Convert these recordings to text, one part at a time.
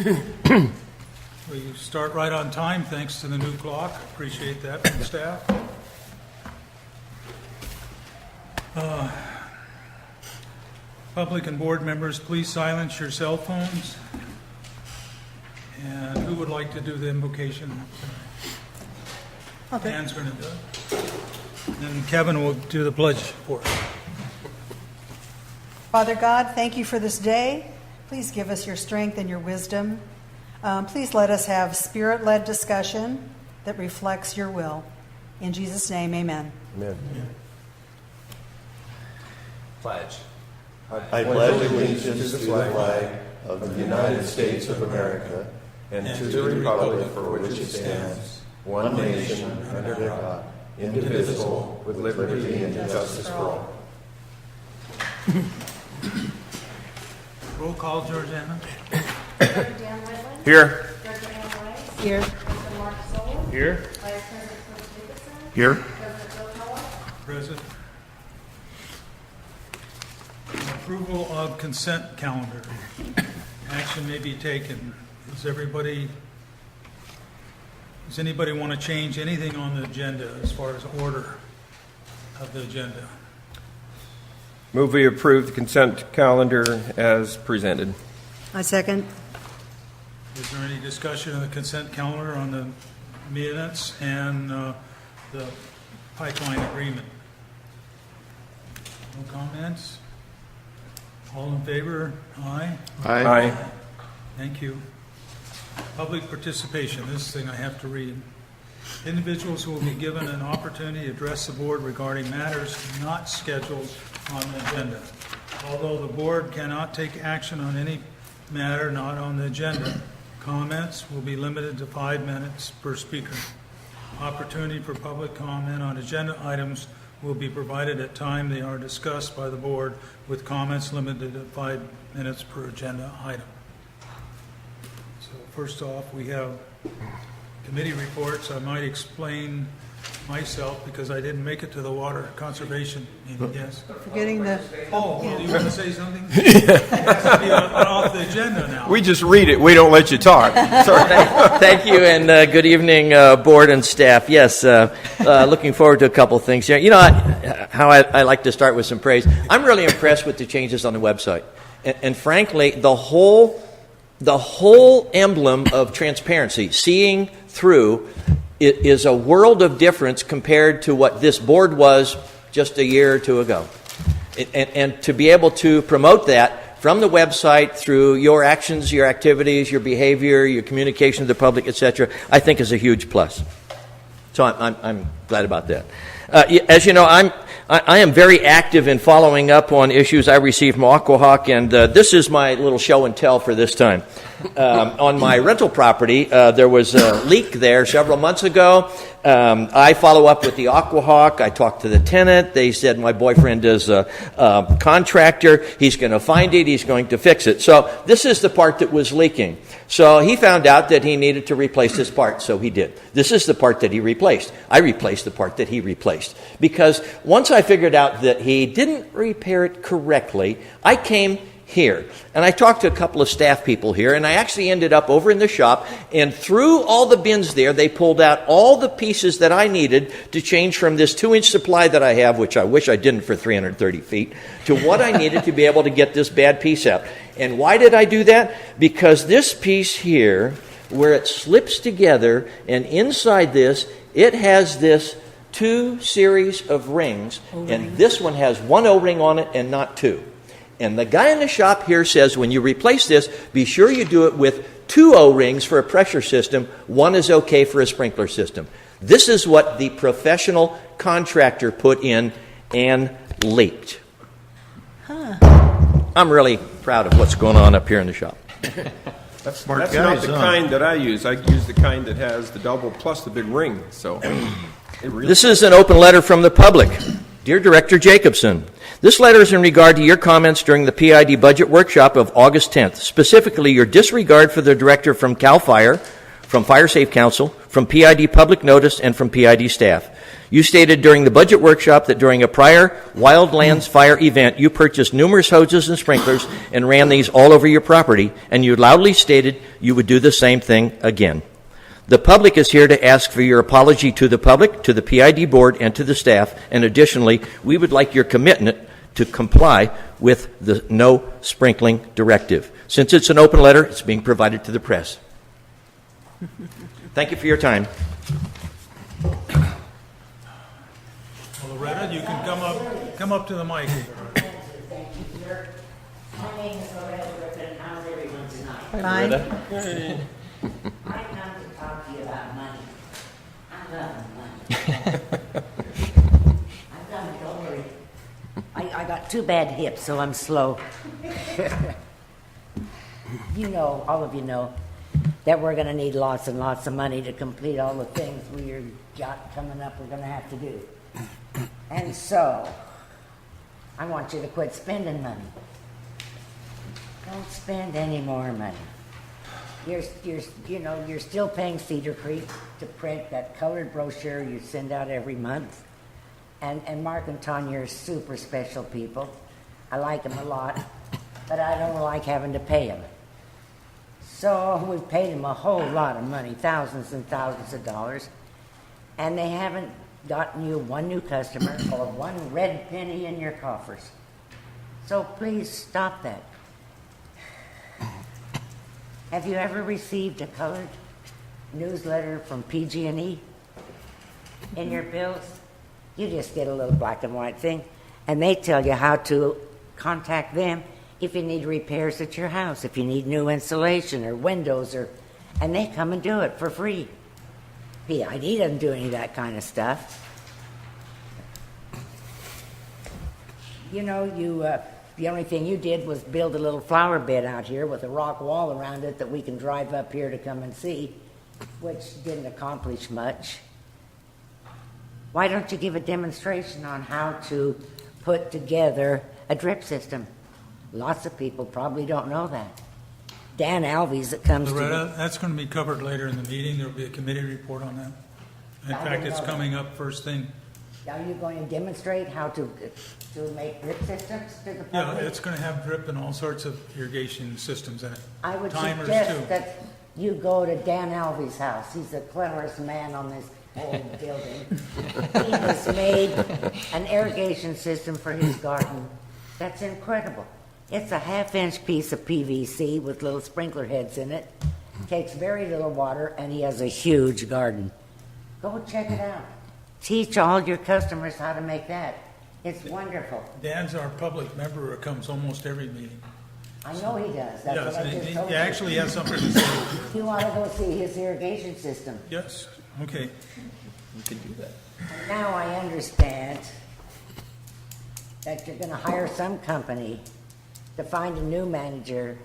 We start right on time, thanks to the new clock. Appreciate that from staff. Public and board members, please silence your cell phones. And who would like to do the invocation? Okay. Dan's going to do it. And Kevin will do the pledge for us. Father God, thank you for this day. Please give us your strength and your wisdom. Please let us have spirit-led discussion that reflects your will. In Jesus' name, amen. Amen. Pledge. I pledge allegiance to the flag of the United States of America and to the republic for which it stands, one nation, under God, indivisible, with liberty and justice for all. Roll call, Georgiana. Dr. Dan Whitland. Here. Dr. Ann Weiss. Here. Dr. Mark Soul. Here. Vice President Cliff Jacobson. Here. President Bill Keller. Present. Approval of consent calendar. Action may be taken. Does anybody want to change anything on the agenda as far as order of the agenda? Move we approve the consent calendar as presented. I second. Is there any discussion of the consent calendar on the minutes and the pipeline agreement? No comments? All in favor? Aye. Aye. Thank you. Public participation. This thing I have to read. Individuals will be given an opportunity to address the board regarding matters not scheduled on the agenda. Although the board cannot take action on any matter not on the agenda, comments will be limited to 5 minutes per speaker. Opportunity for public comment on agenda items will be provided at time they are discussed by the board, with comments limited to 5 minutes per agenda item. So first off, we have committee reports. I might explain myself because I didn't make it to the water conservation meeting. Yes. Forgetting the... Oh, do you want to say something? It has to be off the agenda now. We just read it. We don't let you talk. Sorry. Thank you, and good evening, board and staff. Yes, looking forward to a couple of things here. You know how I like to start with some praise. I'm really impressed with the changes on the website, and frankly, the whole emblem of transparency, seeing through, it is a world of difference compared to what this board was just a year or two ago. And to be able to promote that from the website through your actions, your activities, your behavior, your communication to the public, etc., I think is a huge plus. So I'm glad about that. As you know, I am very active in following up on issues I received from Aquahawk, and this is my little show and tell for this time. On my rental property, there was a leak there several months ago. I follow up with the Aquahawk. I talked to the tenant. They said my boyfriend is a contractor. He's going to find it. He's going to fix it. So this is the part that was leaking. So he found out that he needed to replace this part, so he did. This is the part that he replaced. I replaced the part that he replaced. Because once I figured out that he didn't repair it correctly, I came here. And I talked to a couple of staff people here, and I actually ended up over in the shop, and through all the bins there, they pulled out all the pieces that I needed to change from this 2-inch supply that I have, which I wish I didn't for 330 feet, to what I needed to be able to get this bad piece out. And why did I do that? Because this piece here, where it slips together, and inside this, it has this 2 series of rings, and this one has 1 O-ring on it and not 2. And the guy in the shop here says when you replace this, be sure you do it with 2 O-rings for a pressure system. 1 is okay for a sprinkler system. This is what the professional contractor put in and leaked. I'm really proud of what's going on up here in the shop. That's not the kind that I use. I use the kind that has the double plus the big ring. So This is an open letter from the public. Dear Director Jacobson, this letter is in regard to your comments during the PID budget workshop of August 10th, specifically your disregard for the director from CAL FIRE, from Fire Safe Council, from PID Public Notice, and from PID staff. You stated during the budget workshop that during a prior wildlands fire event, you purchased numerous hoses and sprinklers and ran these all over your property, and you loudly stated you would do the same thing again. The public is here to ask for your apology to the public, to the PID board, and to the staff, and additionally, we would like your commitment to comply with the no sprinkling directive. Since it's an open letter, it's being provided to the press. Thank you for your time. Well, Loretta, you can come up to the mic. Thank you, sir. My name is Loretta Griffin. How's everyone tonight? Fine. I come to talk to you about money. I love money. I've done it over. I got two bad hips, so I'm slow. You know, all of you know, that we're going to need lots and lots of money to complete all the things we've got coming up we're going to have to do. And so, I want you to quit spending money. Don't spend any more money. You're still paying Cedar Creek to print that colored brochure you send out every month. And Mark and Tanya are super special people. I like them a lot, but I don't like having to pay them. So we've paid them a whole lot of money, thousands and thousands of dollars, and they haven't gotten you one new customer or one red penny in your coffers. So please stop that. Have you ever received a colored newsletter from PG&E in your bills? You just get a little black and white thing, and they tell you how to contact them if you need repairs at your house, if you need new insulation or windows, and they come and do it for free. PID doesn't do any of that kind of stuff. You know, the only thing you did was build a little flower bed out here with a rock wall around it that we can drive up here to come and see, which didn't accomplish much. Why don't you give a demonstration on how to put together a drip system? Lots of people probably don't know that. Dan Alves that comes Loretta, that's going to be covered later in the meeting. There will be a committee report on that. In fact, it's coming up first thing. Are you going to demonstrate how to make drip systems to the Yeah, public? it's going to have drip and all sorts of irrigation systems in it. I would Timers suggest too. that you go to Dan Alves' house. He's the cleverest man on this whole building. He has made an irrigation system for his garden. That's incredible. It's a half-inch piece of PVC with little sprinkler heads in it. Takes very little water, and he has a huge garden. Go check it out. Teach all your customers how to make that. It's wonderful. Dan's our public member who comes almost every meeting. I know he does. That's Yes, what I and just told he you. actually has something to say. You want to go see his irrigation system. Yes, okay. Now I understand that you're going to hire some company to find a new manager.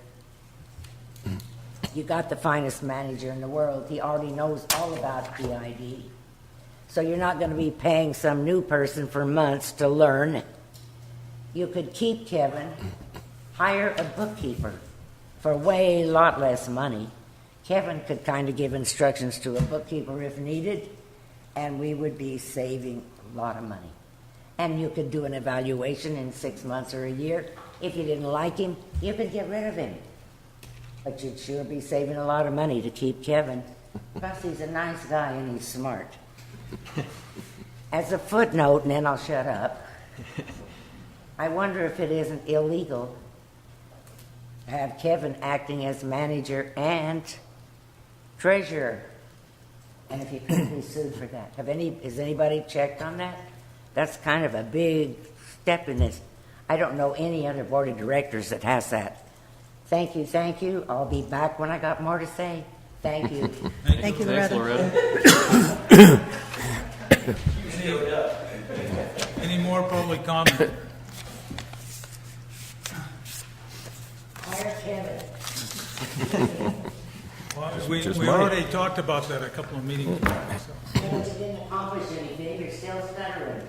You got the finest manager in the world. He already knows all about PID. So you're not going to be paying some new person for months to learn. You could keep Kevin, hire a bookkeeper for way lot less money. Kevin could kind of give instructions to a bookkeeper if needed, and we would be saving a lot of money. And you could do an evaluation in 6 months or a year. If you didn't like him, you could get rid of him. But you'd sure be saving a lot of money to keep Kevin. Plus, he's a nice guy and he's smart. As a footnote, and then I'll shut up, I wonder if it isn't illegal to have Kevin acting as manager and treasurer. And if you couldn't be sued for that. Has anybody checked on that? That's kind of a big step in this. I don't know any other board of directors that has that. Thank you. I'll be back when I got more to say. Thank you. Thank you, Loretta. Any more public comment? Hire Kevin. Well, we already talked about that a couple of meetings ago. So. You didn't accomplish anything. You're still stuttering.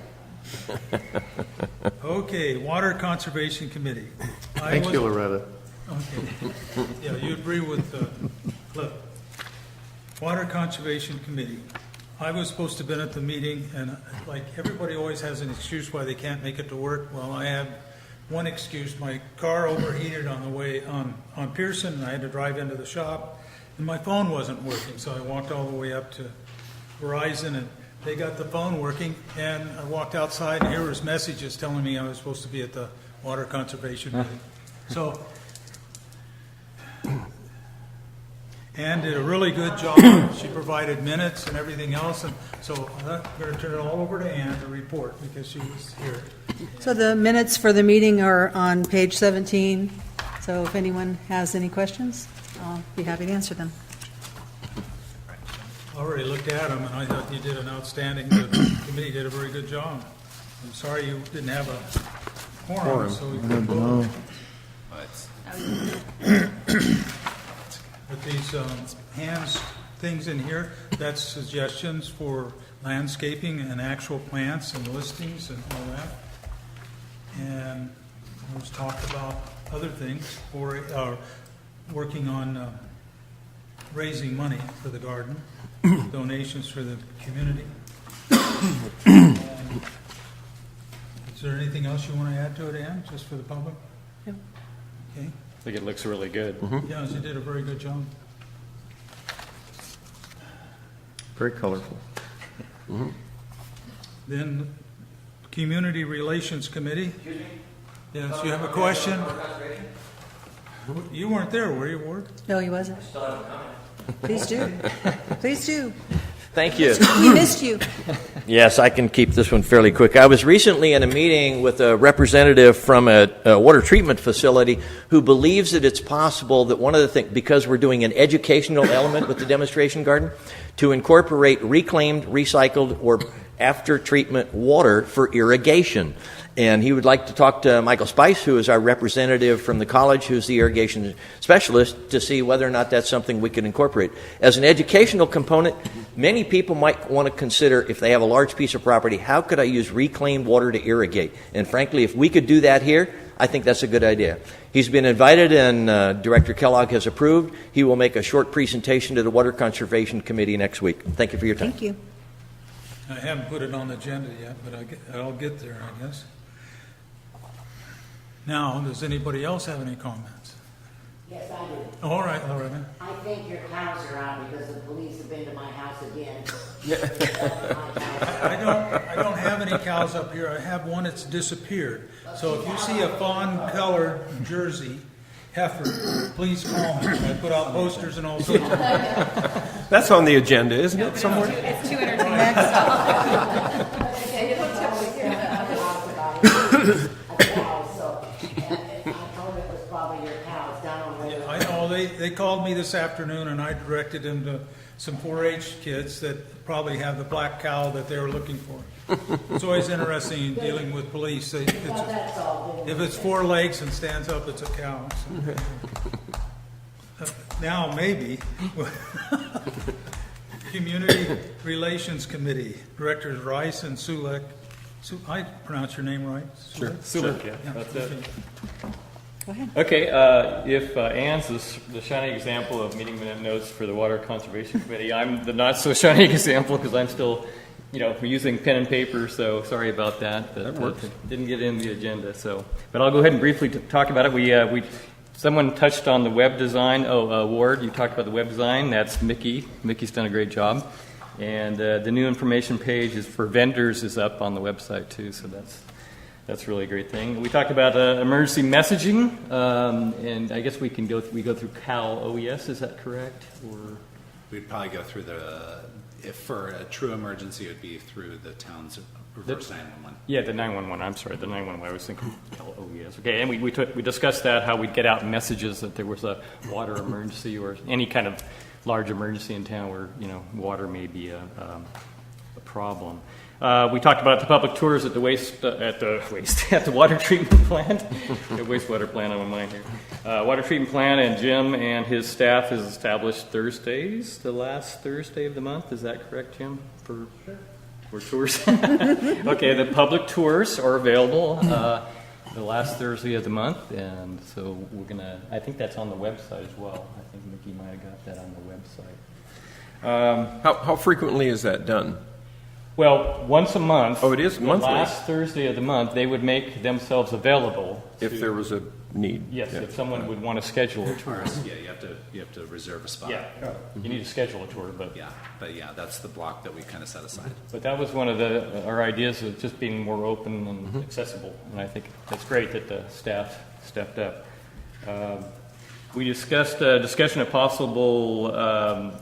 Okay, Water Conservation Committee. Thank you, Loretta. Okay. Yeah, you agree with Cliff. Water Conservation Committee. I was supposed to have been at the meeting, and like everybody always has an excuse why they can't make it to work. Well, I had one excuse. My car overheated on the way on Pearson, and I had to drive into the shop, and my phone wasn't working. So I walked all the way up to Verizon, and they got the phone working, and I walked outside, and here was messages telling me I was supposed to be at the water conservation meeting. So, Ann did a really good job. She provided minutes and everything else, and so I'm going to turn it all over to Ann to report because she was here. So the minutes for the meeting are on page 17. So if anyone has any questions, I'll be happy to answer them. I already looked at them, and I thought you did an outstanding, the committee did a very good job. I'm sorry you didn't have a quorum, so we couldn't vote. With these hands things in here, that's suggestions for landscaping and actual plants and listings and all that. And there was talk about other things for working on raising money for the garden, donations for the community. Is there anything else you want to add to it, Ann, just for the public? No. Okay. I think it looks really good. Yeah, you did a very good job. Very colorful. Then, Community Relations Committee. Yes, you have a question? You weren't there, were you, Ward? No, he wasn't. Please do. Please do. Thank you. We missed you. Yes, I can keep this one fairly quick. I was recently in a meeting with a representative from a water treatment facility who believes that it's possible that one of the things, because we're doing an educational element with the demonstration garden, to incorporate reclaimed, recycled, or after-treatment water for irrigation. And he would like to talk to Michael Spice, who is our representative from the college, who's the irrigation specialist, to see whether or not that's something we can incorporate. As an educational component, many people might want to consider, if they have a large piece of property, how could I use reclaimed water to irrigate? And frankly, if we could do that here, I think that's a good idea. He's been invited, and Director Kellogg has approved. He will make a short presentation to the Water Conservation Committee next week. Thank you for your time. Thank you. I haven't put it on the agenda yet, but I'll get there, I guess. Now, does anybody else have any comments? Yes, I do. All right, Loretta. I think your cows are out because the police have been to my house again. I don't have any cows up here. I have one that's disappeared. So if you see a fawn-colored Jersey heifer, please call me. I put out posters and all sorts of things. That's on the agenda, isn't it, somewhere? It's too entertaining. Okay, you don't tell me. I know they called me this afternoon, and I directed them to some 4-H kids that probably have the black cow that they were looking for. It's always interesting in dealing with police. If it's 4 legs and stands up, it's a cow. So. Now, maybe. Community Relations Committee, Directors Rice and Sulek. I pronounce your name right? Sure. Sulek, yeah, that's it. Go ahead. Okay, if Ann's the shining example of meeting minute notes for the Water Conservation Committee, I'm the not so shining example because I'm still, we're using pen and paper, so sorry about that. That works. Didn't get in the agenda, so. But I'll go ahead and briefly talk about it. Someone touched on the web design. Ward, you talked about the web design. That's Mickey. Mickey's done a great job. And the new information page is for vendors is up on the website too, so that's really a great thing. We talked about emergency messaging, and I guess we go through Cal OES. Is that correct? Or we'd probably go through if for a true emergency, it would be through the town's reverse 911. Yeah, the 911. I'm sorry, the 911. I was thinking Cal OES. Okay, and we discussed that, how we'd get out messages that there was a water emergency or any kind of large emergency in town where water may be a problem. We talked about the public tours at the water treatment plant. The wastewater plant on my mind here. Water treatment plant, and Jim and his staff has established Thursdays, the last Thursday of the month. Is that correct, Jim? For tours. Okay, the public tours are available the last Thursday of the month, and so I think that's on the website as well. I think Mickey might have got that on the website. How frequently is that done? Well, once a month. Oh, it is monthly? The last Thursday of the month, they would make themselves available. If there was a need. Yes, Yeah. if someone would want to schedule a tour. Yeah, you have to reserve a spot. Yeah, you need to schedule a tour, but Yeah, that's the block that we kind of set aside. But that was one of our ideas of just being more open and accessible, and I think it's great that the staff stepped up. We discussed a discussion of possible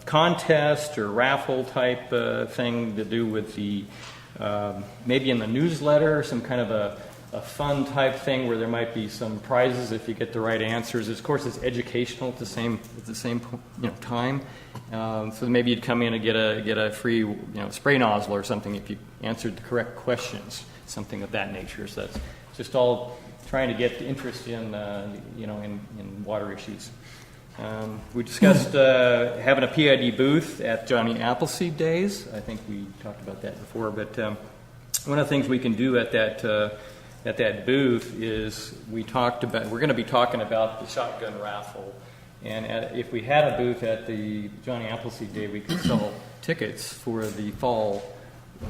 contest or raffle type thing to do with the maybe in the newsletter, some kind of a fun type thing where there might be some prizes if you get the right answers. Of course, it's educational at the same time. So maybe you'd come in and get a free spray nozzle or something if you answered the correct questions, something of that nature. So that's just all trying to get interest in in water issues. We discussed having a PID booth at Johnny Appleseed Days. I think we talked about that before, but one of the things we can do at that booth is we're going to be talking about the shotgun raffle. And if we had a booth at the Johnny Appleseed Day, we could sell tickets for the fall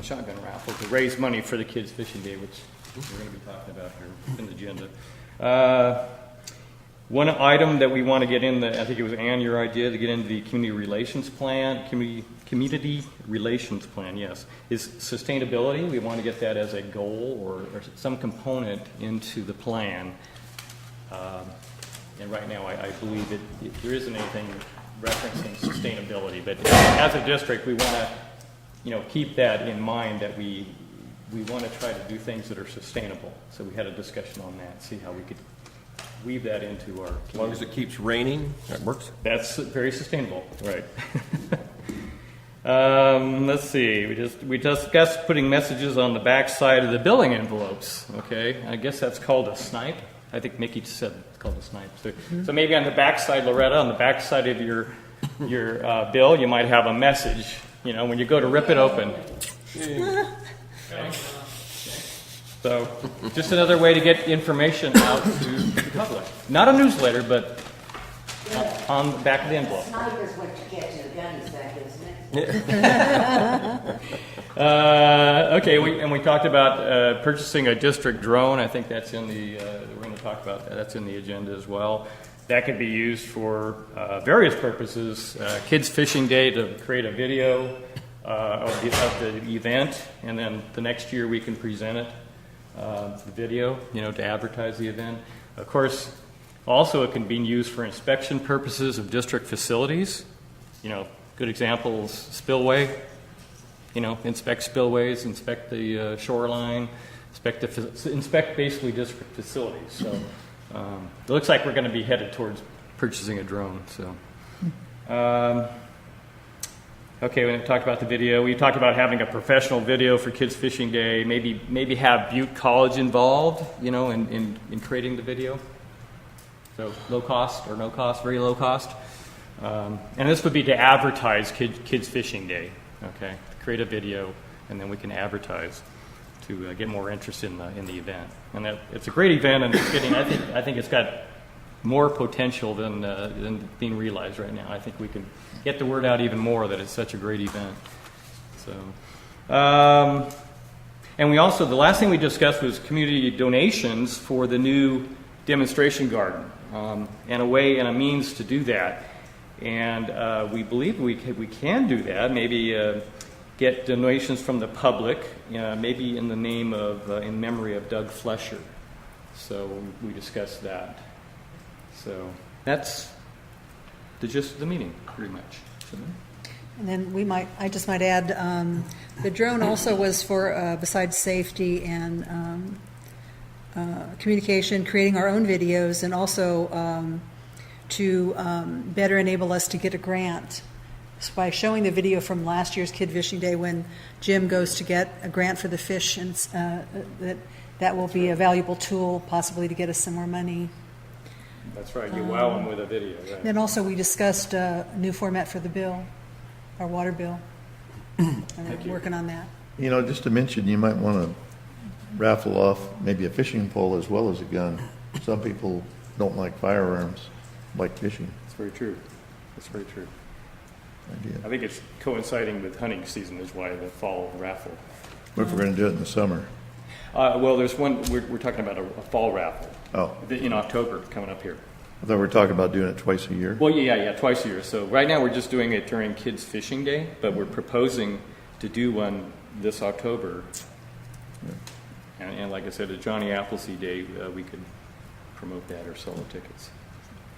shotgun raffle to raise money for the Kids Fishing Day, which we're going to be talking about here in the agenda. One item that we want to get in, I think it was Ann, your idea, to get into the community relations plan, yes, is sustainability. We want to get that as a goal or some component into the plan. And right now, I believe there isn't anything referencing sustainability. But as a district, we want to, keep that in mind that we want to try to do things that are sustainable. So we had a discussion on that, see how we could weave that into our community. As long as it keeps raining, that works. That's very sustainable, right? Let's see. We discussed putting messages on the back side of the billing envelopes. Okay, I guess that's called a snipe. I think Mickey said it's called a snipe. So maybe on the back side, Loretta, on the back side of your bill, you might have a message. When you go to rip it open. Okay. So, just another way to get information out to the public. Not a newsletter, but on the back of the envelope. Snipe is what you get to the gunny sack, isn't it? Okay, we talked about purchasing a district drone. I think that's in we're going to talk about that. That's in the agenda as well. That could be used for various purposes. Kids Fishing Day to create a video of the event, and then the next year we can present it. The video, to advertise the event. Of course, also it can be used for inspection purposes of district facilities. Good examples, spillway. Inspect spillways, inspect the shoreline, inspect basically district facilities. So it looks like we're going to be headed towards purchasing a drone. So. Okay, we talked about the video. We talked about having a professional video for Kids Fishing Day. Maybe have Butte College involved, in creating the video. So low cost or no cost, very low cost. And this would be to advertise Kids Fishing Day. Okay, create a video, and then we can advertise to get more interest in the event. And it's a great event, and it's getting. I think it's got more potential than being realized right now. I think we can get the word out even more that it's such a great event. So, and we also, the last thing we discussed was community donations for the new demonstration garden, and a way and a means to do that. And we believe we can do that. Maybe get donations from the public, maybe in the name of, in memory of Doug Flesher. So we discussed that. So that's the gist of the meeting, pretty much. And then I just might add, the drone also was for, besides safety and communication, creating our own videos, and also to better enable us to get a grant. So by showing the video from last year's Kid Fishing Day when Jim goes to get a grant for the fish, and that will be a valuable tool possibly to get us some more money. That's right. You wow them with a video. Right? Then also we discussed a new format for the bill, our water bill. And we're working on that. Just to mention, you might want to raffle off maybe a fishing pole as well as a gun. Some people don't like firearms, like fishing. That's very true. That's very true. idea. I think it's coinciding with hunting season is why the fall raffle. What if we're going to do it in the summer? Well, there's one, we're talking about a fall raffle Oh, in October coming up here. I thought we were talking about doing it twice a year. Well, yeah, twice a year. So right now we're just doing it during Kids Fishing Day, but we're proposing to do one this October. And like I said, at Johnny Appleseed Day, we could promote that or sell the tickets.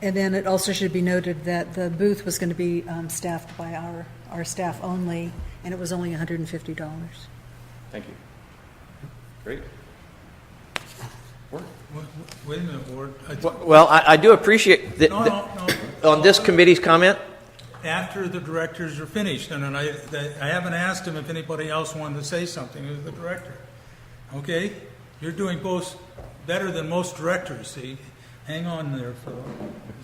And then it also should be noted that the booth was going to be staffed by our staff only, and it was only $150. Thank you. Great. Wait a minute, Ward. Well, I do appreciate that No. on this committee's comment. After the directors are finished, and I haven't asked him if anybody else wanted to say something, who's the director. Okay? You're doing both better than most directors, see? Hang on there, Phil.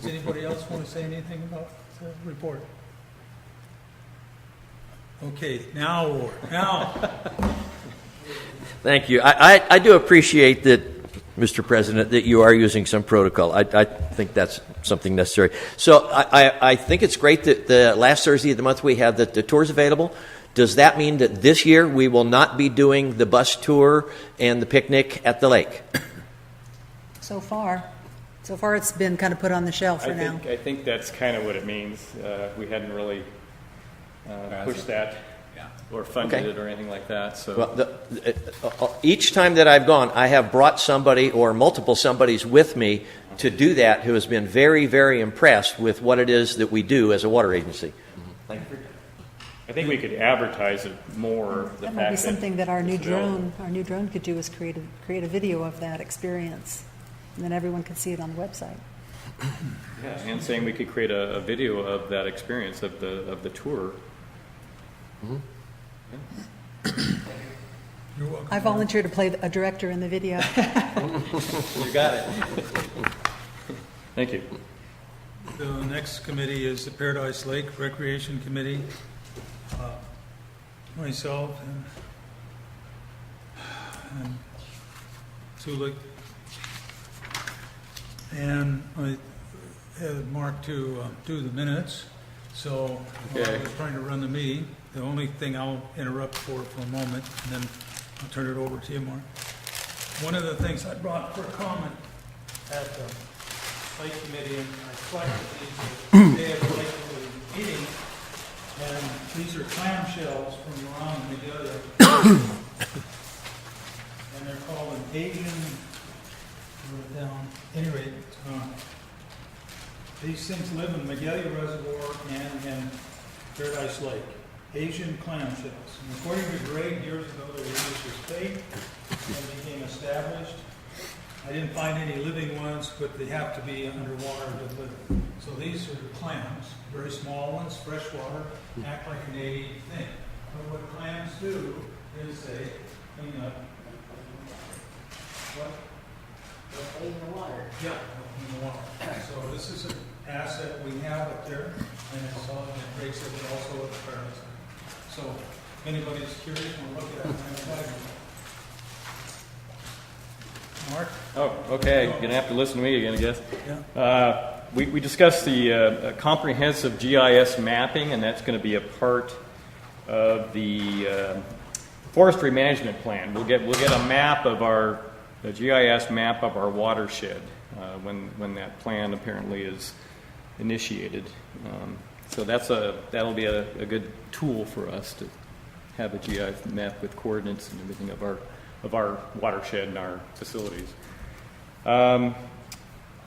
Does anybody else want to say anything about the report? Okay, now, Ward. Now. Thank you. I do appreciate that, Mr. President, that you are using some protocol. I think that's something necessary. So I think it's great that the last Thursday of the month we have the tours available. Does that mean that this year we will not be doing the bus tour and the picnic at the lake? So far it's been kind of put on the shelf for now. I think that's kind of what it means. We hadn't really pushed that or funded it or anything like that. So Well, each time that I've gone, I have brought somebody or multiple somebodies with me to do that who has been very, very impressed with what it is that we do as a water agency. Thank you. I think we could advertise it more. That might be something that our new drone could do, is create a video of that experience, and then everyone could see it on the website. Yeah, and saying we could create a video of that experience of the tour. Mm-hmm. You're welcome. I volunteer to play a director in the video. You got it. Thank you. The next committee is the Paradise Lake Recreation Committee. Myself and Sulik. And I had Mark to do the minutes, so while I was trying to run the meeting, the only thing I'll interrupt for a moment, and then I'll turn it over to you, Mark. One of the things I brought for a comment at the Lake Committee, and I collected these day of the Lake Committee meeting, and these are clamshells from around Magalia. And they're called an Asian, down, anyway, these things live in Magalia Reservoir and in Paradise Lake. Asian clamshells. And according to grade years ago, they were used as bait and became established. I didn't find any living ones, but they have to be underwater to live. So these are clams, very small ones, freshwater, act like a native thing. But what clams do is they clean up. What? In the water. Yeah, in the water. So this is an asset we have up there, and it's all, it breaks it also at the Paradise. So if anybody's curious, we'll look at it. Mark? Oh, okay. You're going to have to listen to me again, I guess. Yeah. We discussed the comprehensive GIS mapping, and that's going to be a part of the forestry management plan. We'll get a map of a GIS map of our watershed when that plan apparently is initiated. So that'll be a good tool for us to have a GIS map with coordinates and everything of our watershed and our facilities.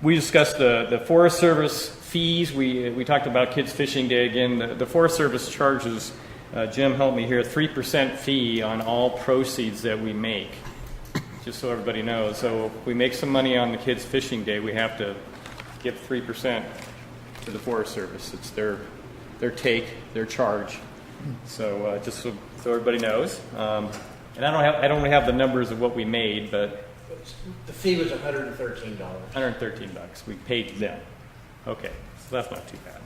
We discussed the Forest Service fees. We talked about Kids Fishing Day again. The Forest Service charges, Jim helped me here, 3% fee on all proceeds that we make, just so everybody knows. So if we make some money on the Kids Fishing Day, we have to give 3% to the Forest Service. It's their their charge. So just so everybody knows. And I don't have the numbers of what we made, but the fee was $113. $113. We paid them. Okay, so that's not too bad.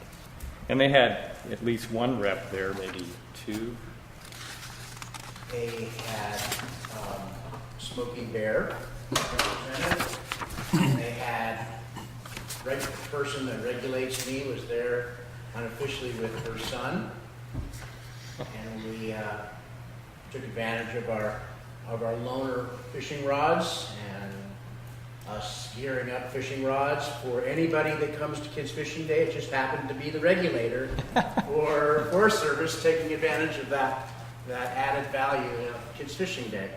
And they had at least one rep there, maybe two. They had Smoking Bear represented. And they had the person that regulates me was there. unofficially with her son. And we took advantage of our loaner fishing rods and us gearing up fishing rods for anybody that comes to Kids Fishing Day. It just happened to be the regulator for Forest Service taking advantage of that added value of Kids Fishing Day,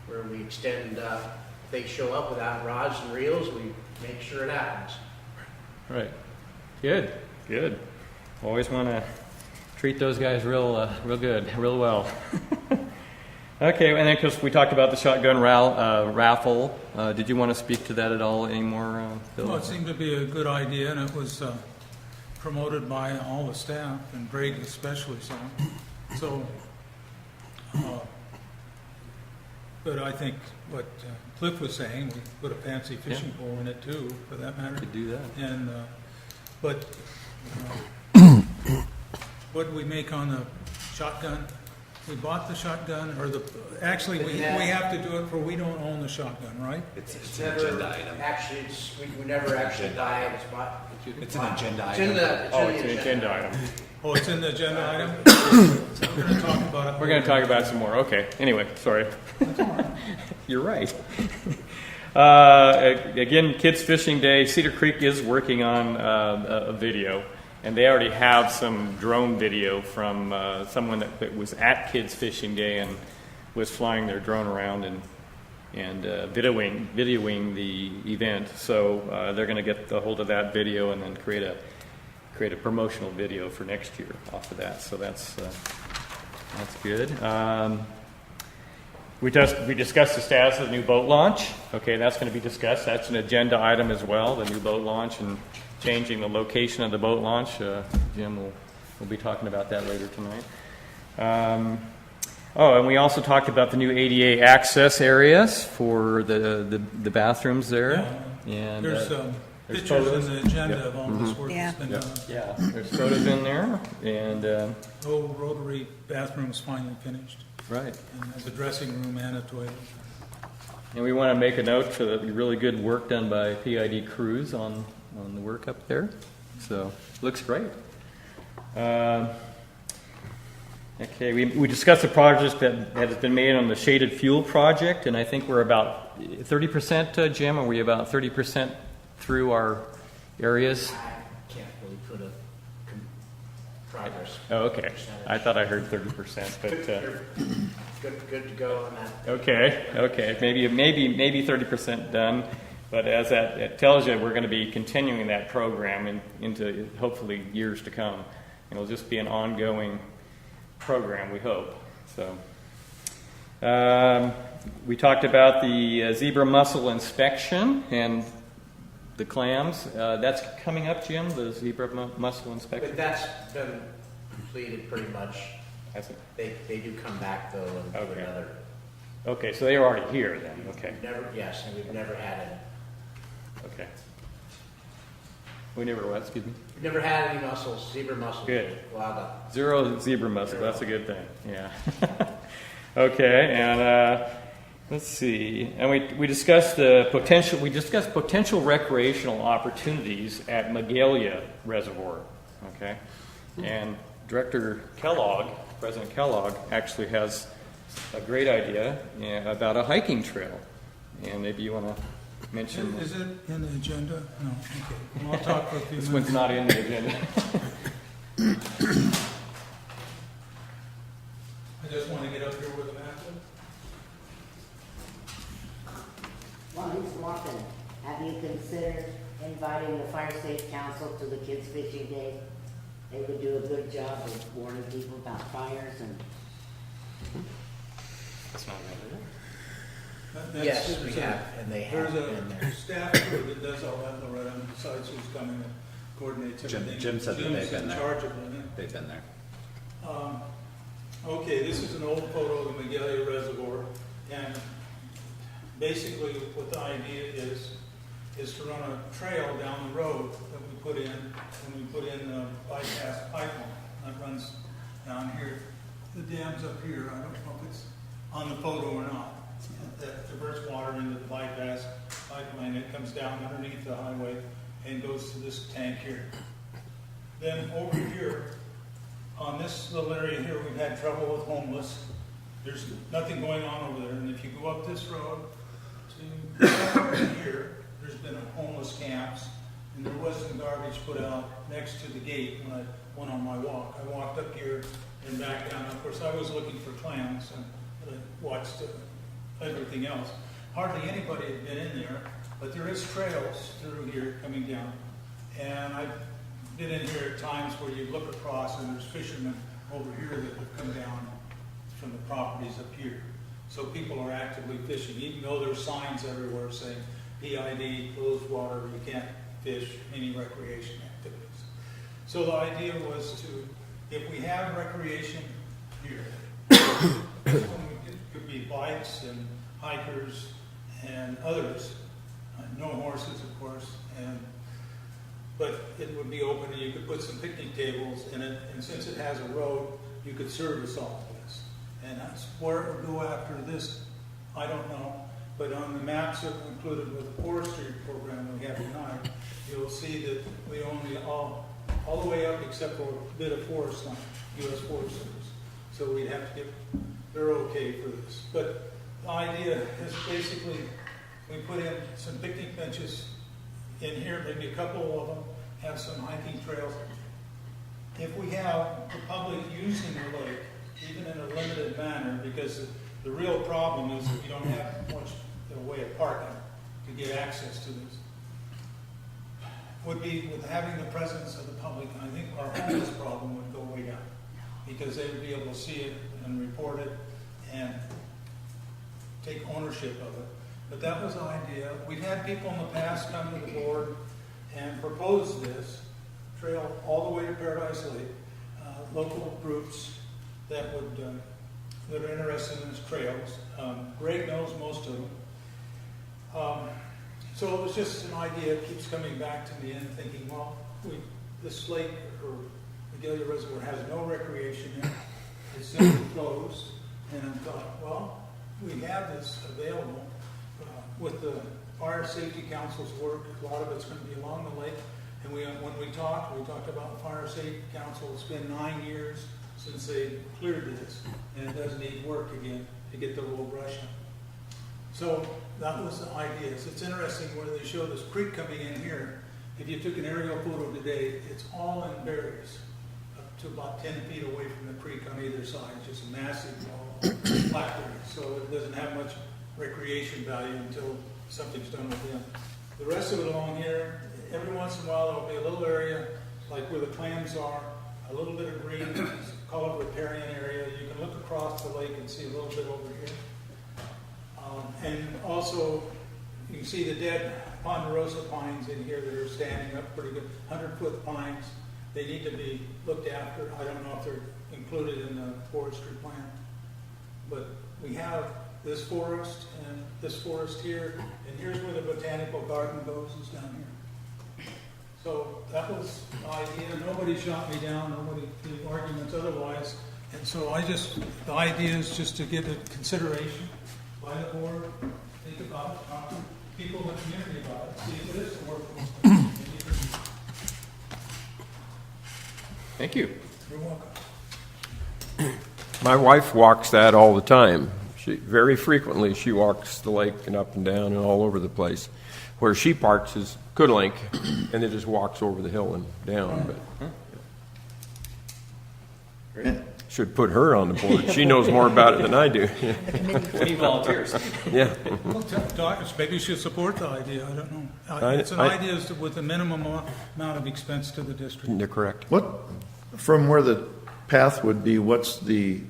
where we extend, if they show up without rods and reels, we make sure it happens. Right. Good. Good. Always want to treat those guys real good, real well. Okay, and then because we talked about the shotgun raffle, did you want to speak to that at all anymore, Bill? Well, it seemed to be a good idea, and it was promoted by all the staff, and Greg especially so. But I think what Cliff was saying, we put a fancy fishing pole in it too, for that matter. Could do that. And what did we make on the shotgun? We bought the shotgun, or actually we have to do it for, we don't own the shotgun, right? It's an agenda item. Actually, we never actually buy it. It's an agenda It's in item. It's an agenda item. Oh, it's in the agenda item? So we're going to talk about it. We're going to talk about it some more. Okay. Anyway, sorry. You're right. Again, Kids Fishing Day. Cedar Creek is working on a video, and they already have some drone video from someone that was at Kids Fishing Day and was flying their drone around and videoing the event. So they're going to get a hold of that video and then create a promotional video for next year off of that. So that's good. We discussed the status of the new boat launch. Okay, that's going to be discussed. That's an agenda item as well, the new boat launch and changing the location of the boat launch. Jim will be talking about that later tonight. And we also talked about the new ADA access areas for the bathrooms there. Yeah. And There's pictures photos in the agenda of all this work that's been done. Yeah, there's photos in there, and Oh, rotary bathroom's finally finished, right. and has a dressing room and a toilet. And we want to make a note for the really good work done by PID crews on the work up there. So looks great. Okay, we discussed the project that has been made on the shaded fuel project, and I think we're about 30%, Jim. Are we about 30% through our areas? I can't really put a progress. Oh, okay. I thought I heard 30%, but Good to go on that. okay. Maybe 30% done. But as that tells you, we're going to be continuing that program into hopefully years to come. And it'll just be an ongoing program, we hope. So we talked about the zebra mussel inspection and the clams. That's coming up, Jim, the zebra mussel inspection? But that's been completed pretty much. Has it? They do come back though and do Okay. another. Okay, so they are already here then. Okay. Yes, and we've never had it. Okay. We never what? Excuse me. We've never had any mussels, zebra mussels. Good. Wow. Zero zebra mussel. That's a good thing. Yeah. Okay, and let's see. And we discussed potential. We discussed potential recreational opportunities at Magalia Reservoir. Okay, and Director Kellogg, President Kellogg, actually has a great idea about a hiking trail. And maybe you want to mention. Is it in the agenda? No. Okay. Well, I'll talk for a few This minutes. one's not in the agenda. I just want to get up here with a map. While he's walking, have you considered inviting the Fire Safe Council to the Kids Fishing Day? They would do a good job of warning people about fires and. That's not right. Yes, we have, and they have There's been a there. staff crew that does all that, Loretta, and decides who's coming and coordinates everything. Jim said that they've Jim's been in there. charge of it. They've been there. Okay, this is an old photo of the Magalia Reservoir, and basically what the idea is to run a trail down the road that we put in when we put in the bypass pipeline that runs down here. The dam's up here. I don't know if it's on the photo or not. That diverts water into the bypass pipeline. It comes down underneath the highway and goes to this tank here. Then over here, on this little area here, we've had trouble with homeless. There's nothing going on over there, and if you go up this road to over here, there's been homeless camps, and there was some garbage put out next to the gate when I went on my walk. I walked up here and back down. Of course, I was looking for clams, and I watched everything else. Hardly anybody had been in there, but there is trails through here coming down, and I've been in here at times where you look across and there's fishermen over here that have come down from the properties up here. So people are actively fishing, even though there's signs everywhere saying PID, closed water, you can't fish, any recreation activities. So the idea was to, if we have recreation here, it could be bikes and hikers and others, no horses of course, but it would be open and you could put some picnic tables in it, and since it has a road, you could service all of this. And that's where it would go after this, I don't know, but on the maps that were included with the forestry program we have tonight, you'll see that we only all the way up except for a bit of forest land, U.S. Forest Service. So we'd have to get their okay for this. But the idea is basically we put in some picnic benches in here, maybe a couple of them, have some hiking trails. If we have the public using the lake, even in a limited manner, because the real problem is that you don't have much in the way of parking to get access to this, would be with having the presence of the public, and I think our homeless problem would go way down, because they would be able to see it and report it and take ownership of it. But that was the idea. We've had people in the past come to the board and propose this trail all the way to Paradise Lake, local groups that would that are interested in these trails. Greg knows most of them. So it was just an idea. It keeps coming back to me and thinking, well, this lake or Magalia Reservoir has no recreation in it. It's simply closed. And I thought, well, we have this available. With the Fire Safety Council's work, a lot of it's going to be along the lake. And when we talked about the Fire Safety Council. It's been 9 years since they cleared this, and it does need work again to get the little brush in. So that was the idea. It's interesting where they show this creek coming in here. If you took an aerial photo today, it's all in berries, up to about 10 feet away from the creek on either side. It's just a massive blackberry. So it doesn't have much recreation value until something's done with them. The rest of it along here, every once in a while there'll be a little area like where the clams are, a little bit of green, call it riparian area. You can look across the lake and see a little bit over here. And also you can see the dead ponderosa pines in here that are standing up pretty good, 100-foot pines. They need to be looked after. I don't know if they're included in the forestry plan, but we have this forest and this forest here, and here's where the botanical garden goes, is down here. So that was the idea. Nobody shot me down, nobody did arguments otherwise. And so the idea is just to give it consideration by the board, think about it, talk to people in the community about it, see if it is workable. Thank you. You're welcome. My wife walks that all the time. Very frequently she walks the lake and up and down and all over the place. Where she parks is Coodlink, and it just walks over the hill and down. But should put her on the board. She knows more about it than I do. We volunteers. Yeah. Well, maybe you should support the idea. I don't know. It's an idea with a minimum amount of expense to the district. You're correct. What, from where the path would be, what's the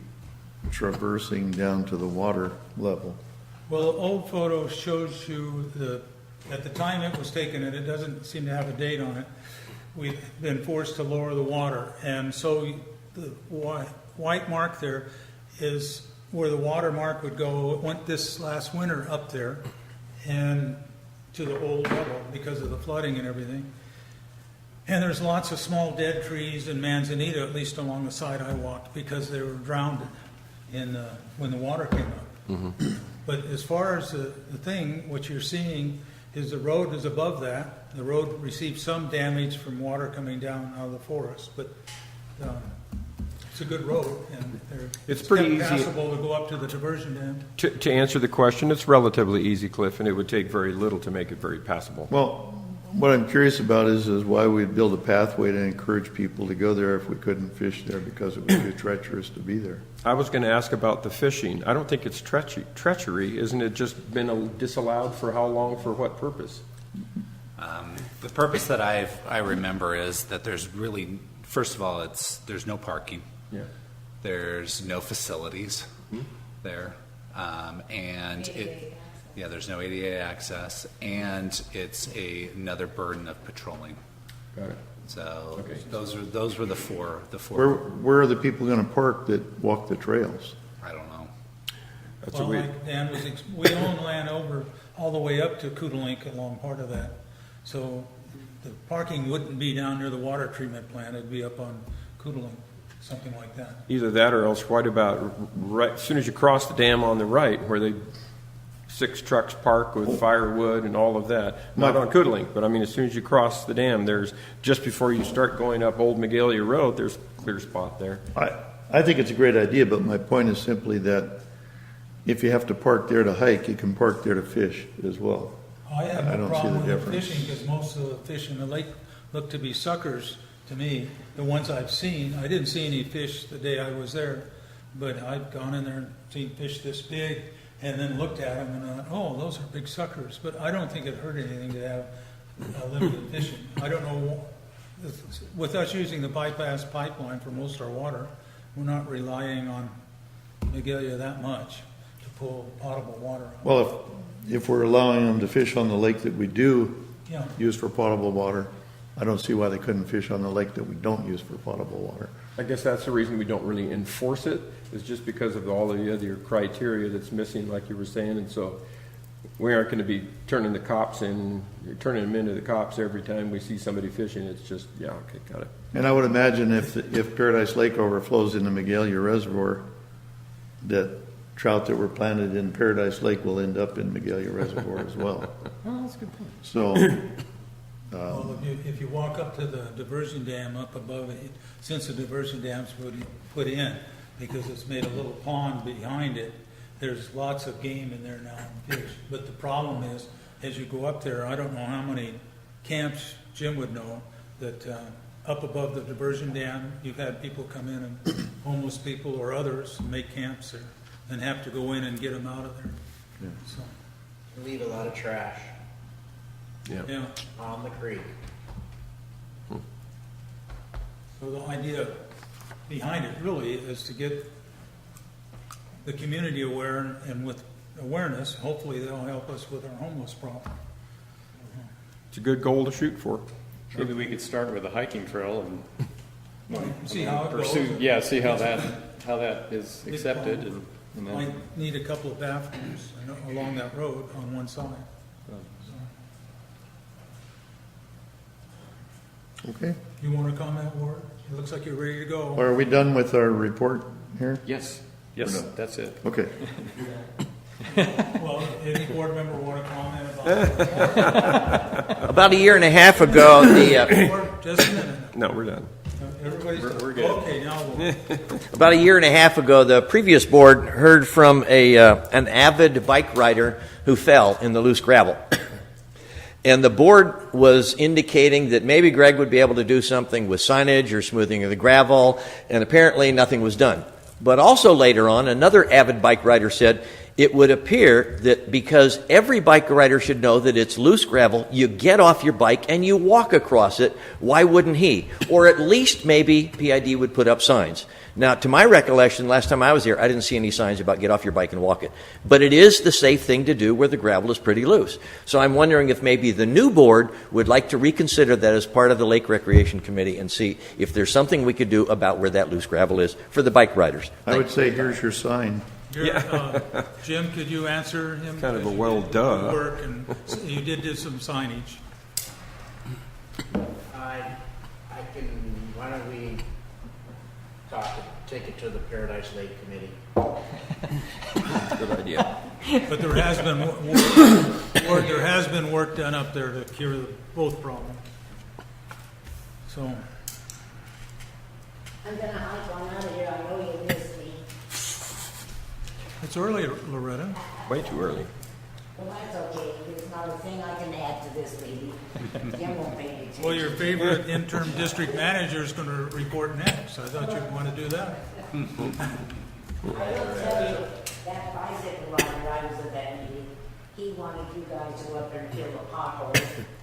traversing down to the water level? Well, the old photo shows you at the time it was taken, and it doesn't seem to have a date on it, we've been forced to lower the water. And so the white mark there is where the water mark would go. It went this last winter up there and to the old level because of the flooding and everything. And there's lots of small dead trees in Manzanita, at least along the side I walked, because they were drowned when the water came up. Mm-hmm. But as far as the thing, what you're seeing is the road is above that. The road received some damage from water coming down out of the forest, but it's a good road, and It's pretty kept easy. passable to go up to the diversion dam. To answer the question, it's relatively easy, Cliff, and it would take very little to make it very passable. Well, what I'm curious about is why we'd build a pathway to encourage people to go there if we couldn't fish there because it was too treacherous to be there. I was going to ask about the fishing. I don't think it's treachery. Isn't it just been disallowed for how long, for what purpose? The purpose that I remember is that there's really, first of all, there's no parking. Yeah. There's no facilities there, and there's no ADA access, and it's another burden of patrolling. Got it. So Okay. those were the four. Where are the people going to park that walk the trails? I don't know. That's Well, a weird. like Dan was, we own land over all the way up to Koodalink along part of that. So the parking wouldn't be down near the water treatment plant, it'd be up on Koodalink, something like that. Either that or else, what about right as soon as you cross the dam on the right, where they 6 trucks park with firewood and all of that? Not on Koodalink, but I mean, as soon as you cross the dam, there's just before you start going up Old Magalia Road, there's a clear spot there. I think it's a great idea, but my point is simply that if you have to park there to hike, you can park there to fish as well. I have I no don't see problem the with the difference. fishing, because most of the fish in the lake look to be suckers to me, the ones I've seen. I didn't see any fish the day I was there, but I've gone in there and seen fish this big, and then looked at them and thought, oh, those are big suckers. But I don't think it hurt anything to have limited fishing. I don't know, with us using the bypass pipeline for most of our water, we're not relying on Magalia that much to pull potable water out. Well, if we're allowing them to fish on the lake that we do Yeah. use for potable water, I don't see why they couldn't fish on the lake that we don't use for potable water. I guess that's the reason we don't really enforce it, is just because of all the other criteria that's missing, like you were saying, and so we aren't going to be turning them into the cops every time we see somebody fishing. It's just, yeah, okay, got it. And I would imagine if Paradise Lake overflows into Magalia Reservoir, that trout that were planted in Paradise Lake will end up in Magalia Reservoir as well. Oh, that's a good point. So, Well, if you walk up to the diversion dam up above it, since the diversion dam's put in, because it's made a little pond behind it, there's lots of game in there now and fish. But the problem is, as you go up there, I don't know how many camps, Jim would know, that up above the diversion dam, you've had people come in, and homeless people or others, make camps there, and have to go in and get them out of there. Yeah. So, Leave a lot of trash yeah. on the creek. So the idea behind it really is to get the community aware, and with awareness, hopefully they'll help us with our homeless problem. It's a good goal to shoot for. Maybe we could start with a hiking trail and See how it goes. pursue, see how that is accepted, and then. Might need a couple of bathrooms along that road on one side. okay. You want to comment, Ward? It looks like you're ready to go. Are we done with our report here? Yes, that's it. Okay. Well, any board member want to comment about it? About a year and a half ago, Just a minute. No, we're done. Everybody's We're good. Okay, now we'll. about a year and a half ago, the previous board heard from an avid bike rider who fell in the loose gravel. And the board was indicating that maybe Greg would be able to do something with signage or smoothing of the gravel, and apparently nothing was done. But also later on, another avid bike rider said it would appear that because every bike rider should know that it's loose gravel, you get off your bike and you walk across it. Why wouldn't he? Or at least maybe PID would put up signs. Now, to my recollection, last time I was here, I didn't see any signs about get off your bike and walk it. But it is the safe thing to do where the gravel is pretty loose. So I'm wondering if maybe the new board would like to reconsider that as part of the Lake Recreation Committee and see if there's something we could do about where that loose gravel is for the bike riders. I would say, here's your sign. Jim, could you answer him? Kind of a You well, did duh. Work, and you did do some signage. I can, why don't we take it to the Paradise Lake Committee? Good idea. But there has been work work, there has been work done up there to cure both problems. So, I'm gonna hop on out of here, I know you missed me. it's early, Loretta. Way too early. Well, that's okay, there's not a thing I can add to this meeting. Jim won't pay any attention. Well, your favorite interim district manager is going to report next. I thought you'd want to do that. I will tell you, that bicycle rider I was at that meeting, he wanted you guys to go up there and fill the potholes.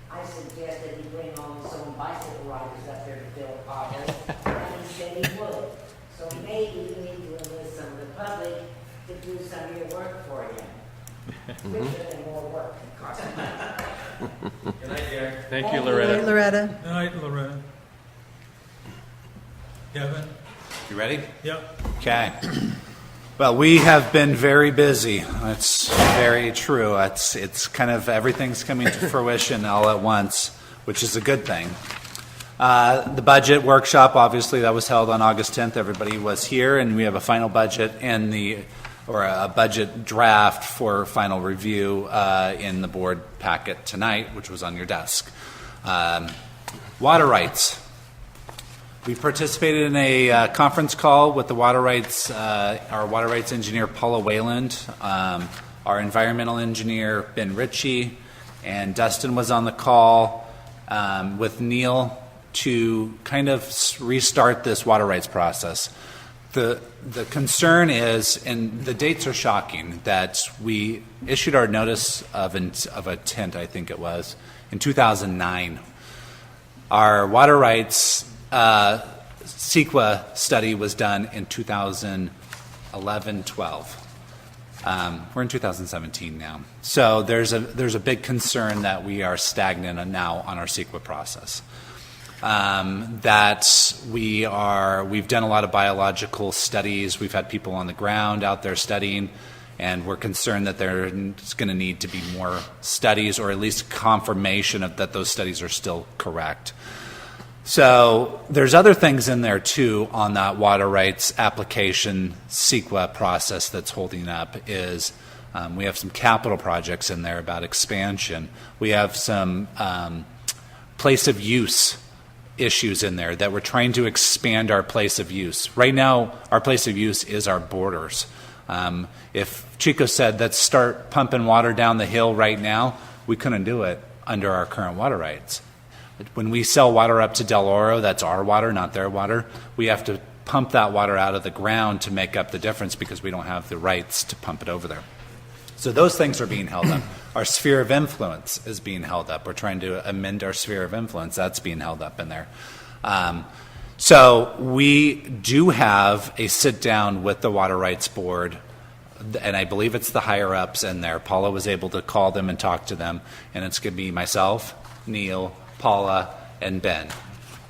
I suggested he bring on his own bicycle riders up there to fill the potholes, and he said he would. So maybe you need to enlist some of the public to do some of your work for you. Quicker and more work can cost money. Thank you, Hey, Loretta. Loretta. All right, Loretta. Kevin? You ready? Yep. Okay. Well, we have been very busy. That's very true. It's kind of everything's coming to fruition all at once, which is a good thing. The budget workshop, obviously, that was held on August 10th. Everybody was here, and we have a final budget or a budget draft for final review in the board packet tonight, which was on your desk. Water rights. We participated in a conference call with the water rights, our water rights engineer, Paula Wayland, our environmental engineer, Ben Ritchie, and Dustin was on the call with Neil to kind of restart this water rights process. The concern is, and the dates are shocking, that we issued our notice of intent, I think it was, in 2009. Our water rights CEQA study was done in 2011-12. We're in 2017 now. So there's a big concern that we are stagnant now on our CEQA process. That we've done a lot of biological studies. We've had people on the ground out there studying, and we're concerned that there's going to need to be more studies, or at least confirmation of that those studies are still correct. So there's other things in there too on that water rights application CEQA process that's holding up. Is we have some capital projects in there about expansion. We have some place of use issues in there that we're trying to expand our place of use. Right now, our place of use is our borders. If Chico said, let's start pumping water down the hill right now, we couldn't do it under our current water rights. When we sell water up to Del Oro, that's our water, not their water. We have to pump that water out of the ground to make up the difference because we don't have the rights to pump it over there. So those things are being held up. Our sphere of influence is being held up. We're trying to amend our sphere of influence. That's being held up in there. So we do have a sit-down with the Water Rights Board, and I believe it's the higher-ups in there. Paula was able to call them and talk to them, and it's going to be myself, Neil, Paula, and Ben.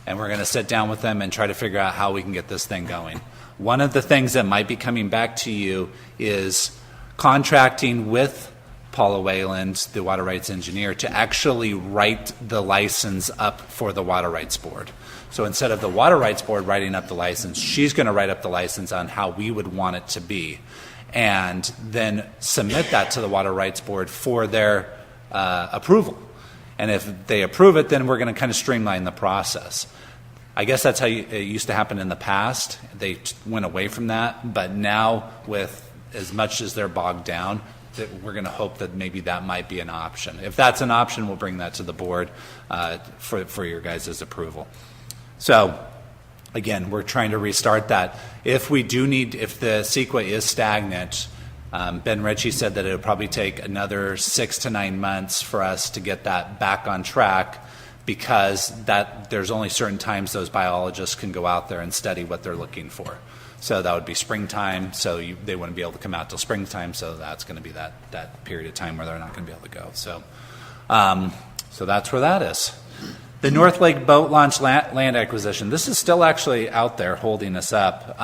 And we're going to sit down with them and try to figure out how we can get this thing going. One of the things that might be coming back to you is contracting with Paula Wayland, the water rights engineer, to actually write the license up for the Water Rights Board. So instead of the Water Rights Board writing up the license, she's going to write up the license on how we would want it to be, and then submit that to the Water Rights Board for their approval. And if they approve it, then we're going to kind of streamline the process. I guess that's how it used to happen in the past. They went away from that, but now with as much as they're bogged down, that we're going to hope that maybe that might be an option. If that's an option, we'll bring that to the board for your guys' approval. So, again, we're trying to restart that. If the CEQA is stagnant, Ben Ritchie said that it would probably take another 6 to 9 months for us to get that back on track, because there's only certain times those biologists can go out there and study what they're looking for. So that would be springtime, so they wouldn't be able to come out till springtime, so that's going to be that period of time where they're not going to be able to go. So that's where that is. The North Lake Boat Launch land acquisition, this is still actually out there holding us up.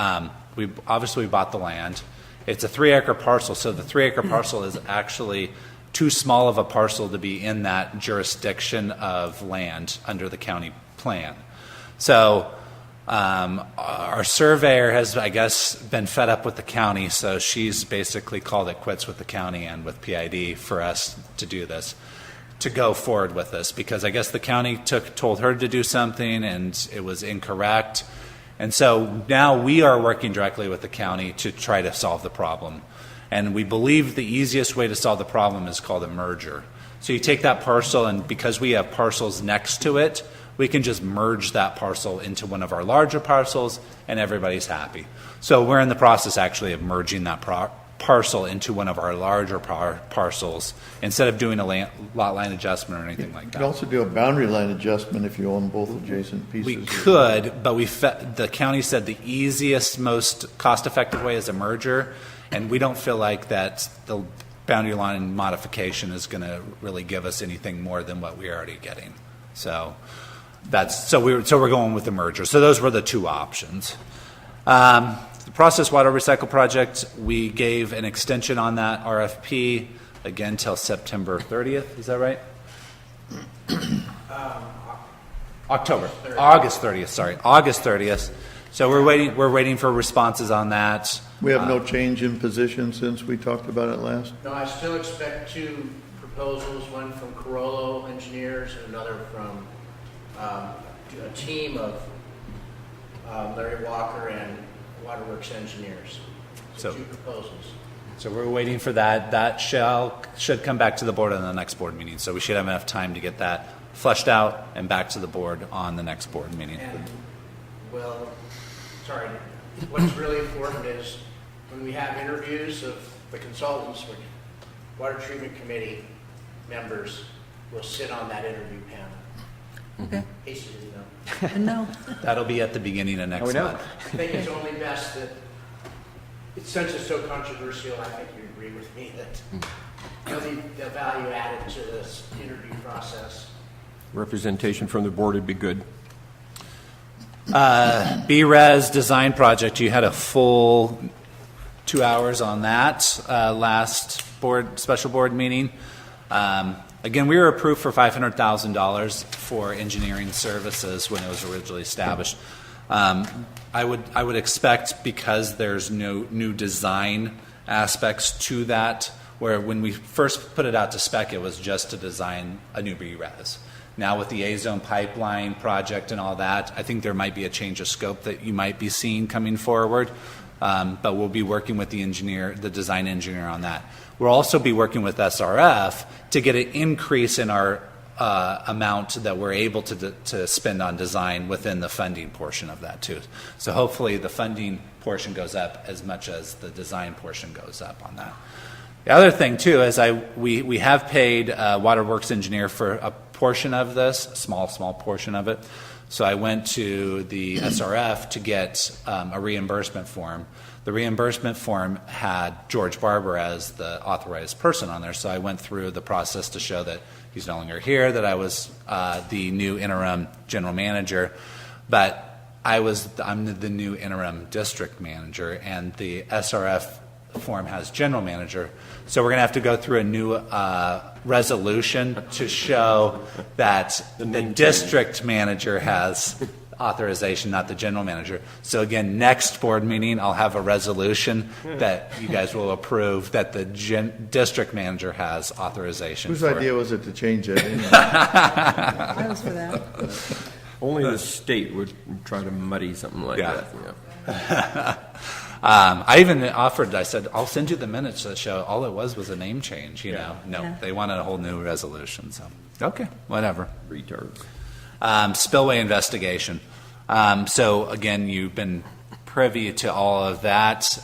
We bought the land. It's a 3-acre parcel, so the 3-acre parcel is actually too small of a parcel to be in that jurisdiction of land under the county plan. So Our surveyor has, I guess, been fed up with the county, so she's basically called it quits with the county and with PID for us to do this, to go forward with this, because I guess the county told her to do something and it was incorrect. And so now we are working directly with the county to try to solve the problem. And we believe the easiest way to solve the problem is called a merger. So you take that parcel, and because we have parcels next to it, we can just merge that parcel into one of our larger parcels, and everybody's happy. So we're in the process actually of merging that parcel into one of our larger parcels instead of doing a lot line adjustment or anything like You that. could also do a boundary line adjustment if you own both adjacent pieces. We could, but the county said the easiest, most cost-effective way is a merger, and we don't feel like that the boundary line modification is going to really give us anything more than what we're already getting. So we're going with the merger. So those were the two options. The process water recycle project, we gave an extension on that RFP again till September 30th. Is that right? August 30th. Sorry, August 30th. So we're waiting for responses on that. We have no change in position since we talked about it last? No, I still expect 2 proposals, one from Carollo Engineers and another from a team of Larry Walker and Waterworks Engineers. So 2 proposals. So we're waiting for that. That should come back to the board on the next board meeting. So we should have enough time to get that flushed out and back to the board on the next board meeting. And, what's really important is when we have interviews of the consultants, which Water Treatment Committee members will sit on that interview panel. Okay. Hasty to know. No. That'll be at the beginning of next month. I think it's only best that, since it's so controversial, I think you agree with me that the value added to this interview process. Representation from the board would be good. BRES design project, you had a full 2 hours on that last special board meeting. Again, we were approved for $500,000 for engineering services when it was originally established. I would expect, because there's no new design aspects to that, where when we first put it out to spec, it was just to design a new BRES. Now with the A-Zone pipeline project and all that, I think there might be a change of scope that you might be seeing coming forward. But we'll be working with the design engineer on that. We'll also be working with SRF to get an increase in our amount that we're able to spend on design within the funding portion of that too. So hopefully the funding portion goes up as much as the design portion goes up on that. The other thing too is we have paid Waterworks engineer for a portion of this, a small portion of it. So I went to the SRF to get a reimbursement form. The reimbursement form had George Barber as the authorized person on there. So I went through the process to show that he's no longer here, that I was the new interim general manager. But I'm the new interim district manager, and the SRF form has general manager. So we're going to have to go through a new resolution to show that the district manager has authorization, not the general manager. So again, next board meeting, I'll have a resolution that you guys will approve that the district manager has authorization. Whose for idea was it to change that anyway? I was for that. Only the state would try to muddy something like Yeah. that. Yeah. I even offered, I said, I'll send you the minutes that show all it was a name change, you know. No, Yeah. they wanted a whole new resolution, so, okay, whatever. Retards. Spillway investigation. So again, you've been privy to all of that.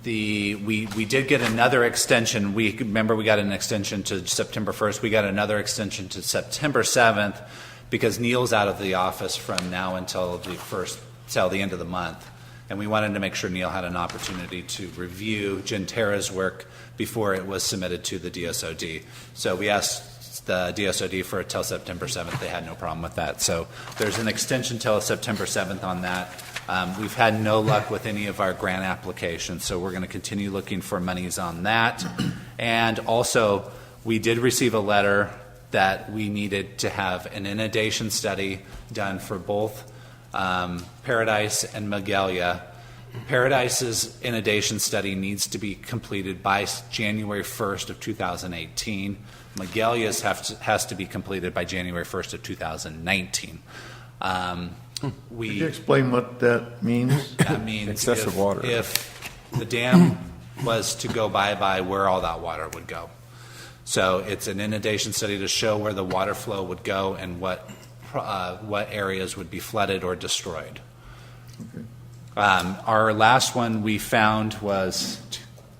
We did get another extension. Remember we got an extension to September 1st. We got another extension to September 7th because Neil's out of the office from now until the end of the month. And we wanted to make sure Neil had an opportunity to review Gentera's work before it was submitted to the DSOD. So we asked the DSOD for it till September 7th. They had no problem with that. So there's an extension till September 7th on that. We've had no luck with any of our grant applications, so we're going to continue looking for monies on that. And also, we did receive a letter that we needed to have an inundation study done for both Paradise and Magalia. Paradise's inundation study needs to be completed by January 1st of 2018. Magalia's has to be completed by January 1st of 2019. Could you explain what that means? That means Excessive water. If the dam was to go by where all that water would go. So it's an inundation study to show where the water flow would go and what areas would be flooded or destroyed. Okay. Our last one we found was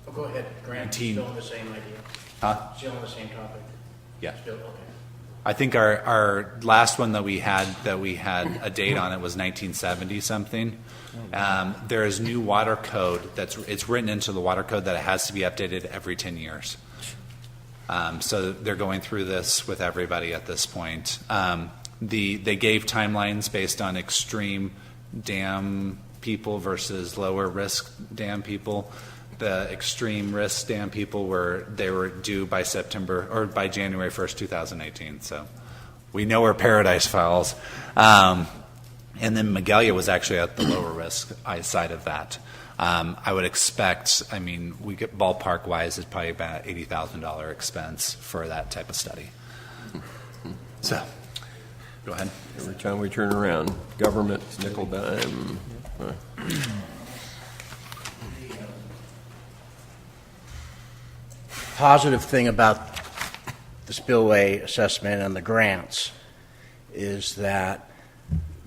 Oh, go ahead, Grant, still on the same idea? Still on the same topic? Yeah. Still, okay. I think our last one that we had a date on it was 1970 something. There is new water code it's written into the water code that it has to be updated every 10 years. So they're going through this with everybody at this point. They gave timelines based on extreme dam people versus lower risk dam people. The extreme risk dam people were due by September or by January 1st, 2018. So we know where Paradise falls. And then Magalia was actually at the lower risk side of that. I would expect, we get ballpark wise, it's probably about $80,000 expense for that type of study. So, go ahead. Every time we turn around, government, nickel dime. Positive thing about the spillway assessment and the grants is that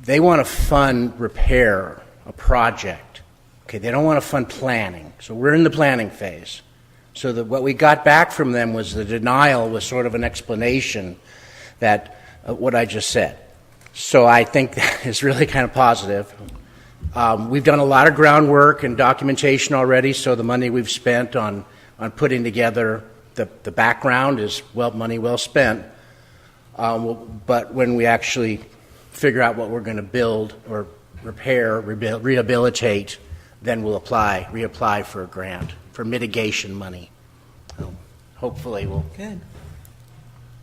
they want to fund repair a project. Okay, they don't want to fund planning. So we're in the planning phase. So what we got back from them was the denial was sort of an explanation that what I just said. So I think that is really kind of positive. We've done a lot of groundwork and documentation already, so the money we've spent on putting together the background is money well spent. But when we actually figure out what we're going to build or repair, rehabilitate, then we'll reapply for a grant for mitigation money. Hopefully we'll. Good.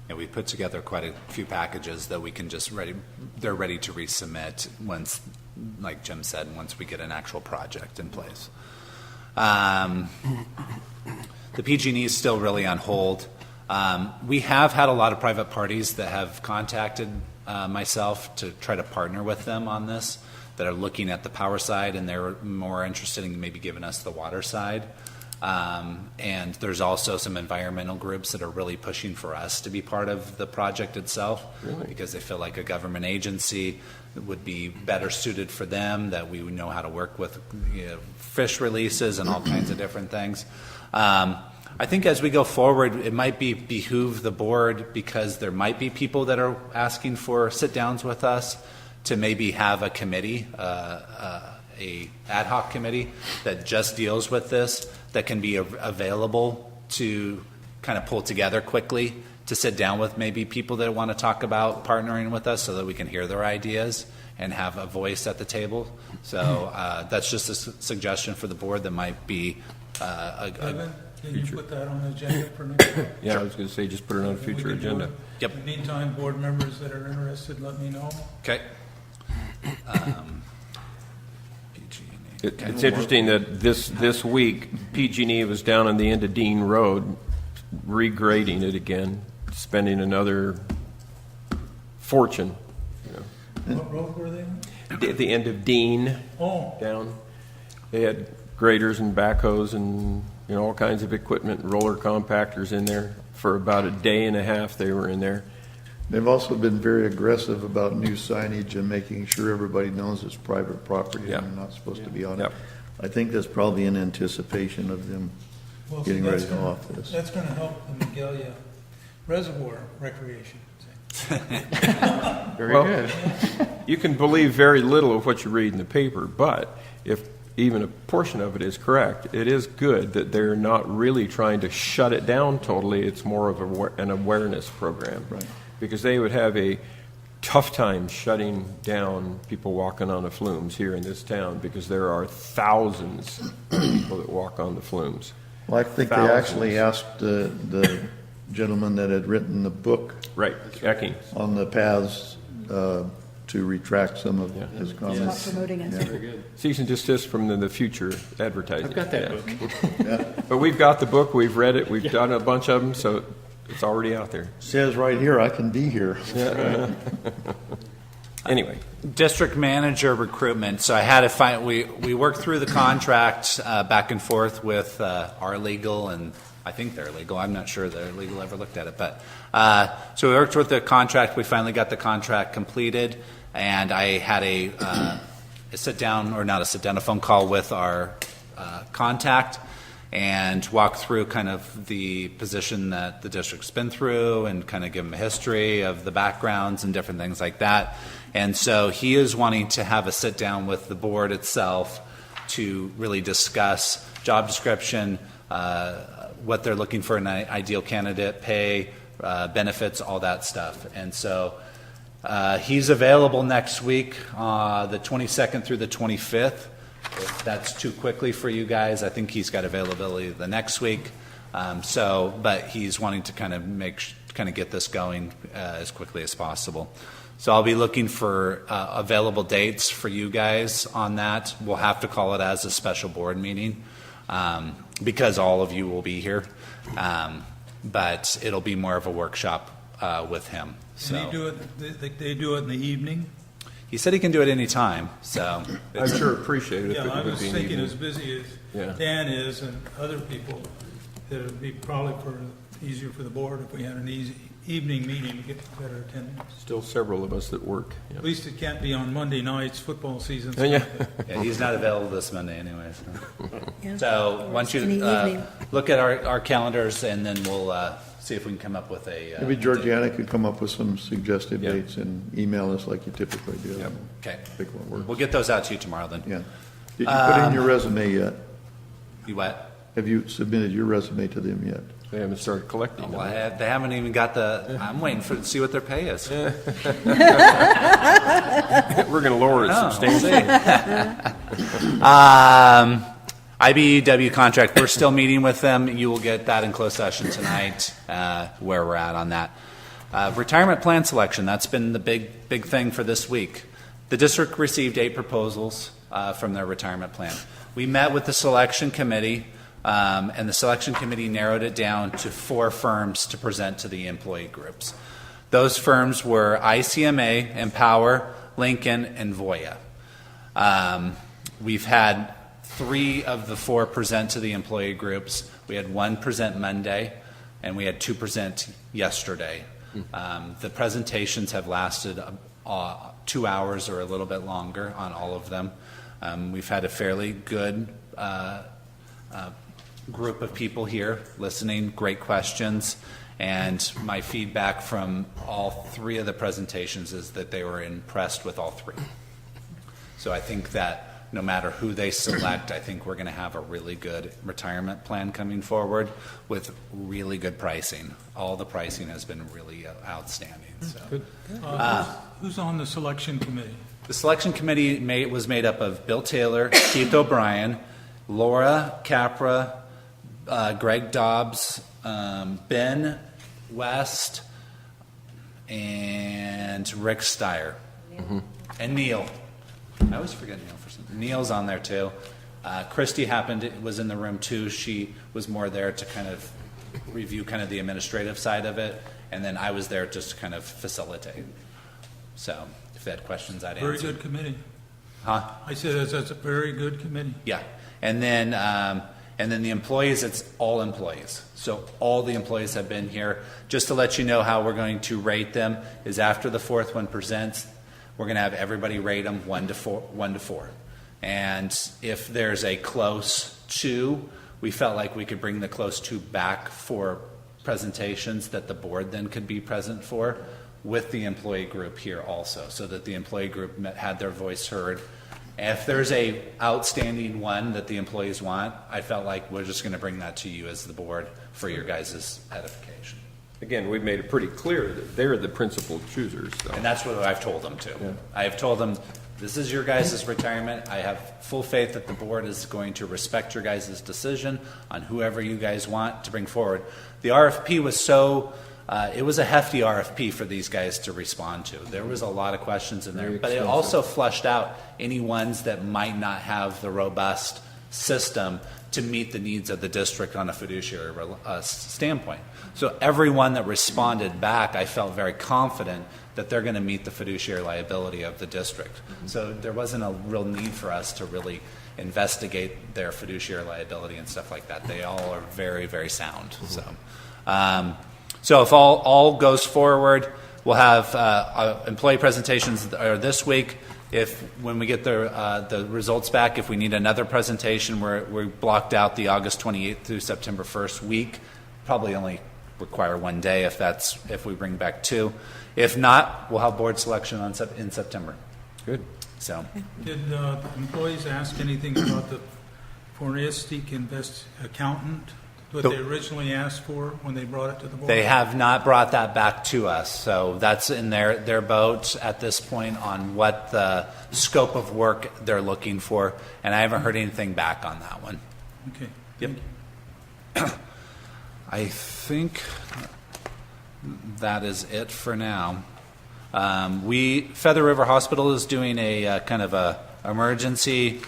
And we put together quite a few packages that we can they're ready to resubmit once, like Jim said, once we get an actual project in place. The PG&E is still really on hold. We have had a lot of private parties that have contacted myself to try to partner with them on this, that are looking at the power side, and they're more interested in maybe giving us the water side. And there's also some environmental groups that are really pushing for us to be part of the project itself, because they feel like a government agency would be better suited for them, that we would know how to work with fish releases and all kinds of different things. I think as we go forward, it might behoove the board, because there might be people that are asking for sit-downs with us, to maybe have a committee, a ad hoc committee that just deals with this, that can be available to kind of pull together quickly, to sit down with maybe people that want to talk about partnering with us, so that we can hear their ideas and have a voice at the table. So that's just a suggestion for the board that might be Evan, can you put that on the agenda for next week? Yeah, I was going to say, just put it on a future We can do agenda. it. Yep. In the meantime, board members that are interested, let me know. Okay. It's interesting that this week, PG&E was down on the end of Dean Road, regrading it again, spending another fortune. What road were they on? At the end of Dean, Oh, down, they had graders and backhoes and all kinds of equipment, roller compactors in there. For about a day and a half, they were in there. They've also been very aggressive about new signage and making sure everybody knows it's private property Yeah. and they're not supposed to be on it. Yep. I think that's probably in anticipation of them well, getting that's ready to gonna- off this. That's going to help the Magalia Reservoir recreation. Very good. You can believe very little of what you read in the paper, but if even a portion of it is correct, it is good that they're not really trying to shut it down totally. It's more of an awareness program. Right. Because they would have a tough time shutting down people walking on the flumes here in this town, because there are thousands of people that walk on the flumes. Well, I think they actually asked the gentleman that had written the book Right, Ecking. on the paths to retract some of his Not comments. promoting it. Very good. Cease and desist from the future advertising. I've got that Yeah. book. But we've got the book, we've read it, we've done a bunch of them, so it's already out there. Says right here, I can be here. Anyway, District manager recruitment. So I had to find, we worked through the contract back and forth with our legal, and I think they're legal. I'm not sure their legal ever looked at it. But so we worked with the contract. We finally got the contract completed, and I had a sit down, or not a sit down, a phone call with our contact and walk through kind of the position that the district's been through and kind of give them a history of the backgrounds and different things like that. And so he is wanting to have a sit down with the board itself to really discuss job description, what they're looking for in an ideal candidate, pay, benefits, all that stuff. And so he's available next week, the 22nd through the 25th. If that's too quickly for you guys, I think he's got availability the next week. But he's wanting to kind of get this going as quickly as possible. So I'll be looking for available dates for you guys on that. We'll have to call it as a special board meeting because all of you will be here. But it'll be more of a workshop with him. So Can he do it, they do it in the evening? he said he can do it any time. So I'd sure appreciate it if Yeah, I it would was be an thinking evening. as busy as Yeah. Dan is and other people, that it'd be probably easier for the board if we had an easy evening meeting to get better attendance. Still several of us that work. Yeah. At least it can't be on Monday nights, football season. Yeah. yeah, he's not available this Monday anyway. Yeah. So once you Any evening. look at our calendars, and then we'll see if we can come up with a. Maybe Georgiana could come up with some suggested Yeah. dates and email us like you typically do. Yep. Okay, Pick what works. we'll get those out to you tomorrow then. Yeah. Did you put in your resume yet? You what? Have you submitted your resume to them yet? They haven't started collecting Well, them. they haven't even got the. I'm waiting to see what their pay is. We're going to lower it substantially. IBEW contract, we're still meeting with them. You will get that in closed session tonight, where we're at on that. Retirement plan selection, that's been the big thing for this week. The district received 8 proposals from their retirement plan. We met with the selection committee, and the selection committee narrowed it down to 4 firms to present to the employee groups. Those firms were ICMA, Empower, Lincoln, and Voya. We've had 3 of the 4 present to the employee groups. We had 1 present Monday, and we had 2 present yesterday. The presentations have lasted 2 hours or a little bit longer on all of them. We've had a fairly good group of people here listening, great questions, and my feedback from all 3 of the presentations is that they were impressed with all 3. So I think that no matter who they select, I think we're going to have a really good retirement plan coming forward with really good pricing. All the pricing has been really outstanding. So. Who's on the selection committee? The selection committee was made up of Bill Taylor, Keith O'Brien, Laura Capra, Greg Dobbs, Ben West, and Rick Steyer, and Neil. I always forget Neil for something. Neil's on there too. Christy was in the room too. She was more there to kind of review kind of the administrative side of it, and then I was there just to kind of facilitate. So if they had questions, I'd Very answer. good committee. Huh? I said that's a very good committee. Yeah, and then the employees, it's all employees. So all the employees have been here. Just to let you know how we're going to rate them is after the 4th one presents, we're going to have everybody rate them 1 to 4. And if there's a close 2, we felt like we could bring the close 2 back for presentations that the board then could be present for with the employee group here also, so that the employee group had their voice heard. If there's a outstanding one that the employees want, I felt like we're just going to bring that to you as the board for your guys' edification. Again, we've made it pretty clear that they're the principal choosers. So. And that's what I've told them too. Yeah. I have told them, this is your guys' retirement. I have full faith that the board is going to respect your guys' decision on whoever you guys want to bring forward. The RFP was so it was a hefty RFP for these guys to respond to. There was a lot of questions in there, but it also flushed out any ones that might not have the robust system to meet the needs of the district on a fiduciary standpoint. So everyone that responded back, I felt very confident that they're going to meet the fiduciary liability of the district. So there wasn't a real need for us to really investigate their fiduciary liability and stuff like that. They all are very, very sound. So if all goes forward, we'll have employee presentations this week. When we get the results back, if we need another presentation, we blocked out the August 28th through September 1st week. Probably only require one day if we bring back two. If not, we'll have board selection in September. Good. So, Did the employees ask anything about the forensic accountant, what they originally asked for when they brought it to the board? they have not brought that back to us. So that's in their boat at this point on what the scope of work they're looking for. And I haven't heard anything back on that one. Okay. Yep. I think that is it for now. Feather River Hospital is doing a kind of a emergency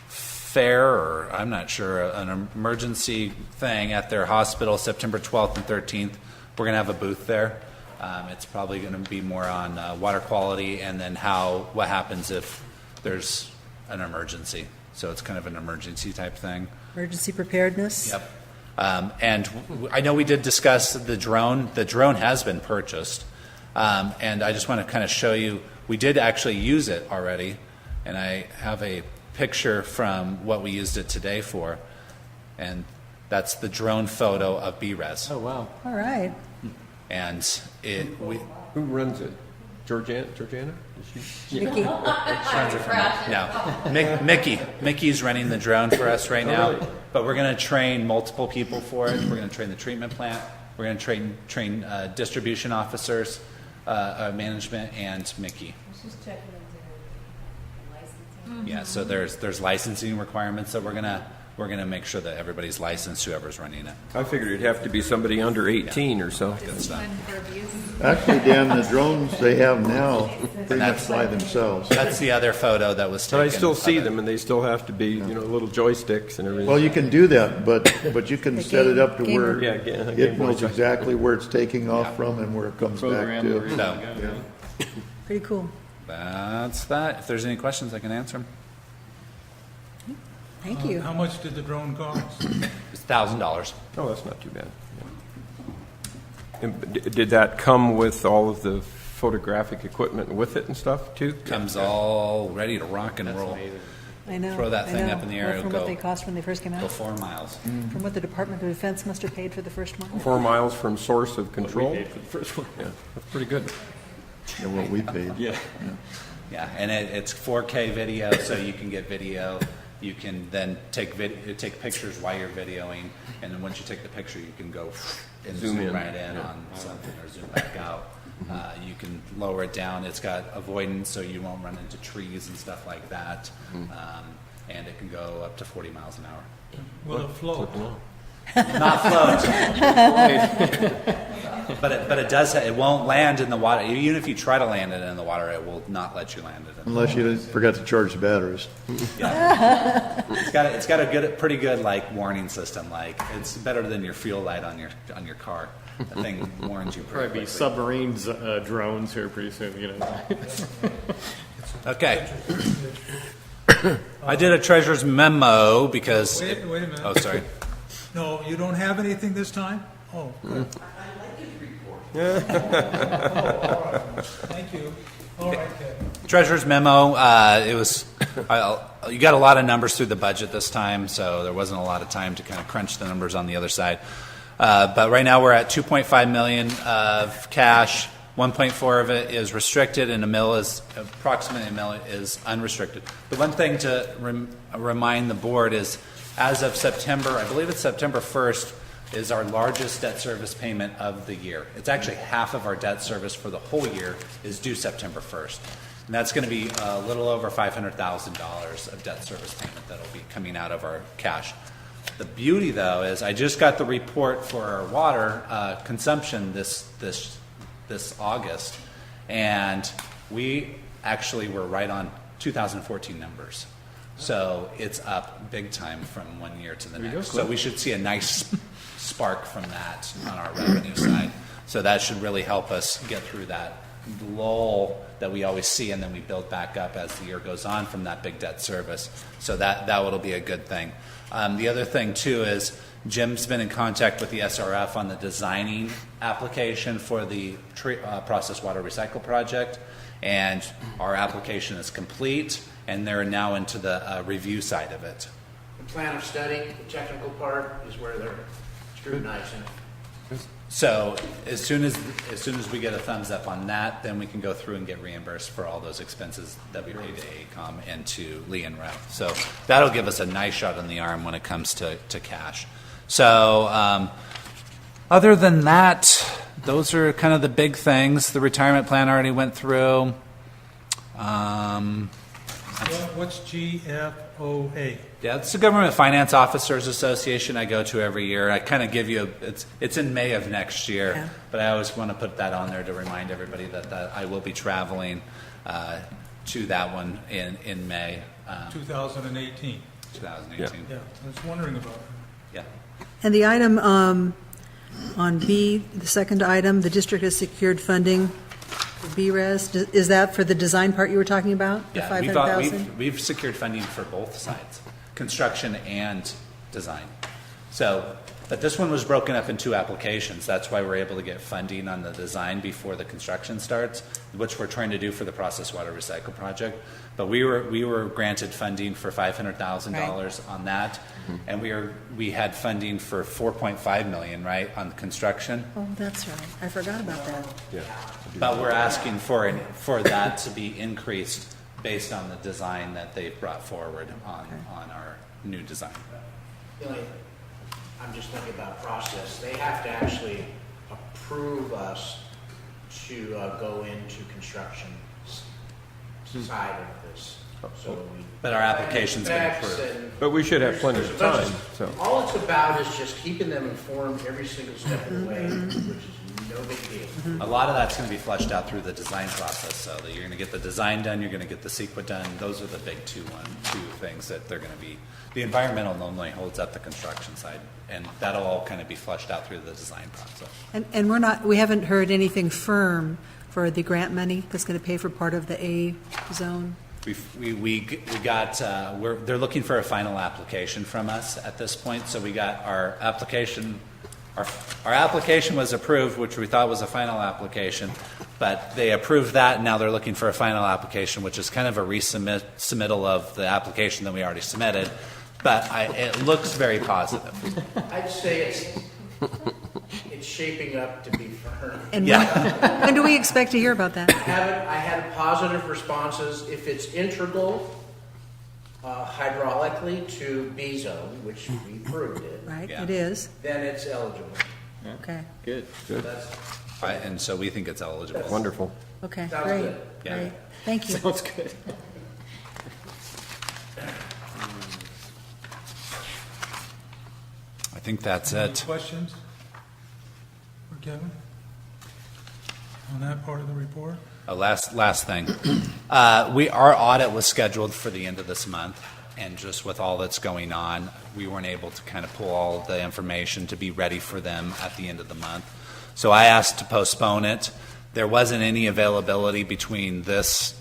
fair, or I'm not sure, an emergency thing at their hospital September 12th and 13th. We're going to have a booth there. It's probably going to be more on water quality and then what happens if there's an emergency. So it's kind of an emergency type thing. Emergency preparedness? Yep. And I know we did discuss the drone. The drone has been purchased. And I just want to kind of show you, we did actually use it already. And I have a picture from what we used it today for. And that's the drone photo of BRES. Oh, wow. All right. And Who runs it? Georgiana? Is she? Mickey. No, Mickey's running the drone for us right now. Really? But we're going to train multiple people for it. We're going to train the treatment plant. We're going to train distribution officers, management, and Mickey. She's checking into licensing. Yeah, so there's licensing requirements that we're gonna make sure that everybody's licensed, whoever's running it. I figured it'd have to be somebody under 18 or so. Good stuff. Actually, Dan, the drones they have now pretty much fly themselves. That's the other photo that was But taken. I still see of it. them, and they still have to be, little joysticks and everything. Well, you can do that, but you can set it up to where Yeah, Game it Boy knows joystick. exactly where it's taking off from and where it comes back to. So Yeah. Pretty cool. that's that. If there's any questions, I can answer them. Thank you. How much did the drone cost? It's $1,000. Oh, that's not too bad. Yeah. And did that come with all of the photographic equipment with it and stuff, too? Comes all ready to rock and roll. I know. Throw that I thing know. up in the air, Well, it'll from what go- they cost when they first came Go out. 4 miles. From what the Department of Defense must have paid for the first one. 4 miles from source of control? We paid for the first one. Yeah, that's pretty good. Yeah, what we paid. Yeah. Yeah, and it's 4K video, so you can get video. You can then take pictures while you're videoing, and then once you take the picture, you can go and Zoom in. right in on something or zoom back out. You can lower it down. It's got avoidance, so you won't run into trees and stuff like that. And it can go up to 40 miles an hour. Will it float? Not float. But it does. It won't land in the water. Even if you try to land it in the water, it will not let you land it. Unless you forgot to charge the batteries. It's got a pretty good warning system. It's better than your fuel light on your car. The thing warns you. Probably be quickly. submarine drones here pretty soon, Okay. I did a treasurer's memo because. Wait a minute. Oh, sorry. No, you don't have anything this time? Oh, good. Thank you. All right, Kevin. Treasurer's memo. You got a lot of numbers through the budget this time, so there wasn't a lot of time to kind of crunch the numbers on the other side. But right now we're at $2.5 million of cash. 1.4 of it is restricted, and approximately $1 million is unrestricted. The one thing to remind the board is, as of September, I believe it's September 1st, is our largest debt service payment of the year. It's actually half of our debt service for the whole year is due September 1st. And that's going to be a little over $500,000 of debt service payment that will be coming out of our cash. The beauty, though, is I just got the report for our water consumption this August, and we actually were right on 2014 numbers. So it's up big time from one year to the next. So we should see a nice spark from that on our revenue side. So that should really help us get through that lull that we always see, and then we build back up as the year goes on from that big debt service. So that will be a good thing. The other thing, too, is Jim's been in contact with the SRF on the designing application for the processed water recycle project, and our application is complete, and they're now into the review side of it. The plan of study, the technical part is where they're scrutinizing. So as soon as we get a thumbs up on that, then we can go through and get reimbursed for all those expenses that we paid to AECOM and to Lee and Rep. So that'll give us a nice shot in the arm when it comes to cash. So other than that, those are kind of the big things. The retirement plan already went through. What's GFOA? Yeah, it's the Government Finance Officers Association I go to every year. I kind of give you it's in May of next year, Yeah. but I always want to put that on there to remind everybody that I will be traveling to that one in May 2018. 2018. Yeah, I was wondering about it. Yeah. And the item on B, the second item, the district has secured funding for BRES. Is that for the design part you were talking about? The Yeah, 500,000? we've secured funding for both sides, construction and design. So, but this one was broken up in two applications. That's why we're able to get funding on the design before the construction starts, which we're trying to do for the processed water recycle project. But we were granted funding for $500,000 on that, and we had funding for $4.5 million, right, on construction. Oh, that's right. I forgot about that. But we're asking for that to be increased based on the design that they've brought forward on our new design. I'm just thinking about process. They have to actually approve us to go into construction side of this. So we. But our application's been approved. But we should have plenty of time, so. All it's about is just keeping them informed every single step of the way, which is no big deal. A lot of that's going to be fleshed out through the design process. So that you're going to get the design done, you're going to get the CEQA done. Those are the big two things that they're going to be. The environmental normally holds up the construction side, and that'll all kind of be fleshed out through the design process. And we haven't heard anything firm for the grant money that's going to pay for part of the A zone? They're looking for a final application from us at this point. So we got our application. Our application was approved, which we thought was a final application, but they approved that, and now they're looking for a final application, which is kind of a resubmittal of the application that we already submitted. But it looks very positive. I'd say it's shaping up to be firm. And when do we expect to hear about that? I had positive responses. If it's integral hydraulically to B zone, which we proved it, Right, Yeah. it is. then it's eligible. Okay, Good. And so we think it's eligible. Wonderful. okay, Sounds great, good. Yeah. great. Thank you. Sounds good. I think that's Any it. questions for Kevin on that part of the report? Last thing. Our audit was scheduled for the end of this month, and just with all that's going on, we weren't able to kind of pull all the information to be ready for them at the end of the month. So I asked to postpone it. There wasn't any availability between this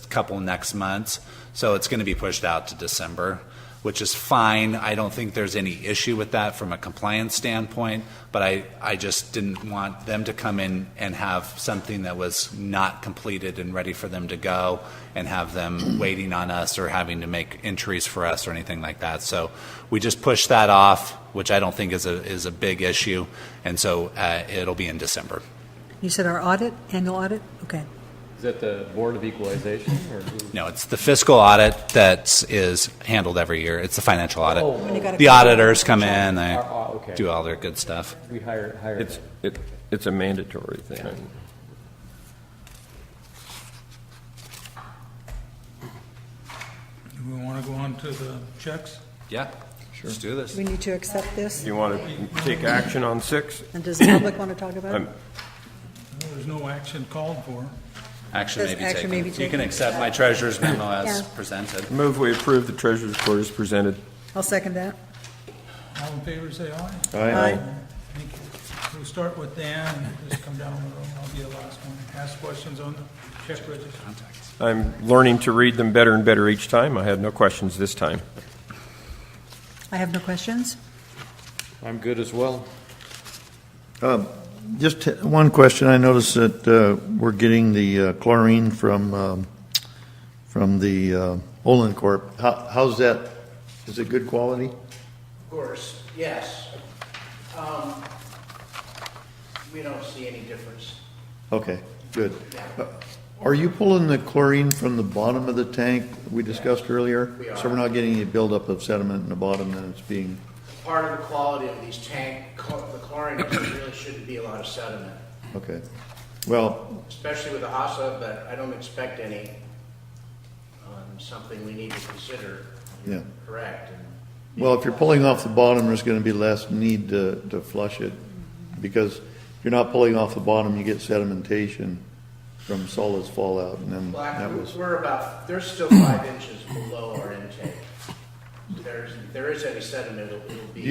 couple next months, so it's going to be pushed out to December, which is fine. I don't think there's any issue with that from a compliance standpoint, but I just didn't want them to come in and have something that was not completed and ready for them to go and have them waiting on us or having to make entries for us or anything like that. So we just pushed that off, which I don't think is a big issue, and so it'll be in December. You said our annual audit? Okay. Is that the Board of Equalization or who? No, it's the fiscal audit that is handled every year. It's the financial audit. When you gotta The auditors come in, they okay. do all their good stuff. We hire. It's a mandatory thing. Do we want to go on to the checks? Yeah, let's do this. Do we need to accept this? You want to take action on 6? And does the public want to talk about it? I'm- There's no action called for. Action may be Action taken. may be You taken. can accept my treasurer's memo as Yeah. presented. Move we approve the treasurer's report as presented. I'll second that. All in favor, say aye. Aye. Thank you. We'll start with Dan, and just come down the road. I'll be the last one. Ask questions on the check register. I'm learning to read them better and better each time. I had no questions this time. I have no questions. I'm good as well. Just one question. I noticed that we're getting the chlorine from the Olin Corp. How's that? Is it good quality? Of course, yes. We don't see any difference. Okay, good. Are you pulling the chlorine from the bottom of the tank we discussed earlier? We are. So we're not getting any buildup of sediment in the bottom, and it's being... Part of the quality of these the chlorine, there really shouldn't be a lot of sediment, Okay. Well, especially with the HASA, but I don't expect any. Something we need to consider. yeah. Correct. Well, if you're pulling off the bottom, there's going to be less need to flush it, because if you're not pulling off the bottom, you get sedimentation from solids fallout, and then that was... There's still 5 inches below our intake. If there is any sediment, it'll be.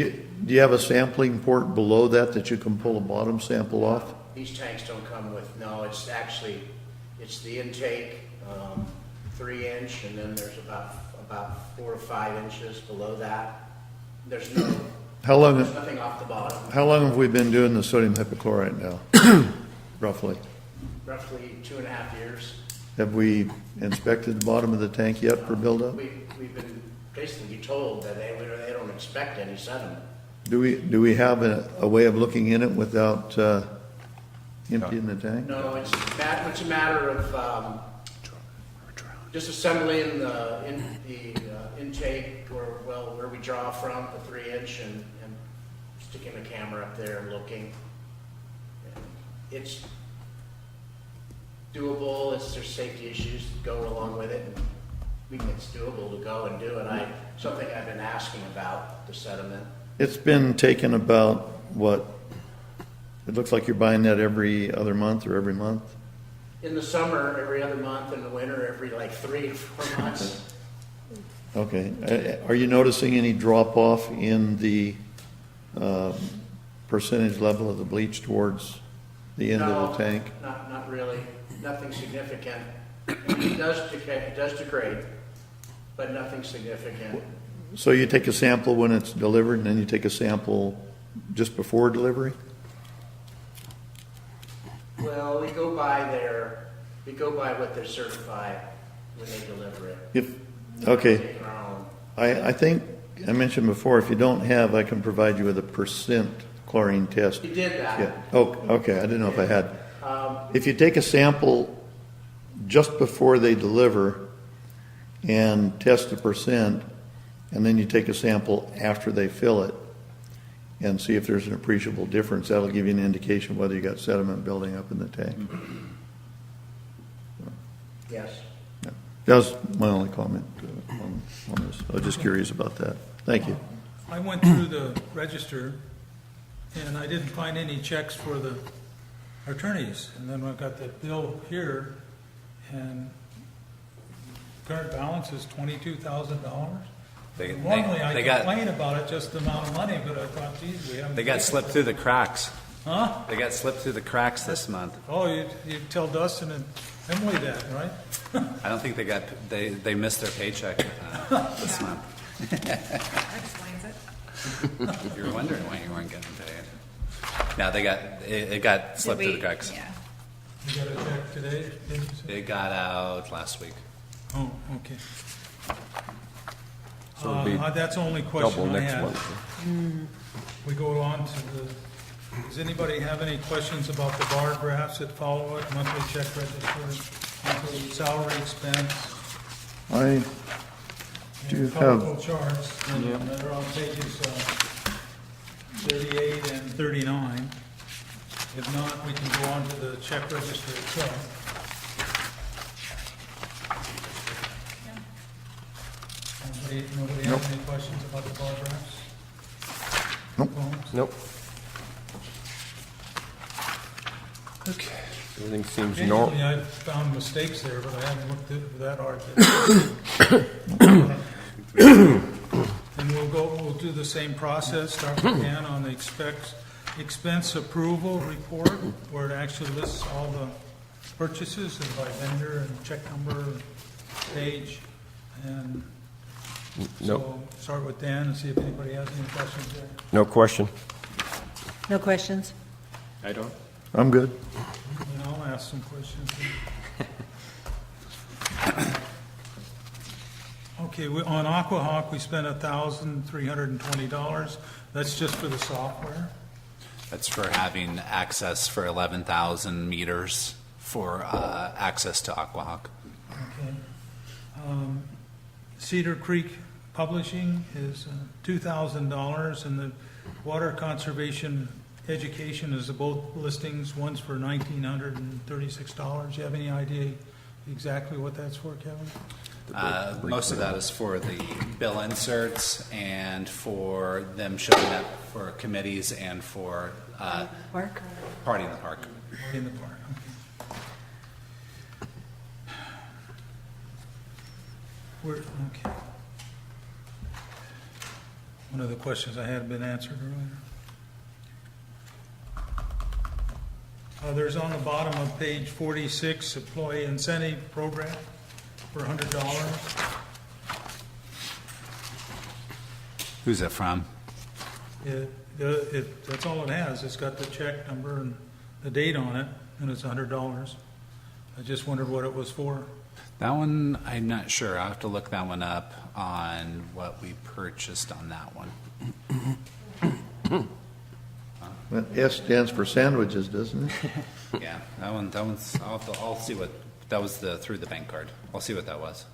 Do you have a sampling port below that you can pull a bottom sample off? These tanks don't come with, no, it's the intake, 3-inch, and then there's about 4 to 5 inches below that. There's nothing off the bottom. How long have we been doing the sodium hypochlorite now? Roughly. Roughly 2.5 years. Have we inspected the bottom of the tank yet for buildup? We've been basically told that they don't expect any sediment. Do we have a way of looking in it without emptying the tank? No, it's a matter of just assembling the intake where we draw from, the 3-inch, and sticking the camera up there and looking. It's doable. There's safety issues that go along with it. It's doable to go and do it. Something I've been asking about, the sediment. It's been taken about, what? It looks like you're buying that every other month or every month? In the summer, every other month. In the winter, every 3 to 4 months. Okay. Are you noticing any drop off in the percentage level of the bleach towards the end of the tank? Not really. Nothing significant. It does degrade, but nothing significant. So you take a sample when it's delivered, and then you take a sample just before delivery? Well, we go by what they're certified when they deliver it. Okay. Taking our own. I think I mentioned before, if you don't have, I can provide you with a percent chlorine test. You did that. Yeah. Oh, okay. I didn't know if I had. If you take a sample just before they deliver and test the percent, and then you take a sample after they fill it and see if there's an appreciable difference, that'll give you an indication whether you got sediment building up in the tank. Yes. Yeah. That was my only comment on this. I was just curious about that. Thank you. I went through the register, and I didn't find any checks for the attorneys. And then I got the bill here, and current balance is $22,000. Normally, I complain about it, just the amount of money, but I thought, geez, we haven't. They got slipped through the cracks. Huh? They got slipped through the cracks this month. Oh, you tell Dustin and Emily that, right? I don't think they missed their paycheck this month. That explains it. If you're wondering why you weren't getting paid. No, it got slipped through the cracks. Yeah. You got a check today, didn't you say? It got out last week. Oh, okay. So it'll be That's the only double question I next have. month. We go on to does anybody have any questions about the bar graphs that follow it, monthly check register, monthly salary expense? I do and have, colorful charts, and they're on pages 38 and 39. If not, we can go on to the check register itself. Nobody has any questions about the Nope. Okay. Everything seems normal. Occasionally, I've found mistakes there, but I haven't looked at that hard. And we'll do the same process, start again on the expense approval report, where it actually lists all the purchases and by vendor and check number, page, and Nope. so start with Dan and see if anybody has any questions there. No question. No questions? I don't. I'm good. And I'll ask some questions. Okay, on Aquahawk, we spent $1,320. That's just for the software? That's for having access for 11,000 meters for access to Aquahawk. Okay. Cedar Creek Publishing is $2,000, and the Water Conservation Education is both listings. One's for $1,936. Do you have any idea exactly what that's for, Kevin? Most of that is for the bill inserts and for them showing up for committees and for Mark? Party in the Park. In the park, okay. Okay. One of the questions I had been answered earlier. There's on the bottom of page 46, employee incentive program for $100. Who's it from? That's all it has. It's got the check number and the date on it, and it's $100. I just wondered what it was for. That one, I'm not sure. I'll have to look that one up on what we purchased on that one. That S stands for sandwiches, doesn't it? Yeah, that one's, I'll see what, that was through the bank card. I'll see what that was.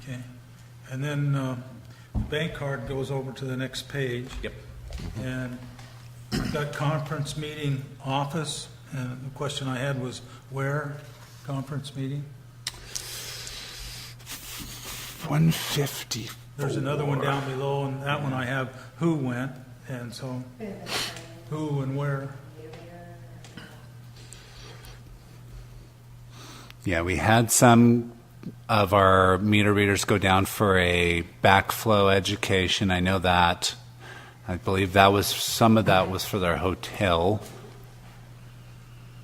Okay. And then the bank card goes over to the next page. Yep. And I've got conference meeting office, and the question I had was where conference meeting? 150. There's another one down below, and that one I have who went, and so who and where. Yeah, we had some of our meter readers go down for a backflow education. I know that. I believe that was, some of that was for their hotel.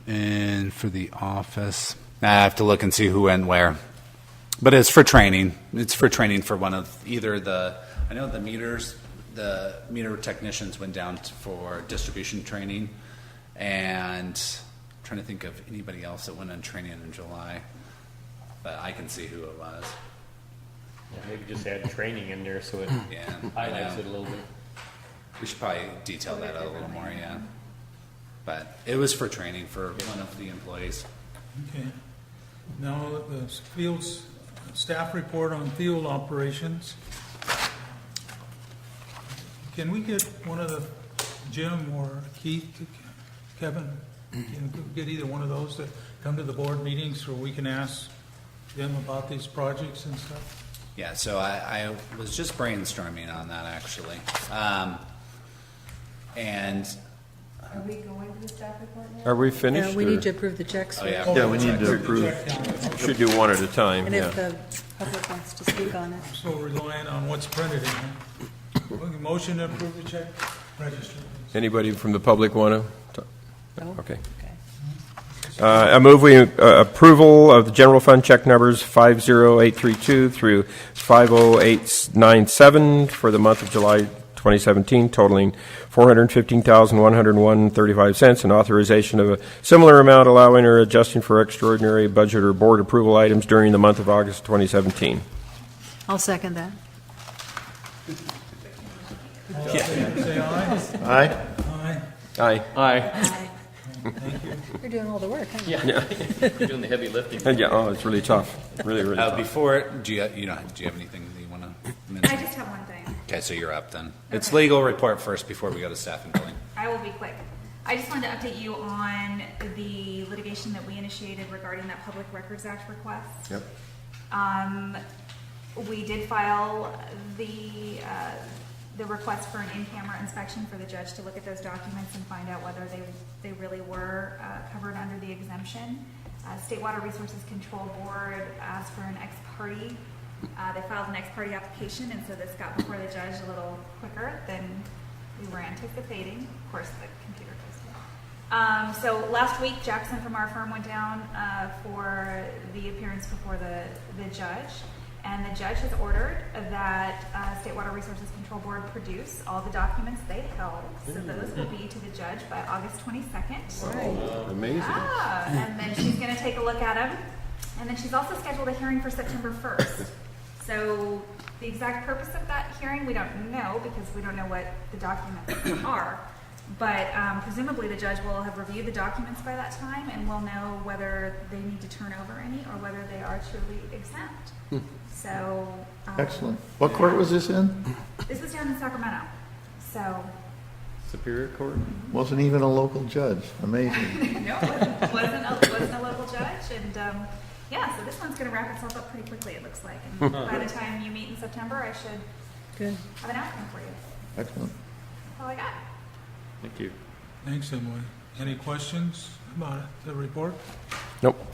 And for the office, I have to look and see who went where. But it's for training. It's for training for one of either I know the meter technicians went down for distribution training, and I'm trying to think of anybody else that went on training in July, but I can see who it was. Yeah, maybe just add training in there so it Yeah, highlights it a little bit. We should probably detail that out a little more, yeah. But it was for training for one of the employees. Okay. Now, the fields, staff report on field operations. Can we get one of the, Jim or Keith, Kevin, can we get either one of those to come to the board meetings where we can ask them about these projects and stuff? Yeah, so I was just brainstorming on that, actually. And Are we going to the staff report now? Are we finished? We or- need to approve the checks. Oh, yeah. first. Yeah, we need to approve. Should do one at a time, And yeah. if the public wants to speak on it. So reliant on what's printed in here. Okay, motion to approve the check register. Anybody from the public want to? No? Okay. Okay. I move we approval of the general fund check numbers 50832 through 50897 for the month of July 2017, totaling $415,101.35, and authorization of a similar amount allowing or adjusting for extraordinary budget or board approval items during the month of August 2017. I'll second that. All in favor, say aye. Aye. Aye. Aye. Aye. Thank you. You're doing all the work, huh? Yeah. You're doing the heavy lifting. Yeah, oh, it's really tough. Really, really tough. Before, do you have anything that you want to mention? I just have one thing. Okay, so you're up then. It's Okay. legal report first before we go to staff and billing. I will be quick. I just wanted to update you on the litigation that we initiated regarding that Public Records Act request. Yep. We did file the the request for an in-camera inspection for the judge to look at those documents and find out whether they really were covered under the exemption. State Water Resources Control Board asked for an ex parte. They filed an ex parte application, and so this got before the judge a little quicker than we were anticipating. Of course, the computer goes down. So last week, Jackson from our firm went down for the appearance before the judge, and the judge has ordered that State Water Resources Control Board produce all the documents they held. So those will be to the judge by August 22nd. Amazing. And then she's going to take a look at them. And then she's also scheduled a hearing for September 1st. So the exact purpose of that hearing, we don't know because we don't know what the documents are. But presumably the judge will have reviewed the documents by that time and will know whether they need to turn over any or whether they are truly exempt. So Excellent. What court was this in? this was down in Sacramento. So Superior Court? Wasn't even a local judge. Amazing. no, it wasn't a local judge. And yeah, so this one's going to wrap itself up pretty quickly, it looks like. And by the time you meet in September, I should Good. have an outcome for you. Excellent. That's all I got. Thank you. Thanks, Emily. Any questions about the report? Nope.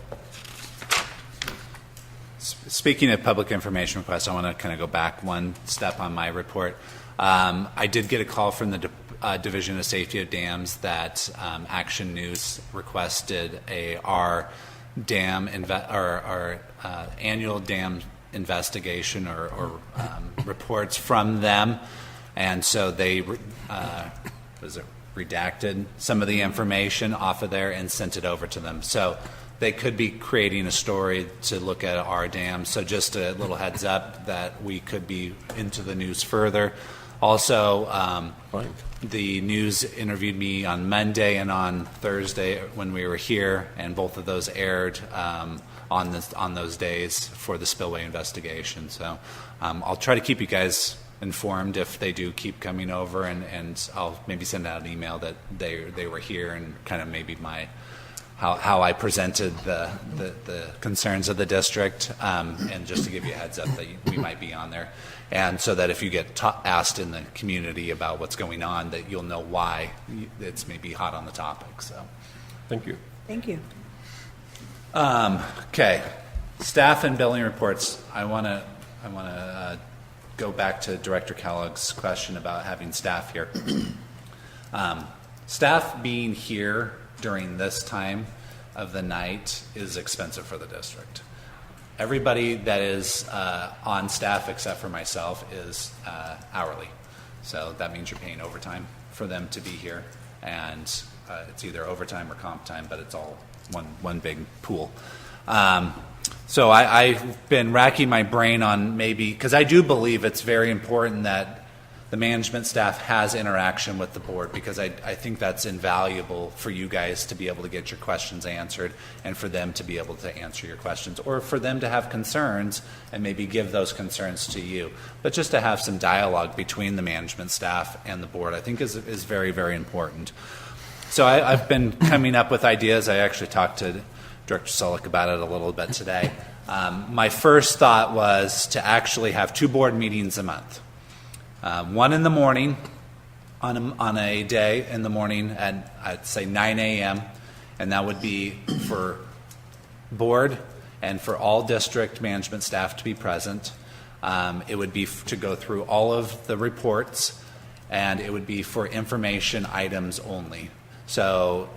Speaking of public information requests, I want to kind of go back one step on my report. I did get a call from the Division of Safety of Dams that Action News requested our dam our annual dam investigation or reports from them, and so they redacted some of the information off of there and sent it over to them. So they could be creating a story to look at our dam. So just a little heads up that we could be into the news further. Also, the news interviewed me on Monday and on Thursday when we were here, and both of those aired on those days for the spillway investigation. So I'll try to keep you guys informed if they do keep coming over, and I'll maybe send out an email that they were here and kind of maybe how I presented the concerns of the district, and just to give you a heads up that we might be on there, and so that if you get asked in the community about what's going on, that you'll know why it's maybe hot on the topic. So, Thank you. Thank you. okay, staff and billing reports. I want to go back to Director Kellogg's question about having staff here. Staff being here during this time of the night is expensive for the district. Everybody that is on staff except for myself is hourly. So that means you're paying overtime for them to be here. And it's either overtime or comp time, but it's all one big pool. So I've been racking my brain on maybe, because I do believe it's very important that the management staff has interaction with the board, because I think that's invaluable for you guys to be able to get your questions answered and for them to be able to answer your questions, or for them to have concerns and maybe give those concerns to you. But just to have some dialogue between the management staff and the board, I think is very, very important. So I've been coming up with ideas. I actually talked to Director Sullick about it a little bit today. My first thought was to actually have 2 board meetings a month. One in the morning, on a day in the morning at, I'd say 9 a.m., and that would be for board and for all district management staff to be present. It would be to go through all of the reports, and it would be for information items only. So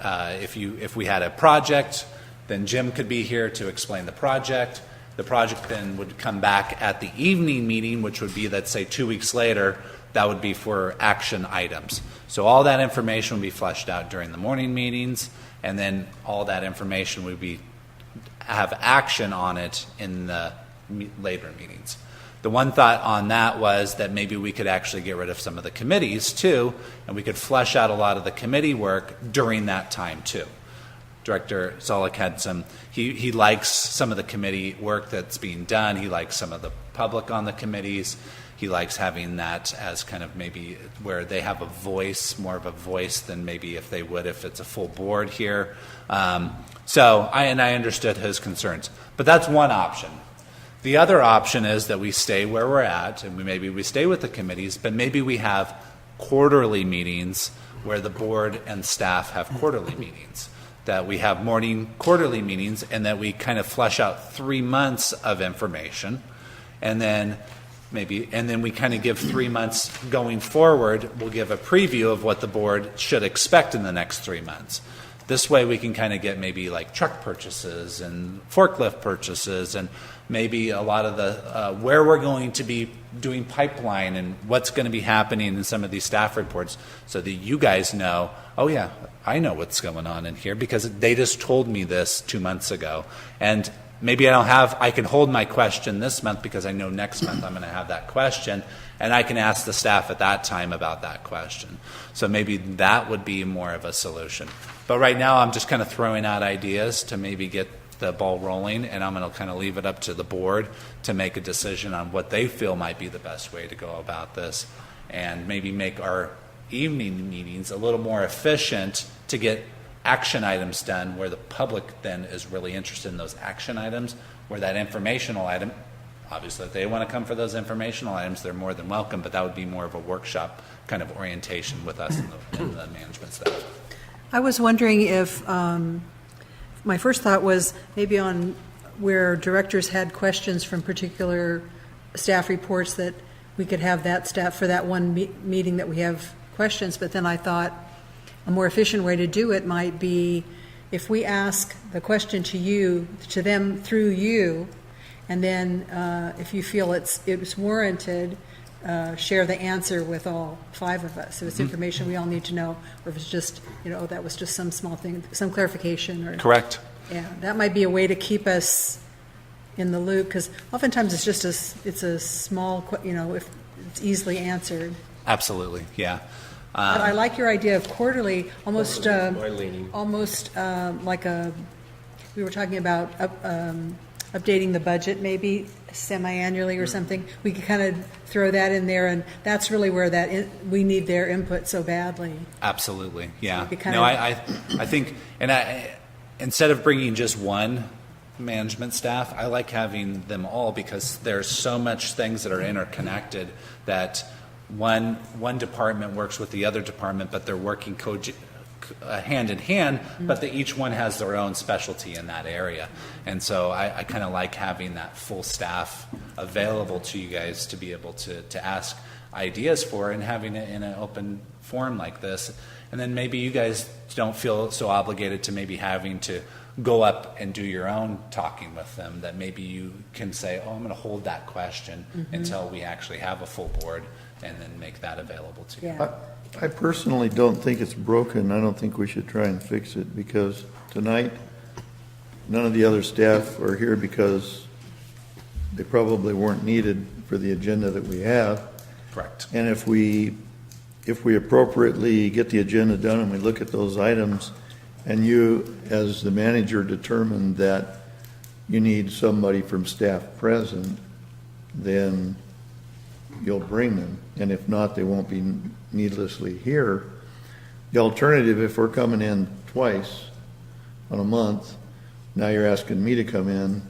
if we had a project, then Jim could be here to explain the project. The project then would come back at the evening meeting, which would be, let's say, 2 weeks later. That would be for action items. So all that information would be fleshed out during the morning meetings, and then all that information would have action on it in the later meetings. The one thought on that was that maybe we could actually get rid of some of the committees too, and we could flesh out a lot of the committee work during that time too. Director Solik had he likes some of the committee work that's being done. He likes some of the public on the committees. He likes having that as kind of maybe where they have a voice, more of a voice than maybe if it's a full board here. So I understood his concerns. But that's one option. The other option is that we stay where we're at, and maybe we stay with the committees, but maybe we have quarterly meetings where the board and staff have quarterly meetings. That we have morning quarterly meetings, and that we kind of flesh out 3 months of information, and then we kind of give 3 months going forward. We'll give a preview of what the board should expect in the next 3 months. This way we can kind of get maybe like truck purchases and forklift purchases, and maybe a lot of the where we're going to be doing pipeline and what's going to be happening in some of these staff reports, so that you guys know, oh yeah, I know what's going on in here because they just told me this 2 months ago. And maybe I can hold my question this month because I know next month I'm going to have that question, and I can ask the staff at that time about that question. So maybe that would be more of a solution. But right now I'm just kind of throwing out ideas to maybe get the ball rolling, and I'm going to kind of leave it up to the board to make a decision on what they feel might be the best way to go about this, and maybe make our evening meetings a little more efficient to get action items done where the public then is really interested in those action items, where that informational item, obviously if they want to come for those informational items, they're more than welcome, but that would be more of a workshop kind of orientation with us and the management staff. I was wondering if, my first thought was maybe on where directors had questions from particular staff reports, that we could have that staff for that one meeting that we have questions. But then I thought a more efficient way to do it might be if we ask the question to them through you, and then if you feel it's warranted, share the answer with all 5 of us. If it's information we all need to know, or if it's just, that was just some small thing, some clarification. Or Correct. Yeah, that might be a way to keep us in the loop, because oftentimes it's just it's a small, if it's easily answered. Absolutely, yeah. But I like your idea of quarterly, almost like we were talking about updating the budget maybe semi-annually or something. We could kind of throw that in there, and that's really where we need their input so badly. Absolutely, yeah. So I think, instead of bringing just one management staff, I like having them all, because there's so much things that are interconnected that one department works with the other department, but they're working hand in hand, but each one has their own specialty in that area. And so I kind of like having that full staff available to you guys to be able to ask ideas for, and having it in an open forum like this. And then maybe you guys don't feel so obligated to maybe having to go up and do your own talking with them, that maybe you can say, I'm going to hold that question until we actually have a full board, and then make that available to you. Yeah. I personally don't think it's broken. I don't think we should try and fix it, because tonight, none of the other staff are here because they probably weren't needed for the agenda that we have. Correct. And if we appropriately get the agenda done and we look at those items, and you, as the manager, determine that you need somebody from staff present, then you'll bring them. And if not, they won't be needlessly here. The alternative, if we're coming in twice on a month, now you're asking me to come in,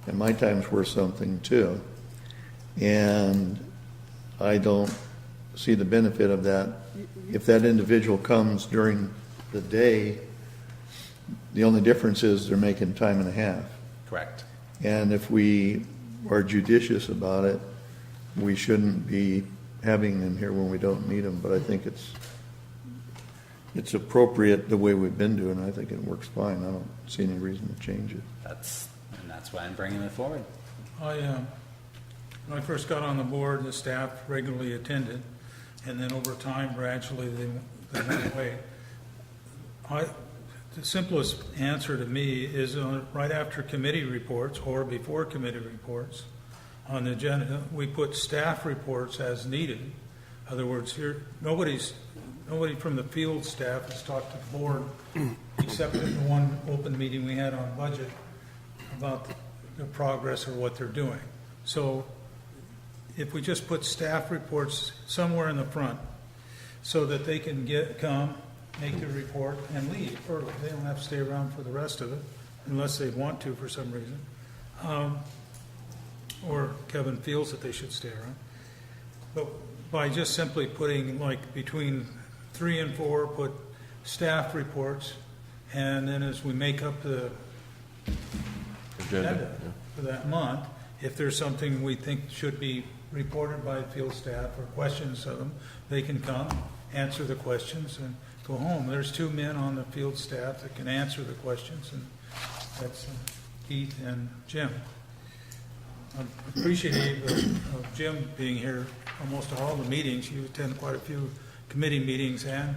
and my time's worth something too. And I don't see the benefit of that. If that individual comes during the day, the only difference is they're making time and a half. Correct. And if we are judicious about it, we shouldn't be having them here when we don't need them. But I think it's appropriate the way we've been doing it. I think it works fine. I don't see any reason to change it. That's why I'm bringing it forward. When I first got on the board, the staff regularly attended, and then over time, gradually, they went away. The simplest answer to me is right after committee reports or before committee reports on the agenda, we put staff reports as needed. In other words, here nobody from the field staff has talked to the board except in the one open meeting we had on budget about the progress or what they're doing. So if we just put staff reports somewhere in the front so that they can come, make their report, and leave early. They don't have to stay around for the rest of it unless they want to for some reason. or Kevin feels that they should stay around. But by just simply putting, like, between 3 and 4, put staff reports, and then as we make up the agenda for that month, if there's something we think should be reported by field staff or questions of them, they can come, answer the questions, and go home. There's 2 men on the field staff that can answer the questions, and that's Keith and Jim. I'm appreciative of Jim being here almost all the meetings. You attend quite a few committee meetings and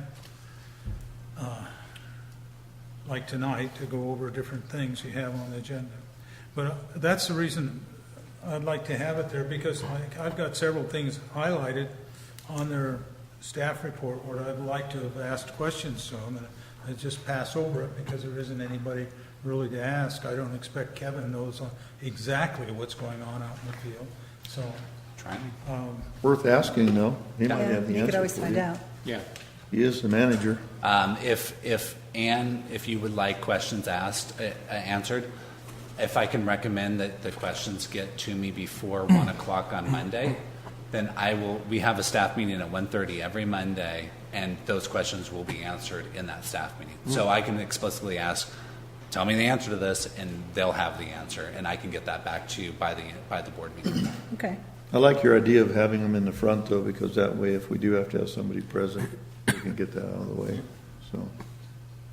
like tonight, to go over different things you have on the agenda. But that's the reason I'd like to have it there, because I've got several things highlighted on their staff report where I'd like to have asked questions to them, and I just pass over it because there isn't anybody really to ask. I don't expect Kevin knows exactly what's going on out in the field. So, Worth asking, though. He might Yeah, have the you answer could always for find you. out. Yeah. He is the manager. If Anne, if you would like questions asked, answered, if I can recommend that the questions get to me before 1 o'clock on Monday, then we have a staff meeting at 1:30 every Monday, and those questions will be answered in that staff meeting. So I can explicitly ask, tell me the answer to this, and they'll have the answer, and I can get that back to you by the board meeting. Okay. I like your idea of having them in the front, though, because that way, if we do have to have somebody present, we can get that out of the way. So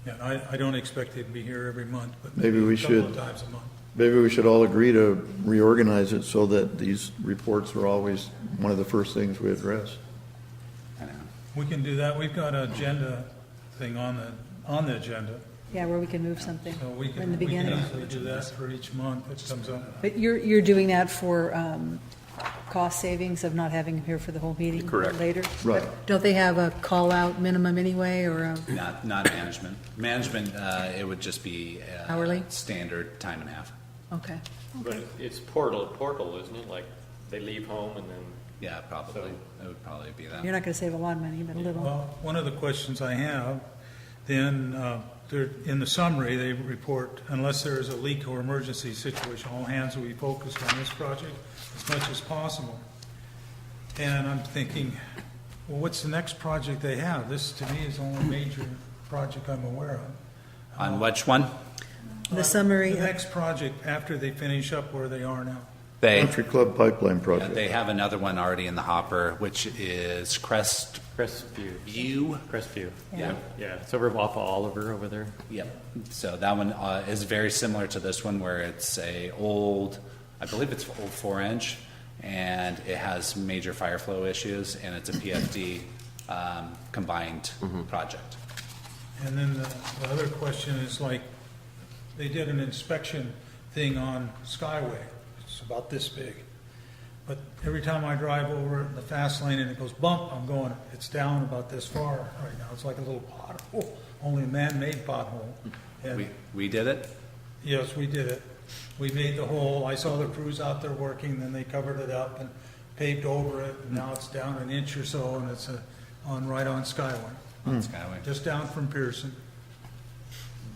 yeah, I don't expect they'd be here every month, but Maybe we a couple should. of times a month. maybe we should all agree to reorganize it so that these reports are always one of the first things we address. I know. We can do that. We've got an agenda thing on the agenda, Yeah, where we can move something so we in can the beginning. easily do that for each month that comes up. But you're doing that for cost savings of not having him here for the whole meeting Correct. later? Right. But don't they have a call-out minimum anyway, or a, Not management. Management, it would just be Hourly? standard time and a half. okay. But it's portal, isn't it? Like, they leave home and then, Yeah, probably. It would probably be that. You're not going to save a lot of money, but a little. Well, one of the questions I have, then, in the summary, they report, unless there is a leak or emergency situation, all hands will be focused on this project as much as possible. And I'm thinking, well, what's the next project they have? This, to me, is the only major project I'm aware of. On which one? The summary, The next project after they finish up where they are now. They Country Club Pipeline Project. they have another one already in the hopper, which is Crestview. View. Crestview. Yeah. Yeah, it's over off of Oliver over there. Yep. So that one is very similar to this one, where it's I believe it's old 4-inch, and it has major fire flow issues, and it's a PFD combined project. And then the other question is, like, they did an inspection thing on Skyway. It's about this big. But every time I drive over the fast lane and it goes bump, I'm going, it's down about this far right now. It's like a little pothole, only a man-made pothole. And We did it. yes, we did it. We made the hole. I saw the crews out there working, then they covered it up and paved over it. And now it's down an inch or so, and it's right on Skyway, On Skyway. just down from Pearson.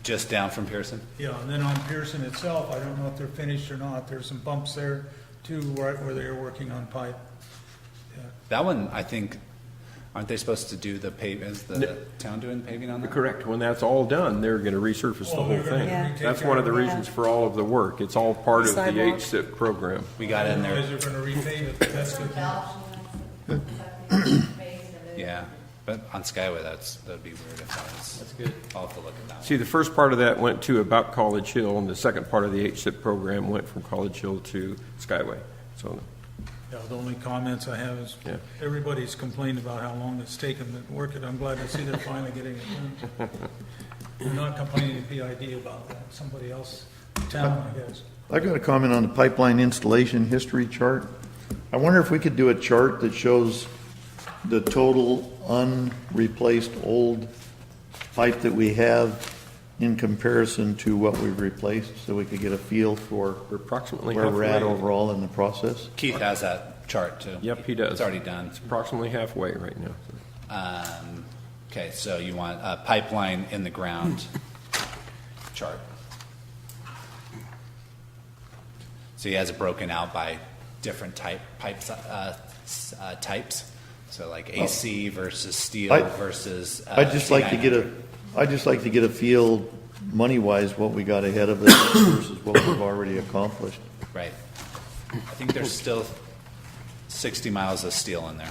Just down from Pearson. Yeah, and then on Pearson itself, I don't know if they're finished or not. There's some bumps there too, right where they were working on pipe. Yeah. That one, I think, aren't they supposed to do the paving? Is the town doing paving on that? Correct. When that's all done, they're going to resurface the Oh, whole they're gonna thing. Yeah. That's one of the Yeah. reasons for all of the work. It's all part of the Sidewalk. HSIP program. We got in there. Otherwise, they're gonna repave it, but that's good. Yeah. But on Skyway, that'd be weird if that was. That's good. I'll have to look at that one. See, the first part of that went to about College Hill, and the second part of the HSIP program went from College Hill to Skyway. So, Yeah, the only comments I have is, Yeah. everybody's complained about how long it's taken to work it. I'm glad to see they're finally getting it done. I'm not complaining to PID about that, somebody else in town, I guess. I got a comment on the pipeline installation history chart. I wonder if we could do a chart that shows the total unreplaced old pipe that we have in comparison to what we've replaced, so we could get a feel for we're approximately where we're at halfway. overall in the process. Keith has that chart too. Yep, he does. It's already done. It's approximately halfway right now. Okay, so you want a pipeline in the ground chart. So he has it broken out by different types. So like AC versus steel versus. I'd just like to get a feel, money-wise, what we got ahead of it versus what we've already accomplished. Right. I think there's still 60 miles of steel in there.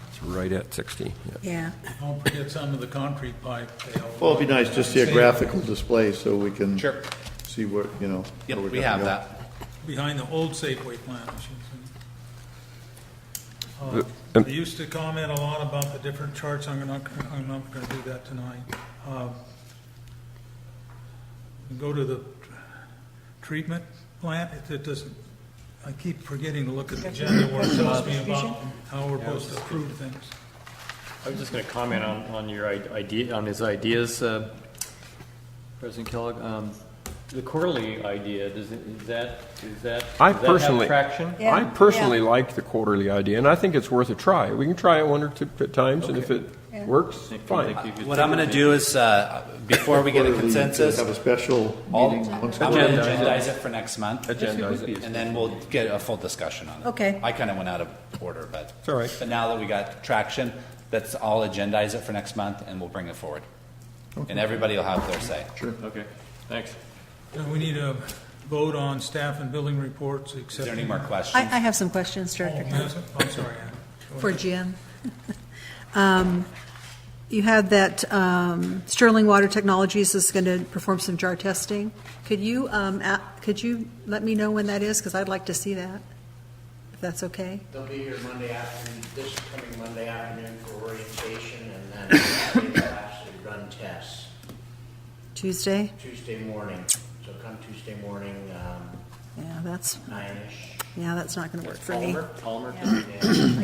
It's right at 60. Yeah. Don't forget some of the concrete pipe. Well, it'd be nice just to see a graphical display so we can Sure. see what, Yep, where we're we gonna have go. that. Behind the old Safeway plant, I should say. They used to comment a lot about the different charts. I'm not going to do that tonight. Go to the treatment plant. It doesn't. I keep forgetting to look at the agenda where it tells me about how we're supposed to approve things. I was just going to comment on your idea, on his ideas, President Kellogg. The quarterly idea, does that have traction? Yeah. I personally like the quarterly idea, and I think it's worth a try. We can try it one or two times, and if it works, fine. What I'm going to do is, before we get a consensus, Have a special meeting once a I'm month. going to agendize it for next month, Agendize it. and then we'll get a full discussion on it. Okay. I kind of went out of order, but It's all right. But now that we got traction, let's all agendize it for next month, and we'll bring it forward, and everybody will have their say. Okay, thanks. We need a vote on staff and building reports. Is there any more questions? I have some questions, Director Kellogg, I'm sorry, Ann. Go for ahead. Jim. You had that Sterling Water Technologies is going to perform some jar testing. Could you let me know when that is? Because I'd like to see that, if that's okay. They'll be here Monday afternoon, this coming Monday afternoon for orientation, and then they'll actually run tests Tuesday? Tuesday morning. So come Tuesday morning, Yeah, that's 9-ish. not going to work for me. Palmer?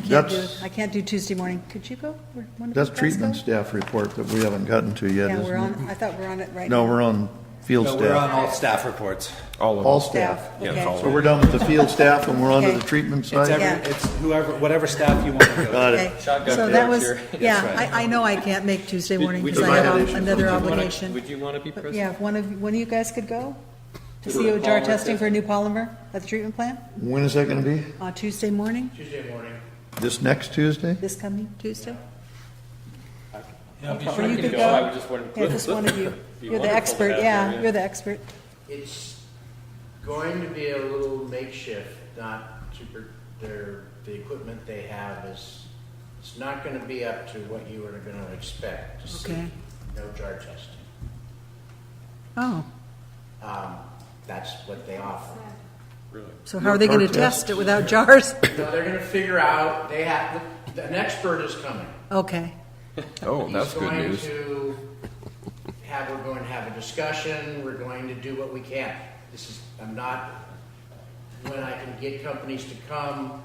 That's- I can't do Tuesday morning. Could you go? One of That's you guys treatment go? staff report that we haven't gotten to yet, Yeah, isn't we're it? on. I thought we're on it right now. No, we're on field No, we're on staff. all staff reports. All of All them. staff. Yeah, Okay. it's all So we're done with the field staff and we're on to Okay. the treatment It's side? Yeah. it's whatever staff you want to go. Got Okay, it. Shotgun so that was, approach here. yeah, That's right. I know I can't make Tuesday morning Would because you I mind have issues? another Would you wanna- obligation. Would you want to be present? Yeah, if one of you guys could go to To see the a jar polymer testing for a testing? new polymer at the treatment plant When is that gonna be? on Tuesday morning, Tuesday morning. This next Tuesday? this coming Tuesday? Yeah, be Or sure you to could go. go. I would just want Yeah, just one of you. Be You're the wonderful to expert, have yeah, there, you're the expert. It's going to be a little makeshift, not super, the equipment they have is, it's not gonna be up to what you are gonna expect to see. Okay. No jar testing. Oh, That's what they offer. Really? so how are they going to jar test it without jars? No, they're gonna figure out, they have, an expert is coming. Okay, Oh, that's good news. We're going to have a discussion, we're going to do what we can. I'm not, when I can get companies to come,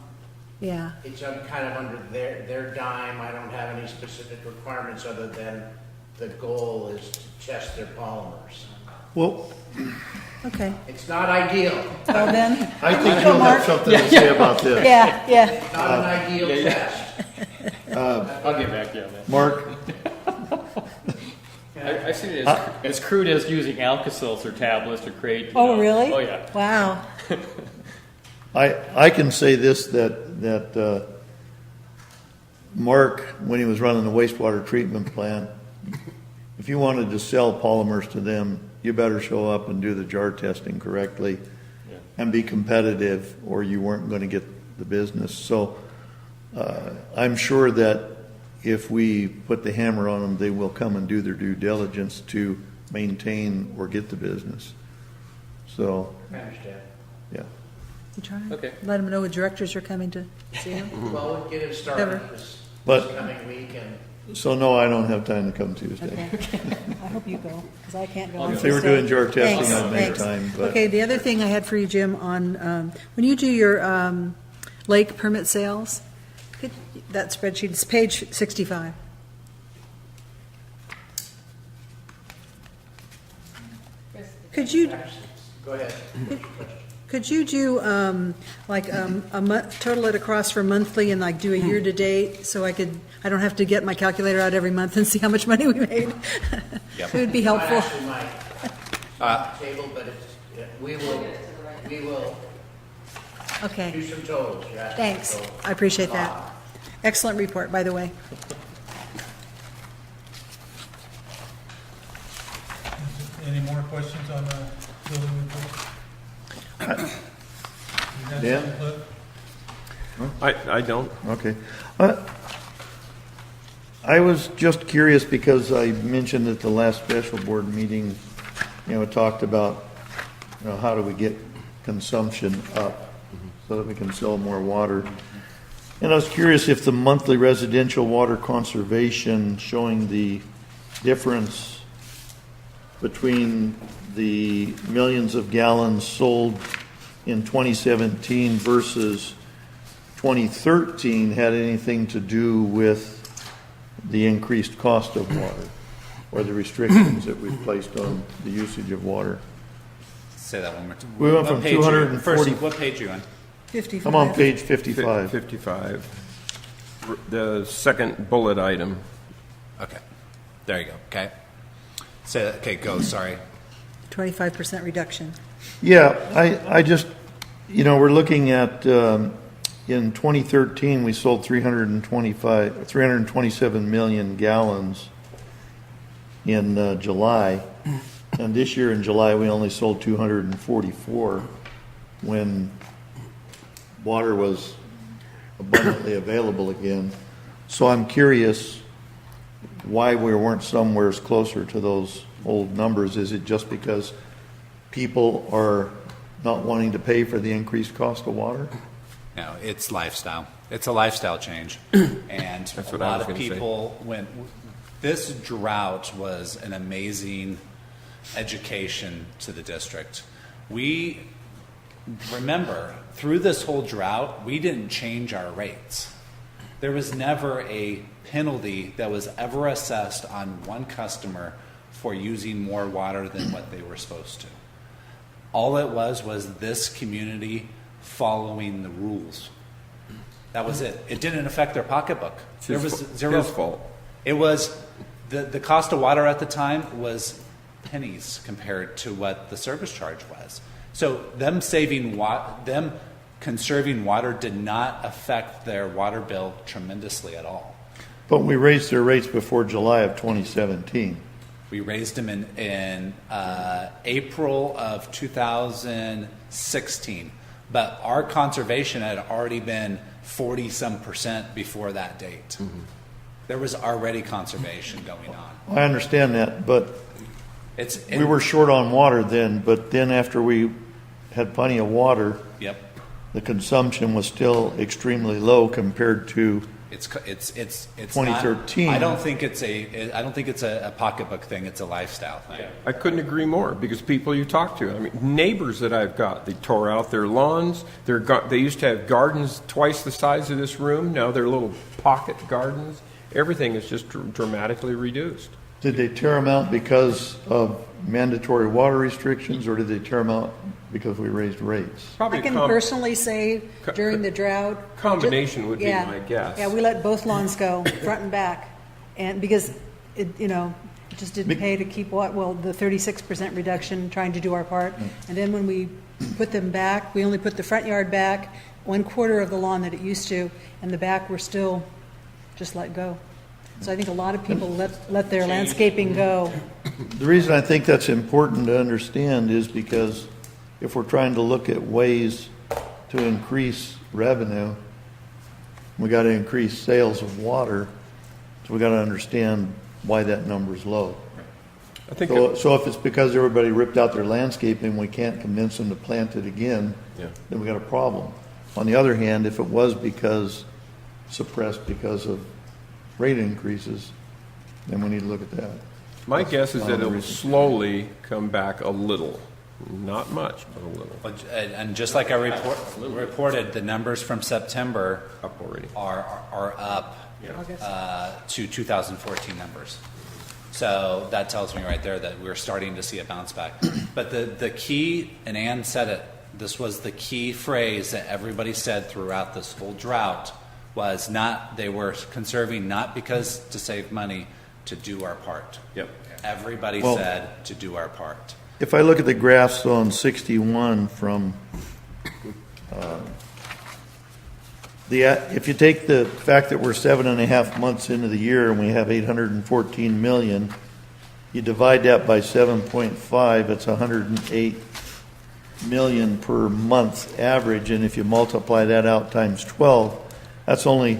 yeah, it's kind of under their dime. I don't have any specific requirements other than the goal is to test their polymers. Well, okay. It's not ideal, Well then, I think you'll have something to say about this. yeah, not an ideal test. I'll get back to you on that. Mark, I've seen it as crude as using Alka-Seltzer tablets to create. Oh, really? Oh, yeah. Wow. I can say this, that Mark, when he was running the wastewater treatment plant, if you wanted to sell polymers to them, you better show up and do the jar testing correctly and be competitive, or you weren't going to get the business. So I'm sure that if we put the hammer on them, they will come and do their due diligence to maintain or get the business. So, I understand. yeah. You try? Okay. Let them know the directors are coming to see them. Well, we'll get it started Never. this But- coming week, and So no, I don't have time to come Tuesday. Okay. I hope you go, because I can't go on If they were Tuesday. doing jar testing, Thanks, I'd make thanks. time, but- Okay, the other thing I had for you, Jim, on, when you do your lake permit sales, that spreadsheet, it's page 65. Could you, go ahead. could you do, like, a month, total it across for monthly and like do a year-to-date, so I don't have to get my calculator out every month and see how much money we made? Yep. It would be Not helpful. actually my table, but we will Okay, Do some totals. You're asking thanks. for totals. I appreciate that. Excellent report, by the way. Any more questions on the building report? You have Dan? something, Cliff? I don't. Okay. I was just curious because I mentioned at the last special board meeting, it talked about, how do we get consumption up so that we can sell more water. And I was curious if the monthly residential water conservation showing the difference between the millions of gallons sold in 2017 versus 2013 had anything to do with the increased cost of water or the restrictions that we've placed on the usage of water. Say that one more time. We went What from page you- 240 First, what page are you on? 55. I'm on page 55. 55. The second bullet item. Okay. There you go. Okay. Say that. Okay, go. Sorry. 25% reduction. Yeah, I just, we're looking at, in 2013, we sold 327 million gallons in July. And this year in July, we only sold 244 when water was abundantly available again. So I'm curious why we weren't somewhere closer to those old numbers. Is it just because people are not wanting to pay for the increased cost of water? No, it's lifestyle. It's a lifestyle change. And That's a what I lot was of gonna say. people, when this drought was an amazing education to the district. We remember through this whole drought, we didn't change our rates. There was never a penalty that was ever assessed on one customer for using more water than what they were supposed to. All it was this community following the rules. That was it. It didn't affect their pocketbook. There was zero his fault. It was the cost of water at the time was pennies compared to what the service charge was. So them conserving water did not affect their water bill tremendously at all. But we raised their rates before July of 2017. We raised them in April of 2016, but our conservation had already been 40-some% before that date. Mm-hmm. There was already conservation going on. I understand that, but we were short on water then, but then after we had plenty of water, Yep. the consumption was still extremely low compared to It's 2013. Not, I don't think it's a pocketbook thing. It's a lifestyle thing. I couldn't agree more because people you talk to, neighbors that I've got, they tore out their lawns. They used to have gardens twice the size of this room. Now they're little pocket gardens. Everything is just dramatically reduced. Did they tear them out because of mandatory water restrictions, or did they tear them out because we raised rates? Probably I can personally say during the drought. combination would be Yeah. my guess. Yeah, we let both lawns go, front and back. And because it just didn't pay to keep the 36% reduction, trying to do our part. And then when we put them back, we only put the front yard back, 1/4 of the lawn that it used to, and the back were still just let go. So I think a lot of people let their landscaping go. The reason I think that's important to understand is because if we're trying to look at ways to increase revenue, we got to increase sales of water, so we got to understand why that number's low. I think So if it's because everybody ripped out their landscaping, we can't convince them to plant it again, then we got a problem. On the other hand, if it was suppressed because of rate increases, then we need to look at that. my guess is that it will slowly come back a little. Not much, but a little. And just like I reported, the numbers from September Up already. are up to 2014 numbers. So that tells me right there that we're starting to see a bounce back. But the key, and Ann said it, this was the key phrase that everybody said throughout this whole drought, was they were conserving not because to save money, to do our part. Yep. Everybody Well, said to do our part. If I look at the graphs on 61 from if you take the fact that we're 7.5 months into the year and we have 814 million, you divide that by 7.5, it's 108 million per month average, and if you multiply that out times 12, that's only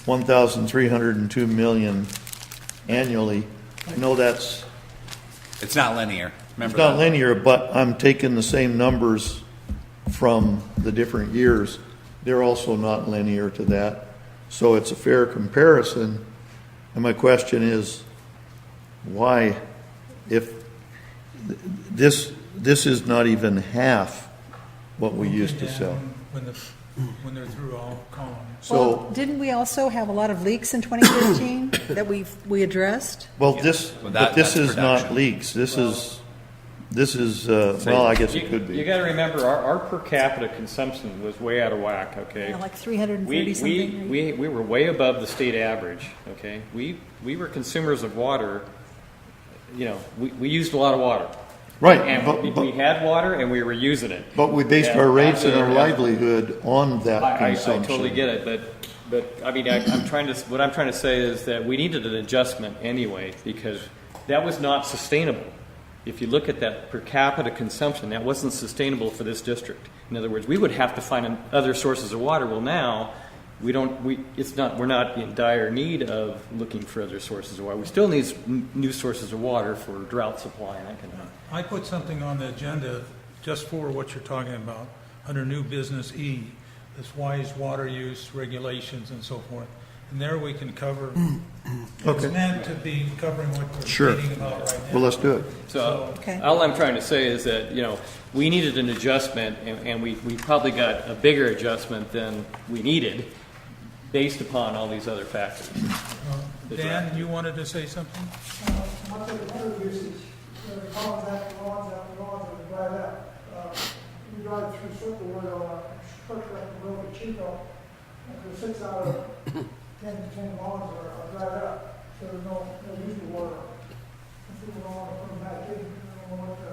1,302 million annually. I know that's It's not linear. Remember it's not that. linear, but I'm taking the same numbers from the different years. They're also not linear to that, so it's a fair comparison. And my question is, why, if this is not even half what we used to sell? When they're through, I'll call them. Well, didn't we also have a lot of leaks in 2015 that we addressed? Well, this that's is not production. leaks. This is well, I guess it could You be. got to remember, our per capita consumption was way out of whack, okay? Yeah, like 330 something. We were way above the state average, okay? We were consumers of water, you know, we used a lot of water. Right, And we had water and we were using it. but we based Yeah, our rates and our absolutely. livelihood on that I consumption. totally get it, but I mean, what I'm trying to say is that we needed an adjustment anyway, because that was not sustainable. If you look at that per capita consumption, that wasn't sustainable for this district. In other words, we would have to find other sources of water. Well, now we're not in dire need of looking for other sources of water. We still need new sources of water for drought supply and that kind of thing. I put something on the agenda just for what you're talking about, under new business E, this wise water use regulations and so forth. And there we can cover, it's Okay. meant to be covering what we're Sure. reading about right now. Well, let's do it. So Okay. all I'm trying to say is that, you know, we needed an adjustment, and we probably got a bigger adjustment than we needed based upon all these other factors. Dan, you wanted to say something? Much of the water usage, ponds after lawns after lawns are dried up. We drive through Circle Wood on a truck like the road to Chico, and 6 out of 10 lawns are dried up, so there's no usable water. And people don't want to put them back in, they don't want to.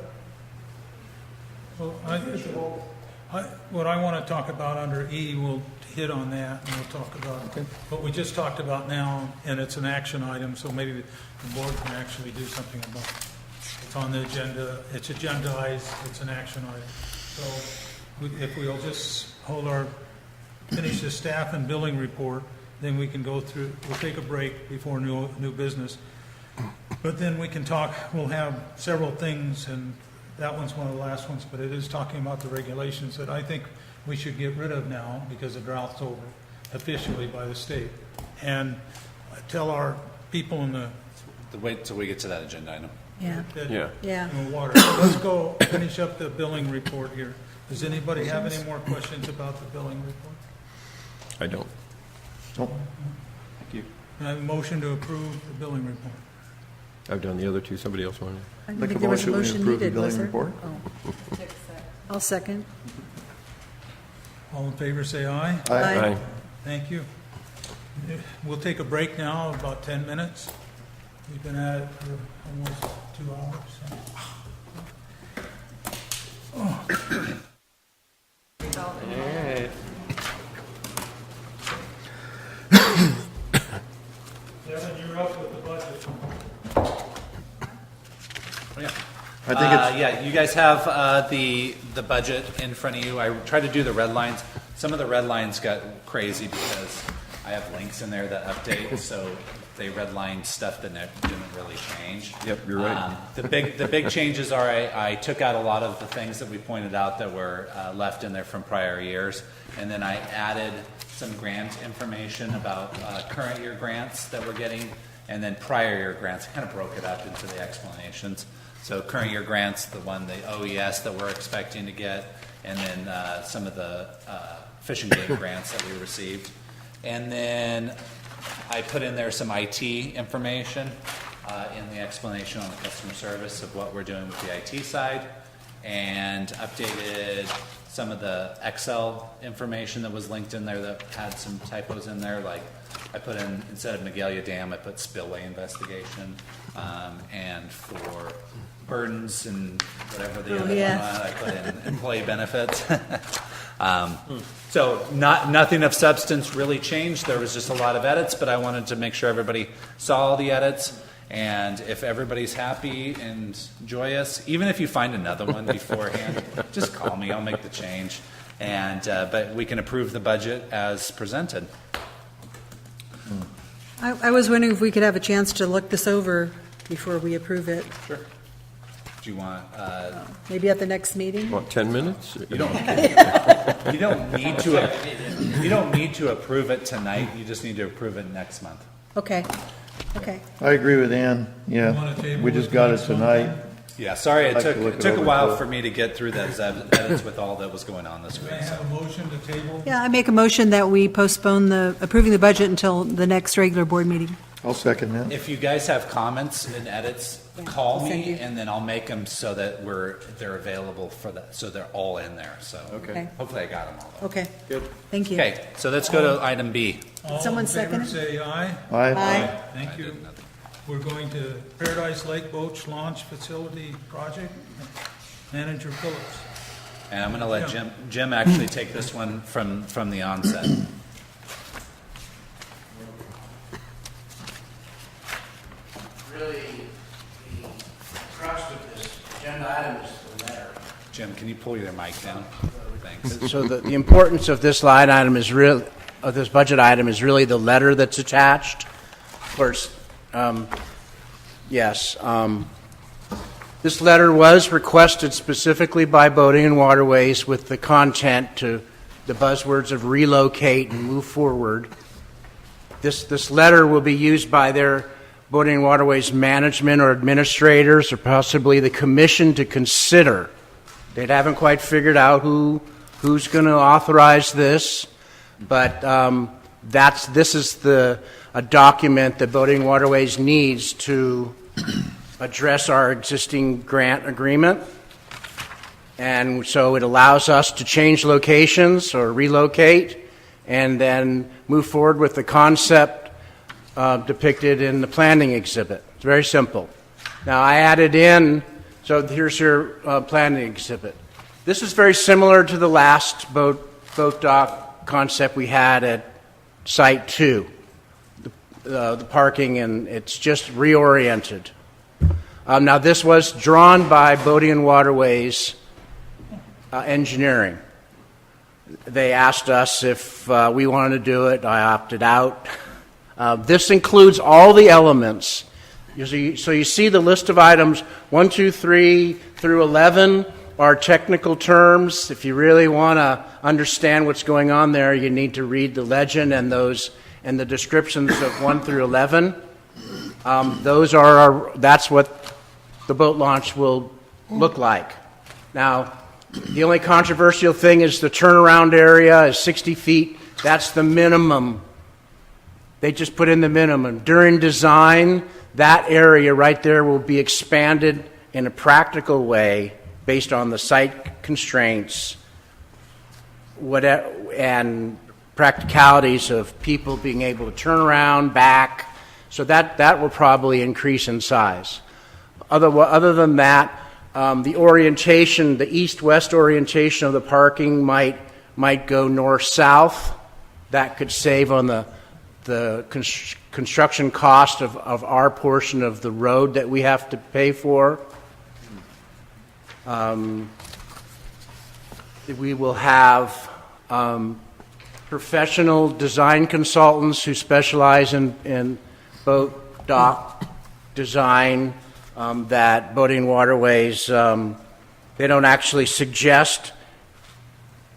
Well, what I want to talk about under E, we'll hit on that, and we'll talk about what we just talked about now, and it's an action item, so maybe the board can actually do something about it. It's on the agenda, it's agendized, it's an action item. So if we'll just finish the staff and billing report, then we can go through, we'll take a break before new business. But then we can talk, we'll have several things, and that one's one of the last ones, but it is talking about the regulations that I think we should get rid of now because the drought's over officially by the state. And tell our people in the Wait till we get to that agenda item. Yeah, Yeah. yeah. in the water. Let's go finish up the billing report here. Does anybody have any more questions about the billing report? I don't. Thank you. I have a motion to approve the billing report. I've done the other two. Somebody else wanted? I didn't Make a think there was a motion, we motion approve the needed, was there? billing Oh. I'll second. All in favor, say aye. Aye. Thank you. We'll take a break now, about 10 minutes. We've been at it for almost 2 hours. Devin, you're up with the budget. I think it's Yeah, you guys have the budget in front of you. I tried to do the red lines. Some of the red lines got crazy because I have links in there that update, so they redlined stuff that didn't really change. Yep, you're right. The big changes are I took out a lot of the things that we pointed out that were left in there from prior years, and then I added some grant information about current year grants that we're getting, and then prior year grants. I kind of broke it up into the explanations. So current year grants, the OES that we're expecting to get, and then some of the fishing game grants that we received. And then I put in there some IT information in the explanation on the customer service of what we're doing with the IT side, and updated some of the Excel information that was linked in there that had some typos in there. Like I put in, instead of Magalia Dam, I put spillway investigation, and for burdens and whatever the other yeah. one, I put in employee benefits. So nothing of substance really changed. There was just a lot of edits, but I wanted to make sure everybody saw all the edits. And if everybody's happy and joyous, even if you find another one beforehand, just call me. I'll make the change. And but we can approve the budget as presented. I was wondering if we could have a chance to look this over before we approve it, Sure. Do you want? maybe at the next meeting? What, 10 minutes? You don't. You don't need to. You don't need to approve it tonight. You just need to approve it next month. Okay, okay. I agree with Ann, You wanna yeah. table We it just got it next month? tonight. Yeah. Sorry, I'd like to look it it took a over while too. for me to get through those edits with all that was going on this Can week. I have a motion to table? Yeah, I make a motion that we postpone approving the budget until the next regular board meeting. I'll second that. If you guys have comments and edits, call I'll send me, you. and then I'll make them so that they're available for that, so they're all in there. So Okay. hopefully I got them all. Okay. Good. Thank you. Okay, so let's go to item B. Someone All in favor, second it? say aye. Aye. Thank you. We're going to Paradise Lake Boat Launch Facility Project. Manager Phillips. And I'm going to let Jim actually take this one from the onset. Really, the crux of this agenda item is the letter. Jim, can you pull your mic down? Thanks. So the importance of this line item is real, of this budget item is really the letter that's attached. Of course, yes. This letter was requested specifically by Boating and Waterways with the content to the buzzwords of relocate and move forward. This letter will be used by their Boating and Waterways management or administrators or possibly the commission to consider. They haven't quite figured out who's going to authorize this, but this is a document that Boating and Waterways needs to address our existing grant agreement. And so it allows us to change locations or relocate and then move forward with the concept depicted in the planning exhibit. It's very simple. Now I added in, so here's your planning exhibit. This is very similar to the last boat dock concept we had at Site 2, the parking, and it's just reoriented. Now this was drawn by Boating and Waterways Engineering. They asked us if we wanted to do it. I opted out. This includes all the elements. So you see the list of items 1, 2, 3 through 11 are technical terms. If you really want to understand what's going on there, you need to read the legend and the descriptions of 1 through 11. That's what the boat launch will look like. Now, the only controversial thing is the turnaround area is 60 feet. That's the minimum. They just put in the minimum. During design, that area right there will be expanded in a practical way based on the site constraints and practicalities of people being able to turn around, back. So that will probably increase in size. Other than that, the orientation, the east-west orientation of the parking might go north-south. That could save on the construction cost of our portion of the road that we have to pay for. We will have professional design consultants who specialize in boat dock design that Boating and Waterways, they don't actually suggest.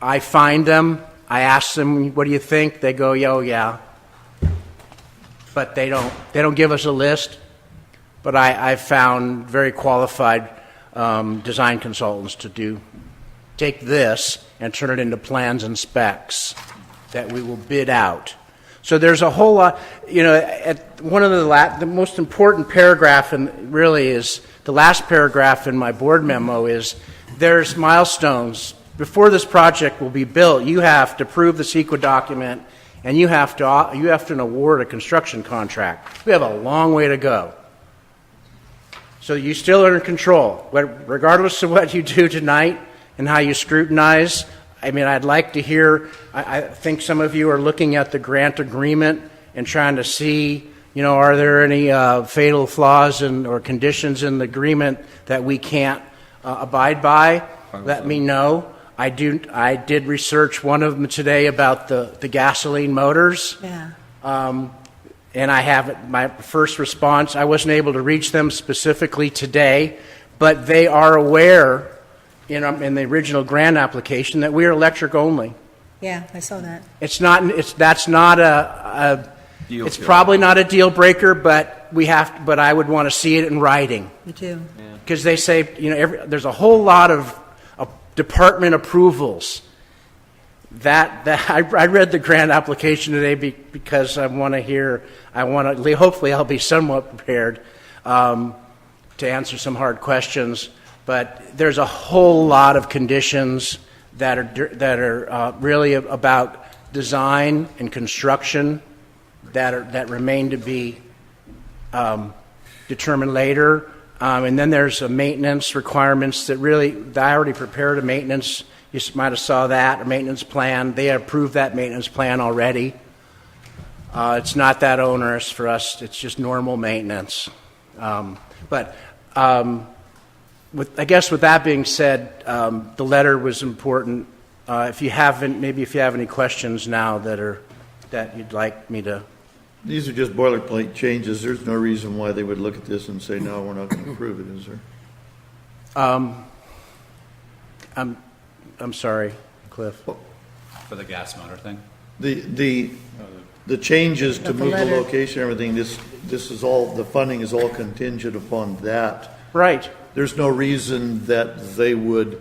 I find them, I ask them, what do you think? They go, yeah. But they don't give us a list. But I found very qualified design consultants to take this and turn it into plans and specs that we will bid out. So there's a whole lot, at one of the most important paragraph, and really is the last paragraph in my board memo, is there's milestones. Before this project will be built, you have to prove the CEQA document, and you have to award a construction contract. We have a long way to go. So you still are in control. Regardless of what you do tonight and how you scrutinize, I mean, I'd like to hear, I think some of you are looking at the grant agreement and trying to see, are there any fatal flaws or conditions in the agreement that we can't abide by? Let me know. I did research one of them today about the gasoline motors. Yeah. And I have my first response. I wasn't able to reach them specifically today, but they are aware in the original grant application that we are electric only. Yeah, I saw that. It's not Deal it's killer. probably not a deal breaker, but but I would want to see it in writing. Me too. Because they say, there's a whole lot of department approvals. I read the grant application today because I want to hopefully I'll be somewhat prepared to answer some hard questions. But there's a whole lot of conditions that are really about design and construction that remain to be determined later. And then there's maintenance requirements that I already prepared a maintenance. You might have saw that, a maintenance plan. They approved that maintenance plan already. It's not that onerous for us. It's just normal maintenance. I guess with that being said, the letter was important. If you have any questions now that you'd like me to. These are just boilerplate changes. There's no reason why they would look at this and say, no, we're not going to approve it, is there? I'm sorry, Cliff. For the gas motor thing? The changes to Of the move the letter. location, everything, this is all, the funding is all contingent upon that. Right. There's no reason that they would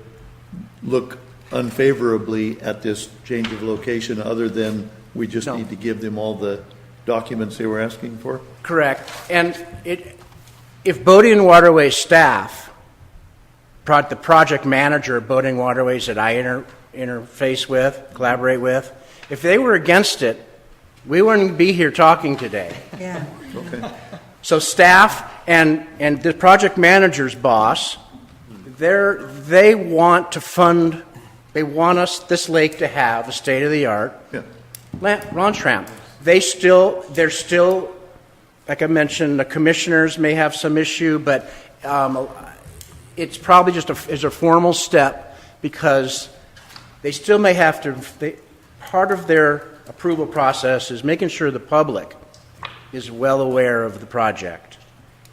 look unfavorably at this change of location other than we just No. need to give them all the documents they were asking for? Correct. And if Boating and Waterways staff, the project manager of Boating and Waterways that I interface with, collaborate with, if they were against it, we wouldn't be here talking today. Yeah. Okay. So staff and the project manager's boss, they want to fund, they want this lake to have a state-of-the-art launch ramp. They're still, like I mentioned, the commissioners may have some issue, but it's probably just as a formal step because they still may have to, part of their approval process is making sure the public is well aware of the project.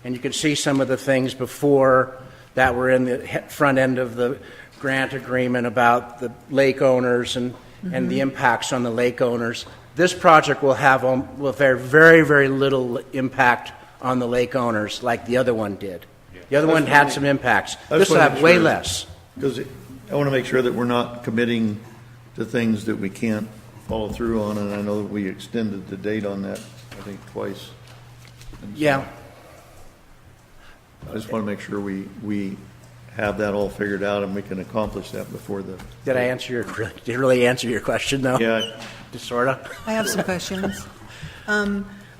And you can see some of the things before that were in the front end of the grant agreement about the lake owners and the impacts on the lake owners. This project will have very, very little impact on the lake owners like the other one did. The other one had some impacts. This will have way less. Because I want to make sure that we're not committing to things that we can't follow through on, and I know that we extended the date on that, I think, twice. And so Yeah. I just want to make sure we have that all figured out and we can accomplish that before the... Did I really answer your question, though? Yeah. Just sort of? I have some questions.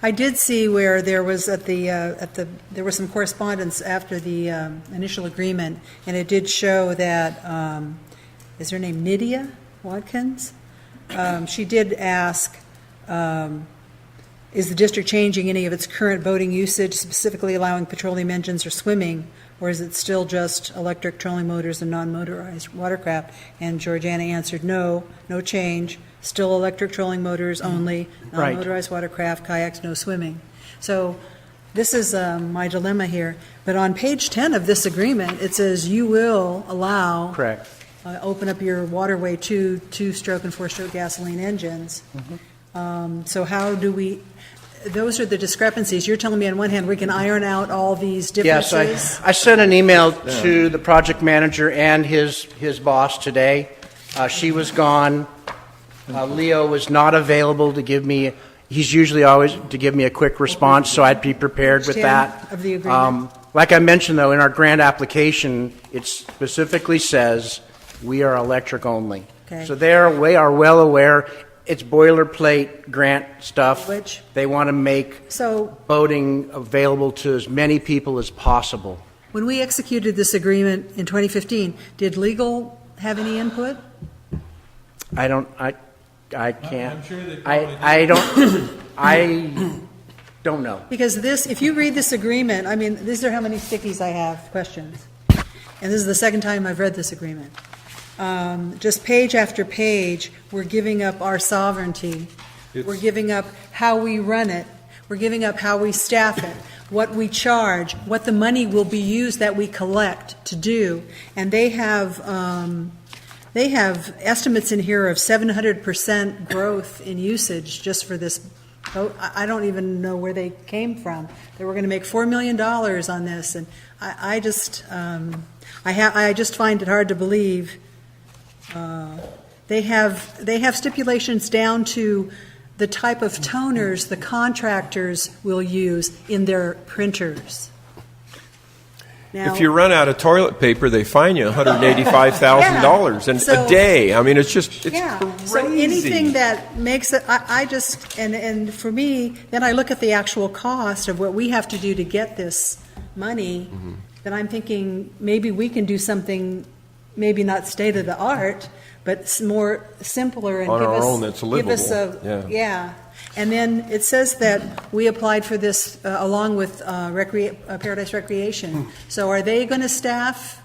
I did see where there was there was some correspondence after the initial agreement, and it did show that is her name Nydia Watkins? She did ask, is the district changing any of its current boating usage, specifically allowing petroleum engines or swimming, or is it still just electric trolling motors and non-motorized watercraft? And Georgiana answered, no change, still electric trolling motors only, non-motorized watercraft, kayaks, no swimming. So this is my dilemma here. But on page 10 of this agreement, it says you will allow... Correct. Open up your waterway to two-stroke and four-stroke gasoline engines. So how do we... Those are the discrepancies. You're telling me on one hand we can iron out all these differences? Yes, I sent an email to the project manager and his boss today. She was gone. Leo was not available to give me... He's usually always to give me a quick response, so I'd be prepared with that. Of the agreement. Like I mentioned, though, in our grant application, it specifically says we are electric only. Okay. So they are well aware. It's boilerplate grant stuff. Which? They want to make boating available to as many people as possible. When we executed this agreement in 2015, did legal have any input? I can't. I'm sure they I don't, I don't know. Because this, if you read this agreement, I mean, these are how many stickies I have, questions. And this is the second time I've read this agreement. Just page after page, we're giving up our sovereignty. We're giving up how we run it. We're giving up how we staff it, what we charge, what the money will be used that we collect to do. And they have estimates in here of 700% growth in usage just for this. I don't even know where they came from. They were going to make $4 million on this, and I just find it hard to believe. They have stipulations down to the type of toners the contractors will use in their printers. Now, If you run out of toilet paper, they fine you $185,000 So- a day. I mean, it's crazy. So anything that makes it, I just, and for me, then I look at the actual cost of what we have to do to get this money, then I'm thinking maybe we can do something, maybe not state of the art, but more simpler and On give our us, own that's give us livable. yeah. And then it says that we applied for this along with Paradise Recreation. So are they going to staff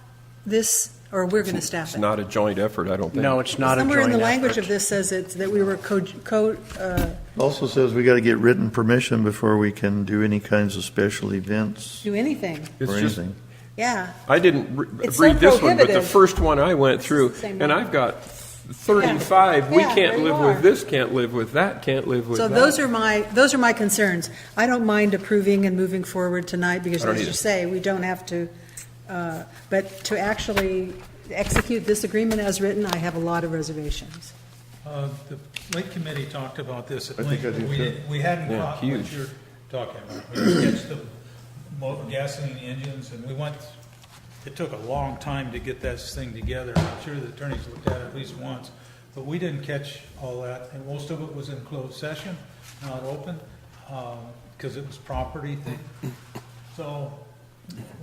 this, or we're going to staff It's it? not a joint effort, I don't think. No, it's not a joint Somewhere in the language effort. of this says it's that we were Also says we got to get written permission before we can do any kinds of special events do anything. It's or just, anything. Yeah. I didn't It's so read this one, but the prohibitive. first one I went through, Same and one. I've got 35. We Yeah, can't there you live are. with this, can't live with that, can't live with So that. those are my concerns. I don't mind approving and moving forward tonight because, I don't as you either. say, we don't have to. But to actually execute this agreement as written, I have a lot of reservations. The Lake Committee talked about this at I think length. I do We too. didn't- We hadn't Yeah, caught huge. what you're talking about. We didn't catch the gasoline engines, and it took a long time to get this thing together. I'm sure the attorneys looked at it at least once, but we didn't catch all that, and most of it was in closed session, not open, because it was property thing. So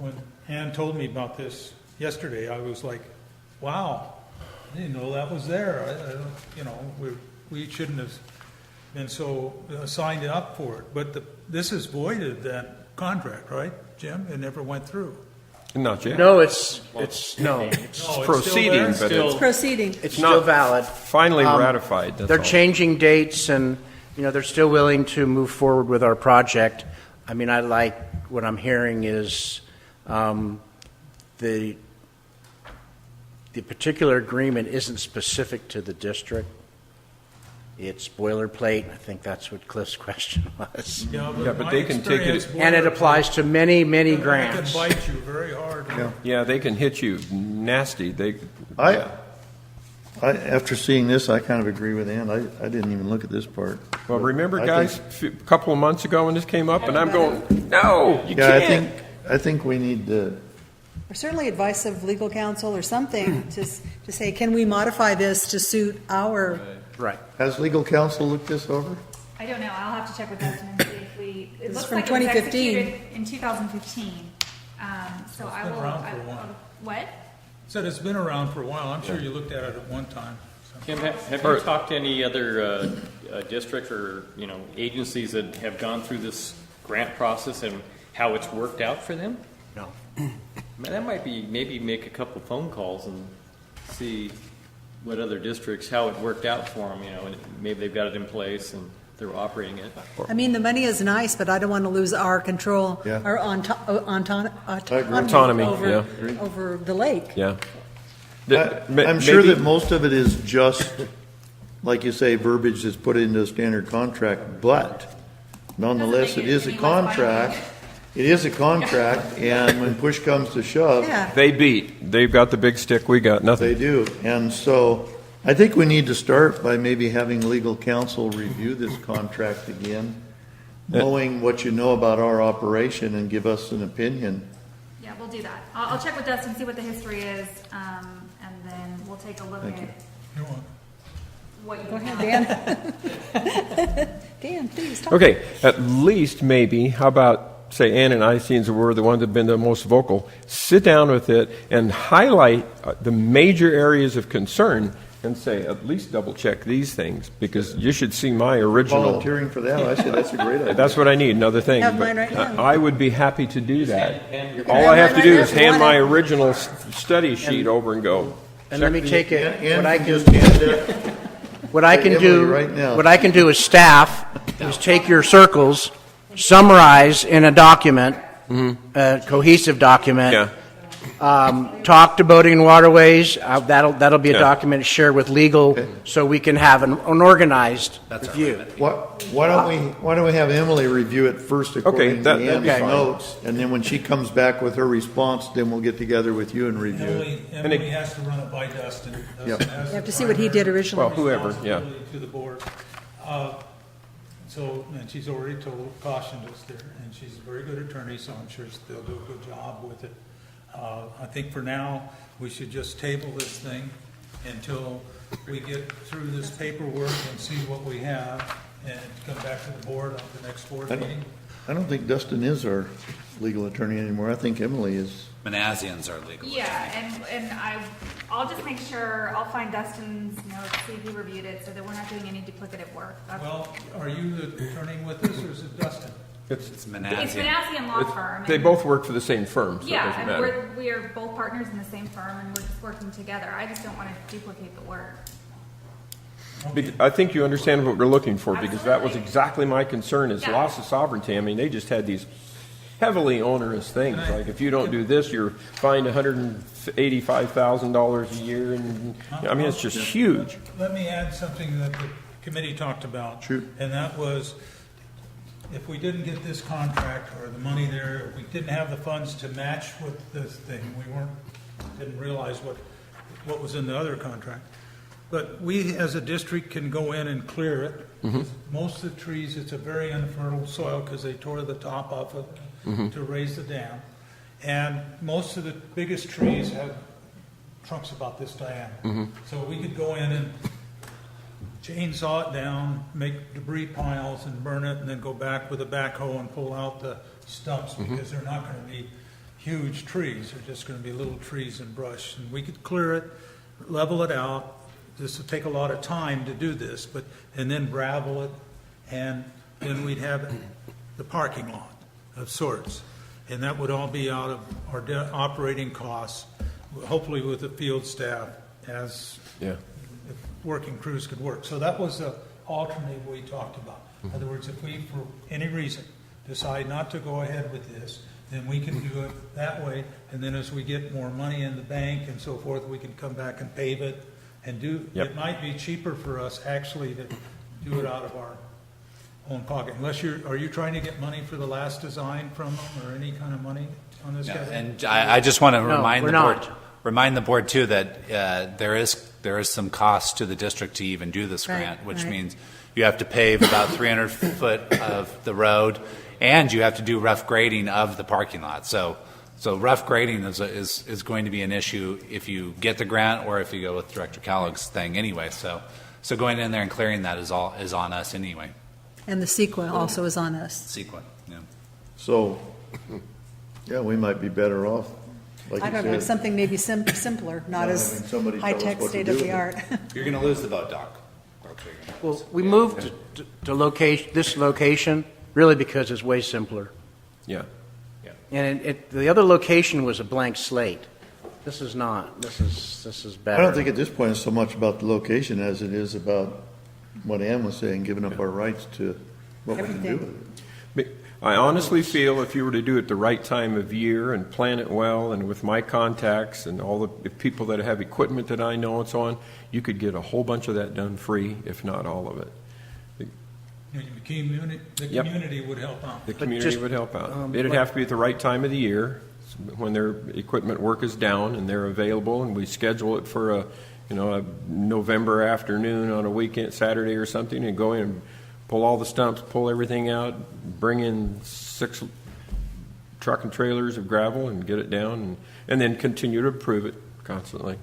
when Ann told me about this yesterday, I was like, wow, I didn't know that was there. I don't, we shouldn't have been so signed up for it. But this has voided that contract, right, Jim? It never went through. Not yet. No, it's No, it's still Proceeding, there? but Still- it's Proceeding. it's not still valid. finally ratified, that's They're all. changing dates, and they're still willing to move forward with our project. I mean, I like what I'm hearing is the particular agreement isn't specific to the district. It's boilerplate. I think that's what Cliff's question was. Yeah, but my they can take it- experience, And it applies to many, many It grants. can bite you very hard. Yeah, they can hit you nasty. After seeing this, I kind of agree with Ann. I didn't even look at this part. Well, remember, I guys, think- a couple of months ago when this came up, and I'm going, no, you Yeah, can't. I think we need to, Or certainly advice of legal counsel or something to say, can we modify this to suit our? Right. has legal counsel looked this over? I don't know, I'll have to check with Dustin and see if it is looks from like it was 2015. executed in 2015. So I been will, around for a while. what? Said it's been around for a while. I'm sure you looked at it at one time. So. Kim, have you talked to any other districts or, agencies that have gone through this grant process and how it's worked out for them? No. That might be, maybe make a couple phone calls and see what other districts, how it worked out for them, and maybe they've got it in place and they're operating it. I mean, the money is nice, but I don't want to lose our control, Yeah. our Autonomy, over the lake. Yeah. I'm sure that most of it is just, like you say, verbiage that's put into a standard contract, but nonetheless, Doesn't it make it is a any less binding. contract. It is a contract, and when push comes to shove, Yeah. They beat. They've got the big stick, we got they nothing. do. And so I think we need to start by maybe having legal counsel review this contract again, knowing what you know about our operation and give us an opinion. Yeah, we'll do that. I'll check with Dustin, see what the history is, and then we'll take a look Thank you. at You want- what you Go want. ahead, Dan. Dan, please talk. Okay, at least maybe, how about, say, Ann and I, since we're the ones that have been the most vocal, sit down with it and highlight the major areas of concern and say, at least double check these things, because you should see my original. Volunteering for that, I said that's a great idea. That's what I need, another thing. Have but mine right now. I would be happy to do that. hand All I have to mine do right is there if you hand want my it. original study sheet over and go. And let me take it, And what I you can, just hand it, what I can Emily do, right now. what I can do as staff is take your circles, summarize in a document, a cohesive document. Yeah. Talk to Boating and Waterways, that'll be a Yeah. document shared with legal, so we can have an organized That's our review. limit. why don't we have Emily review it first according to that'd be Andy's fine. notes, and then when she comes back with her response, then we'll get together with you and review it. Emily has to run it by Dustin. Dustin Yep. has You have the to see what he did originally. Well, whoever, yeah. responsibility to the board. So, and she's already cautioned us there, and she's a very good attorney, so I'm sure they'll do a good job with it. I think for now, we should just table this thing until we get through this paperwork and see what we have, and come back to the board at the next board meeting. I don't think Dustin is our legal attorney anymore. I think Emily is. Manassian's our legal. Yeah, and I'll just make sure, I'll find Dustin's notes, see if he reviewed it, so that we're not doing any duplicative work. Well, are you the attorney with us, or is it Dustin? It's It's Manassian. Manassian Law Firm. They and- both work for the same firm, so it Yeah, doesn't and matter. we are both partners in the same firm, and we're just working together. I just don't want to duplicate the work. I think you understand what we're looking for, because that was Absolutely. exactly my concern, is Yeah. loss of sovereignty. I mean, they just had these heavily onerous things, like if you don't do this, you're fined $185,000 a year, and, I mean, it's just huge. Let me add something that the committee talked about. Shoot. And that was, if we didn't get this contract or the money there, if we didn't have the funds to match with this thing, didn't realize what was in the other contract. But we, as a district, can go in and clear it. Most of the trees, it's a very unfertile soil because they tore the top off of it to raise the dam. And most of the biggest trees have trunks about this diameter. So we could go in and chainsaw it down, make debris piles and burn it, and then go back with a backhoe and pull out the stumps, because they're not going to be huge trees. They're just going to be little trees and brush. And we could clear it, level it out. This would take a lot of time to do this, and then gravel it, and then we'd have the parking lot of sorts. And that would all be out of our operating costs, hopefully with the field staff, as Yeah. if working crews could work. So that was the alternative we talked about. In other words, if we, for any reason, decide not to go ahead with this, then we can do it that way, and then as we get more money in the bank and so forth, we can come back and pave it and do, Yep. it might be cheaper for us actually to do it out of our own pocket. Unless are you trying to get money for the last design from them, or any kind of money on this? Yeah, Kevin? and I just want to No, remind we're the board, not. remind the board too that there is some cost to the district to even do this Right, grant, which right. means you have to pave about 300 foot of the road, and you have to do rough grading of the parking lot. So rough grading is going to be an issue if you get the grant or if you go with Director Callig's thing anyway. So going in there and clearing that is on us anyway. And the CEQA also is on us. Sequence. Yeah. So, yeah, we might be better off, like I you don't know, said. something maybe simpler, not Not as having somebody tell us high-tech, what to do with it. state-of-the-art. You're going to lose the boat dock. Okay. Well, we moved to this location really because it's way simpler. Yeah. And the other location was a blank slate. This is not. This is better. I don't think at this point it's so much about the location as it is about what Ann was saying, giving up our rights to what we can do Everything. with it. But I honestly feel if you were to do it the right time of year and plan it well, and with my contacts and all the people that have equipment that I know and so on, you could get a whole bunch of that done free, if not all of it. The Yep. community would help out. The But community just, would help out. but- It'd have to be at the right time of the year, when their equipment work is down and they're available, and we schedule it for a November afternoon on a weekend, Saturday or something, and go in and pull all the stumps, pull everything out, bring in 6 truck and trailers of gravel and get it down, and then continue to improve it constantly.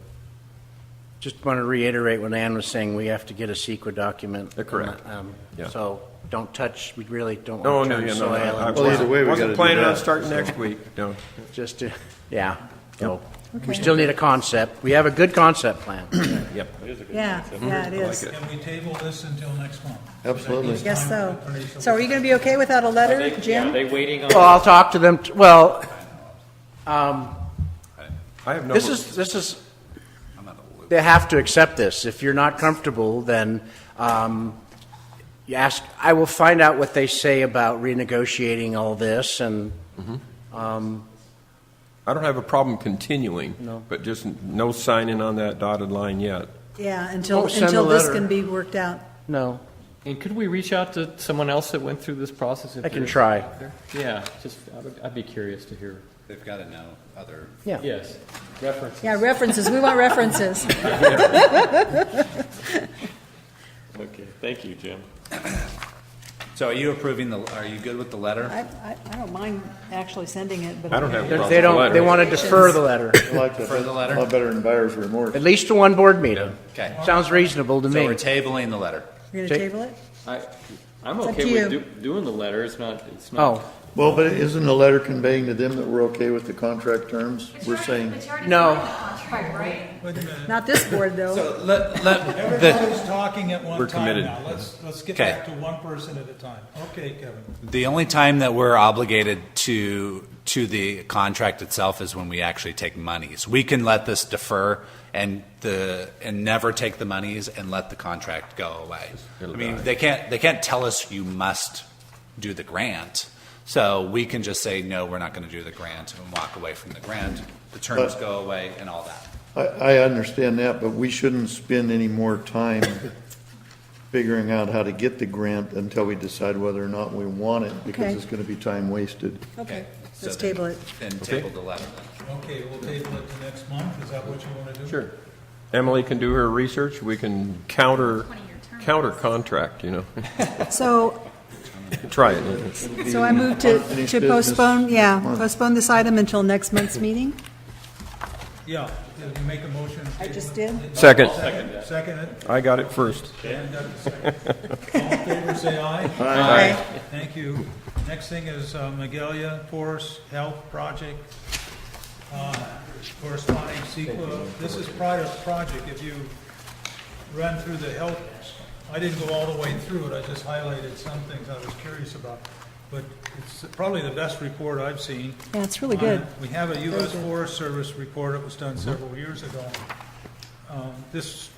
Just want to reiterate what Ann was saying. We have to get a CEQA document. Correct. And, Yeah. So don't touch. We really don't Oh, want to no, turn yeah, no, soil. I and Well, either way, we gotta wasn't do planning on that. starting next week, no. just to, yeah. So we Okay. still need a concept. We have a good concept plan. Yep. It is a good Yeah, yeah, it is. Can we table this until next month? Absolutely. I guess so. Time for the So are you going to be okay without a letter, Are Jim? they waiting on? Well, I'll talk to them. Well, I have no. this is. They have to accept this. If you're not comfortable, then you ask. I will find out what they say about renegotiating all this, and I don't have a problem continuing, No. but just no signing on that dotted line yet. Yeah, until Don't send a this letter. can be worked out. no, And could we reach out to someone else that went through this process? if I can there's- try. Yeah, just, I'd be curious to hear. They've got to know other. Yeah. Yes, references. Yeah, references. We want references. Okay, thank you, Jim. So are you approving are you good with the letter? I don't mind actually sending it, but. I don't have a They problem with the don't. letter. They want to defer the letter, I like that. For the letter? A lot better than buyer's remorse. at least to one board meeting. Okay. Sounds reasonable to So me. we're tabling the letter. You're going to table it? I'm It's up okay to with you. doing the letter. It's not. Oh, Well, but isn't the letter conveying to them that we're okay with the contract terms? We're saying, But you already No. signed the contract, right? Wait a minute. Not this board, though. So let Everybody's talking at one We're time committed. now. Let's get Okay. back to one person at a time. Okay, Kevin. the only time that we're obligated to the contract itself is when we actually take monies. We can let this defer and never take the monies and let the contract go away. It'll I mean, die. they can't tell us you must do the grant. So we can just say no, we're not going to do the grant and walk away from the grant. The terms But- go away and all that. I understand that, but we shouldn't spend any more time figuring out how to get the grant until we decide whether or not we want it, because Okay. it's going to be time wasted. Okay, So let's then- table it. Then table the letter then. Okay, we'll table it to next month. Is that what you want to do? Sure. Emily can do her research. We can counter contract. So, Try it. so I move to Unfinished to business. postpone, postpone this item until next month's meeting. Yeah, did you make a motion? I just did. Second. Second it? I got it first. Dan got the second. All in favor, say aye. Aye. Thank you. Next thing is Magalia Forest Health Project, corresponding CEQA. This is part of the project. If you run through the health, I didn't go all the way through it. I just highlighted some things I was curious about. But it's probably the best report I've seen. Yeah, it's really on good. it. We have a U.S. good. Forest Service report. It was done several years ago. This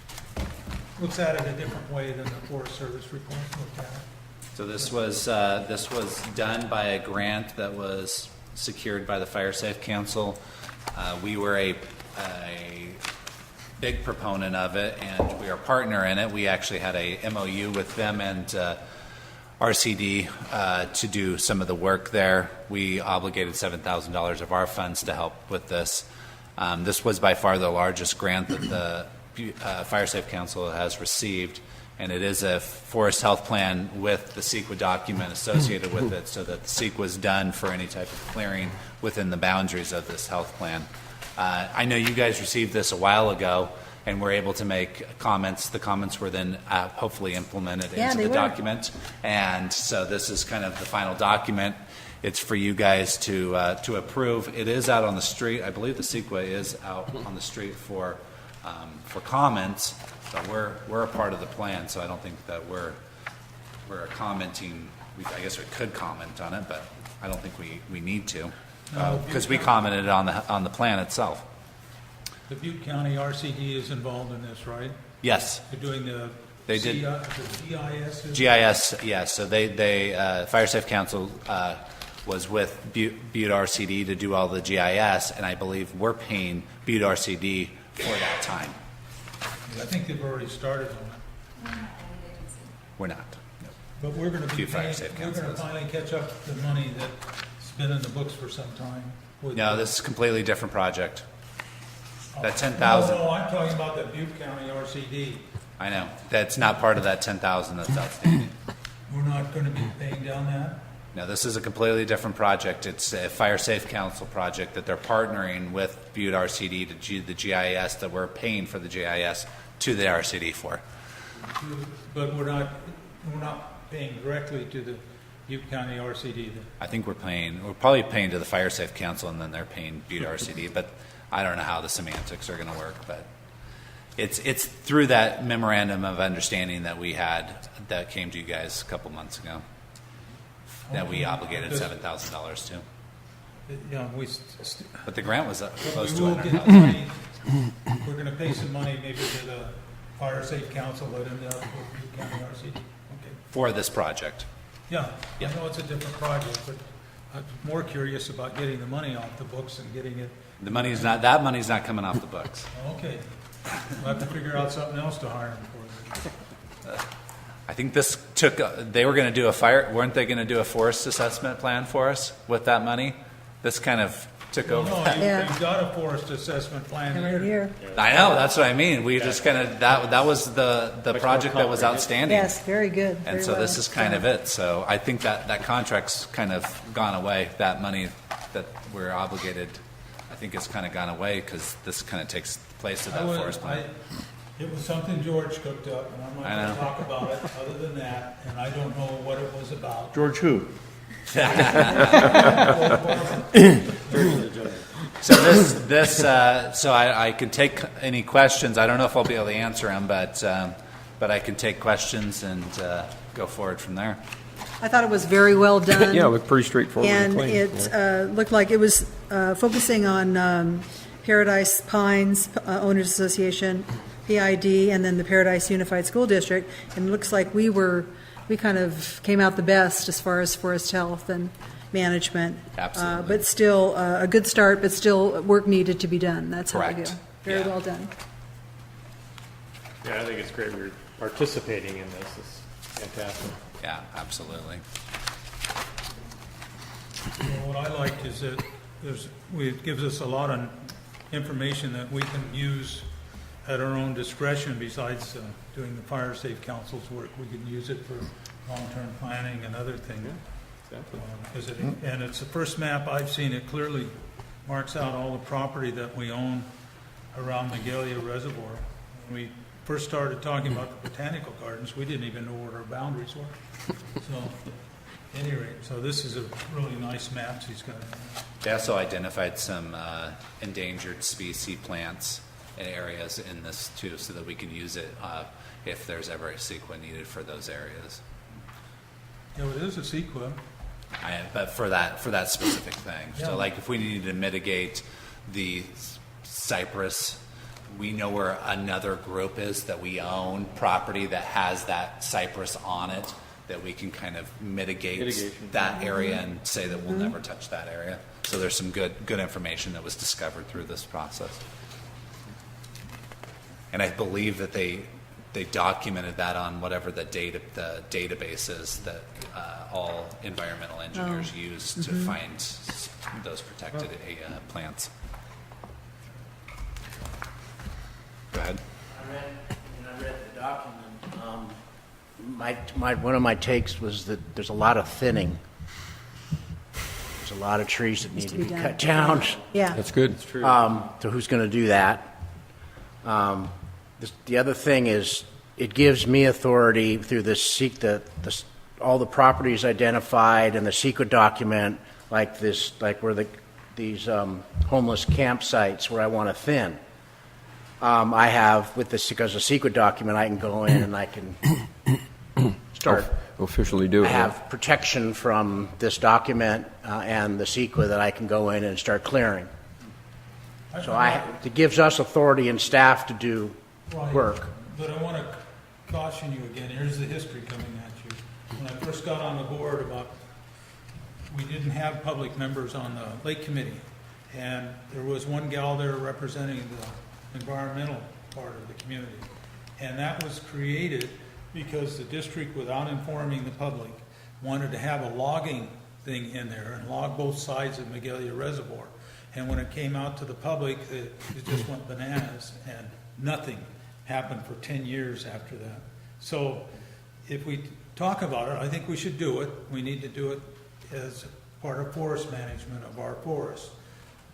looks at it a different way than the Forest Service report looked at it. So this was done by a grant that was secured by the Fire Safe Council. We were a big proponent of it, and we are a partner in it. We actually had a MOU with them and RCD to do some of the work there. We obligated $7,000 of our funds to help with this. This was by far the largest grant that the Fire Safe Council has received, and it is a forest health plan with the CEQA document associated with it, so that the CEQA is done for any type of clearing within the boundaries of this health plan. I know you guys received this a while ago and were able to make comments. The comments were then hopefully implemented Yeah, into they the were. document. And so this is kind of the final document. It's for you guys to approve. It is out on the street. I believe the CEQA is out on the street for comments, but we're a part of the plan, so I don't think that we're commenting. I guess we could comment on it, but I don't think we need to, because we commented on the plan itself. The Butte County RCD is involved in this, right? Yes. They're doing the They did. the GIS? GIS, yes. So they Fire Safe Council was with Butte RCD to do all the GIS, and I believe we're paying Butte RCD for that time. I think they've already started on it. We're not. No. But we're going to be Few Fire paying, Safe we're going to Councils. finally catch up the money that's been in the books for some time. with- No, this is a completely different project. That No, 10,000, no, I'm talking about the Butte County RCD. I know. That's not part of that 10,000 that's outstanding. We're not going to be paying down that? No, this is a completely different project. It's a Fire Safe Council project that they're partnering with Butte RCD to do the GIS that we're paying for the GIS to the RCD for. But we're not paying directly to the Butte County RCD then? I think we're probably paying to the Fire Safe Council, and then they're paying Butte RCD, but I don't know how the semantics are going to work, but it's through that memorandum of understanding that we had that came to you guys a couple months ago that we obligated $7,000 to. Yeah, But the grant was close to we will get $100,000. money. We're going to pay some money maybe to the Fire Safe Council, but in the Butte County RCD. Okay. For this project. Yeah, I know it's a different project, but I'm more curious about getting the money off the books and getting it. That money's not coming off the books. Okay. We'll have to figure out something else to hire them for. I think this they were going to do weren't they going to do a forest assessment plan for us with that money? This kind of took over. No, Yeah. you've got a forest assessment plan And right here. here. I know, that's what I mean. We just kind of, that was the project that was outstanding. Yes, very good. And very so well this is kind of done. it. So I think that contract's kind of gone away. That money that we're obligated, I think it's kind of gone away because this kind of takes the place of that forest plan. It was something George cooked up, and I'm I not going know. to talk about it other than that, and I don't know what it was about. George who? So I can take any questions. I don't know if I'll be able to answer them, but I can take questions and go forward from there. I thought it was very well done. Yeah, it looked pretty straightforward and And clean. it looked like it was focusing on Paradise Pines Owners Association, PID, and then the Paradise Unified School District. And it looks like we kind of came out the best as far as forest health and management. Absolutely. But still a good start, but still work needed to be done. That's how I Correct. feel. Very Yeah. well done. Yeah, I think it's great we're participating in this. It's fantastic. Yeah, absolutely. Well, what I liked is that it gives us a lot of information that we can use at our own discretion besides doing the Fire Safe Council's work. We can use it for long-term planning and other things. Exactly. And it's the first map I've seen. It clearly marks out all the property that we own around Magalia Reservoir. When we first started talking about the botanical gardens, we didn't even know what our boundaries were. So, at any rate, so this is a really nice map he's got. They also identified some endangered species plants and areas in this too, so that we can use it if there's ever a CEQA needed for those areas. Yeah, well, it is a CEQA. But for that specific thing. Yeah. So like if we needed to mitigate the cypress, we know where another group is that we own property that has that cypress on it, that we can kind of mitigate Mitigation. that area and say that we'll never touch that area. So there's some good information that was discovered through this process. And I believe that they documented that on whatever the database is that all environmental engineers use to find those protected plants. Go ahead. I read the document. One of my takes was that there's a lot of thinning. There's a lot of trees that need to be cut down. Yeah. That's good. So who's going to do that? The other thing is, it gives me authority through all the properties identified in the CEQA document, like where these homeless campsites where I want to thin. I have because the CEQA document, I can go in and I can start. Officially do I it. have protection from this document and the CEQA that I can go in and start clearing. So it gives us authority and staff to do Right. work. But I want to caution you again, here's the history coming at you. When I first got on the board we didn't have public members on the Lake Committee. And there was one gal there representing the environmental part of the community. And that was created because the district, without informing the public, wanted to have a logging thing in there and log both sides of Magalia Reservoir. And when it came out to the public, it just went bananas and nothing happened for 10 years after that. So if we talk about it, I think we should do it. We need to do it as part of forest management of our forests.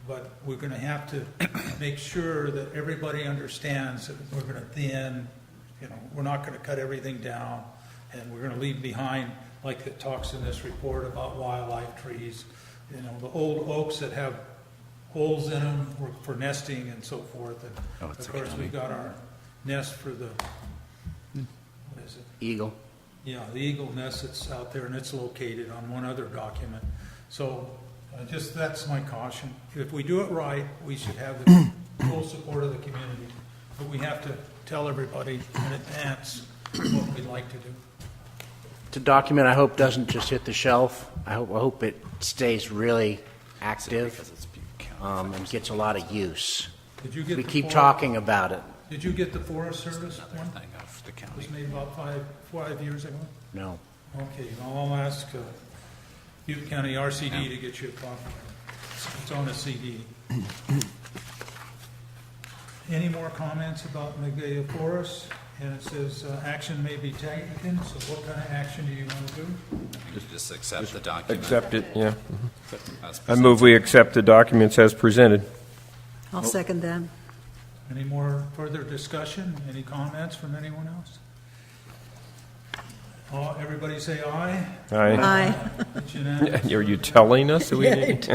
But we're going to have to make sure that everybody understands that we're going to thin, we're not going to cut everything down, and we're going to leave behind like it talks in this report about wildlife trees, you know, the old oaks that have holes in them for nesting and so forth. And of course, we got our nest for the, what is it? Eagle. Yeah, the eagle nest that's out there, and it's located on one other document. So just that's my caution. If we do it right, we should have the full support of the community, but we have to tell everybody in advance what we'd like to do. The document, I hope, doesn't just hit the shelf. I hope it stays really active and gets a lot of use. Did you get We the keep forest- talking about it. Did you get the Forest Service one? Thing of the It county. was made about five years ago? No. Okay, I'll ask Butte County RCD to get you a copy. It's on a CD. Any more comments about Magalia Forest? And it says action may be taken, so what kind of action do you want to do? Just accept the document. Accept it, yeah. as I move we accept the documents as presented. I'll second that. Any more further discussion? Any comments from anyone else? Everybody say aye. Aye. Aye. It's unanimous. Are you telling us that we need?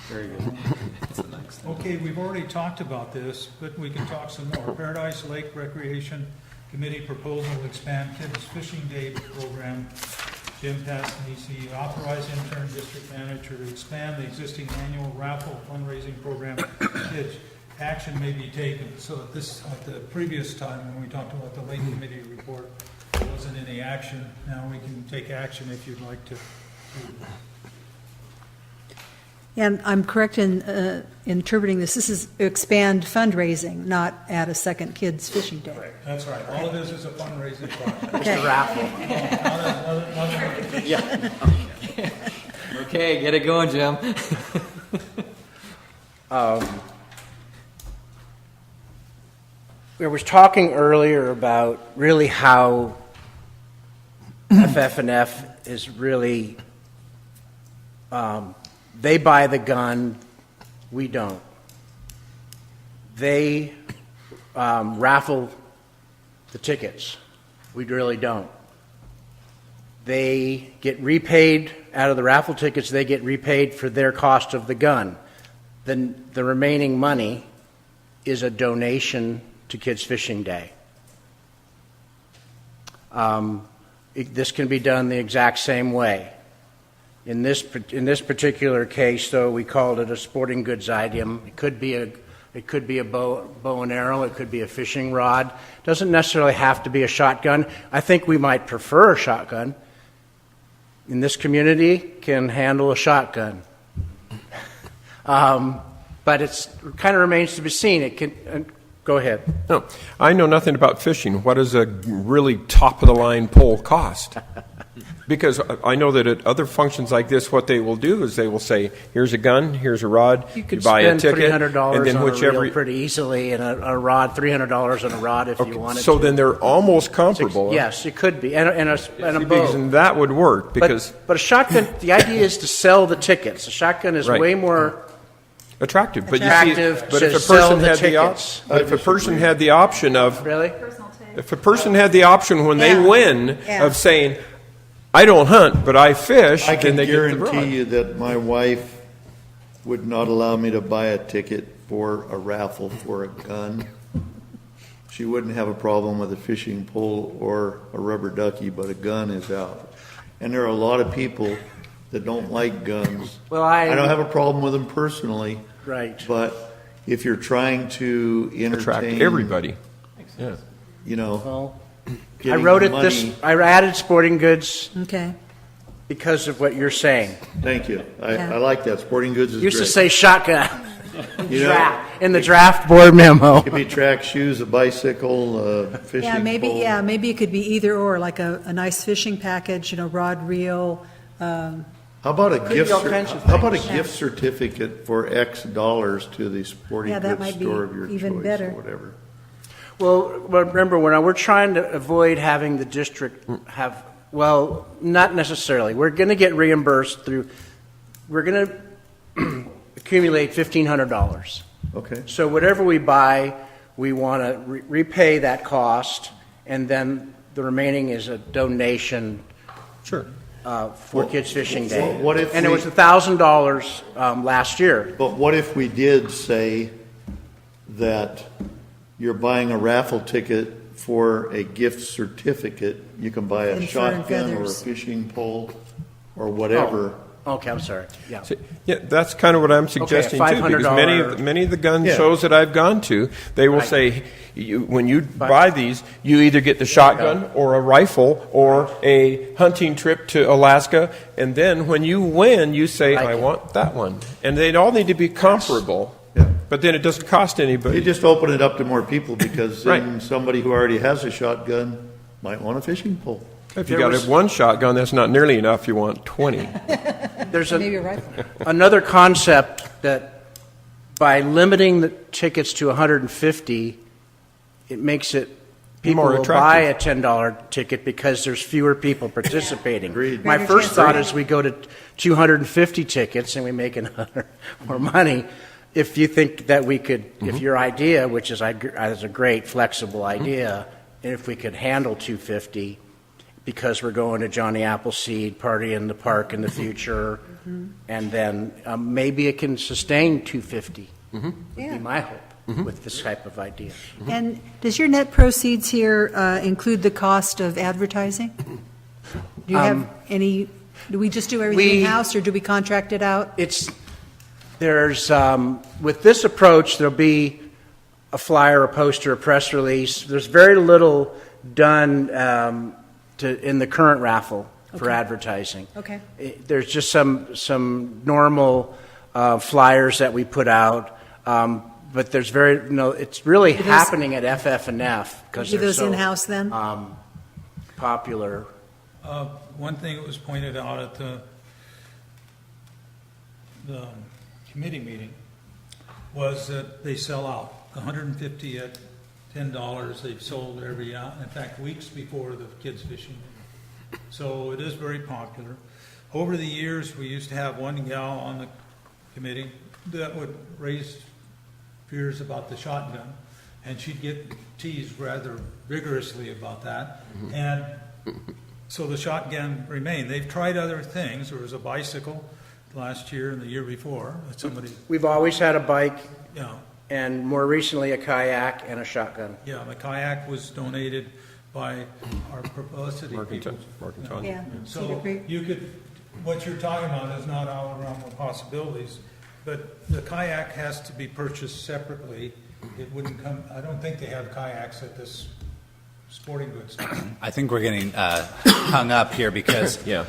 Very good. Okay, we've already talked about this, but we can talk some more. Paradise Lake Recreation Committee proposal to expand Kids Fishing Day program. Jim passed an EC, authorize intern district manager to expand the existing annual raffle fundraising program for kids. Action may be taken. So at the previous time when we talked about the Lake Committee report, there wasn't any action. Now we can take action if you'd like to. And I'm correct in interpreting this. This is expand fundraising, not add a second kids fishing day. That's right. All it is a fundraising project. Just a raffle. Okay, get it going, Jim. We was talking earlier about really how FF&F is really, they buy the gun, we don't. They raffle the tickets, we really don't. They get repaid out of the raffle tickets, they get repaid for their cost of the gun. Then the remaining money is a donation to Kids Fishing Day. This can be done the exact same way. In this particular case, though, we called it a sporting goods item. It could be a bow and arrow. It could be a fishing rod. Doesn't necessarily have to be a shotgun. I think we might prefer a shotgun. In this community, can handle a shotgun. But it kind of remains to be seen. It can. Go ahead. No, I know nothing about fishing. What does a really top-of-the-line pole cost? Because I know that at other functions like this, what they will do is they will say, here's a gun, here's a rod, You could buy a spend ticket, $300 and then on whichever... a reel pretty easily, and a rod, $300 on a rod if you wanted so to. then they're almost comparable. Yes, it could be, and a Because bow. that would work, because... But a shotgun, the idea is to sell the tickets. A shotgun is Right. way more attractive. But attractive you see, but to if a sell person the had the tickets. if a person had the option of Really? Personal taste. if a person had the option when they Yeah. win Yeah. of saying, I don't hunt, but I fish, I then can they get the rod. guarantee you that my wife would not allow me to buy a ticket for a raffle for a gun. She wouldn't have a problem with a fishing pole or a rubber ducky, but a gun is out. And there are a lot of people that don't like guns. Well, I don't have a problem with them personally, Right. but if you're trying to Attract entertain everybody. Yeah. you know, Well, I getting wrote it money- this. I added sporting goods Okay. because of what you're saying. Thank you. Yeah. I like that. Sporting goods is Used great. to say shotgun You know, draft, in the draft board memo. it could be track shoes, a bicycle, a fishing Yeah, pole. maybe it could be either or, like a nice fishing package, rod, reel. How about a Could gift? be all kinds of How about a things. gift certificate for X dollars to the sporting Yeah, that goods might be store of your even choice better. or whatever? Well, remember, we're trying to avoid having the district have, well, not necessarily. We're going to get reimbursed we're going to accumulate $1,500. Okay. So whatever we buy, we want to repay that cost, and then the remaining is a donation Sure. for Kids Fishing Day. what if and it we- was $1,000 last year. But what if we did say that you're buying a raffle ticket for a gift certificate? You can buy a And fur and shotgun or a feathers. fishing pole or whatever. Oh, okay, I'm sorry. Yeah. Yeah, that's kind of what I'm suggesting too. Because $500 many of the gun Yeah. shows that I've gone to, they will Right. say, when you buy these, you either get the shotgun or a rifle or a hunting trip to Alaska, and then when you win, you say, Right. I want that one. And they all need to be comparable. Yeah. But then it doesn't cost anybody. You just open it up to more people because then Right. somebody who already has a shotgun might want a fishing pole. If you There got was- one shotgun, that's not nearly enough. You want 20. There's Maybe a rifle. another concept that by limiting the tickets to 150, it makes it people More will attractive. buy a $10 ticket because there's fewer people participating. Agreed. My Greater first chance thought of- is we go to 250 tickets and we make another more money. If you think that we could, if your idea, which is a great flexible idea, and if we could handle 250, because we're going to Johnny Appleseed party in the park in the future, and then maybe it can sustain 250. Would Yeah. be my hope with this type of idea. And does your net proceeds here include the cost of advertising? Do you have any, do we just do everything We- in-house, or do we contract it out? There's with this approach, there'll be a flyer, a poster, a press release. There's very little done in the current raffle for advertising. Okay. There's just some normal flyers that we put out, but there's it's really those- happening at FF&F because Do they're those so in-house then? popular. One thing that was pointed out at the committee meeting was that they sell out. 150 at $10, they've sold every, in fact, weeks before the kids fishing meeting. So it is very popular. Over the years, we used to have one gal on the committee that would raise fears about the shotgun, and she'd get teased rather vigorously about that. And so the shotgun remained. They've tried other things. There was a bicycle last year and the year before that somebody, We've always had a bike, yeah, and more recently a kayak and a shotgun. yeah, the kayak was donated by our publicity people. Mercantile. Yeah. Cedar So Creek. you could, what you're talking about is not out of the realm of possibilities, but the kayak has to be purchased separately. It wouldn't come, I don't think they have kayaks at this sporting goods store. I think we're getting hung up here because Yeah.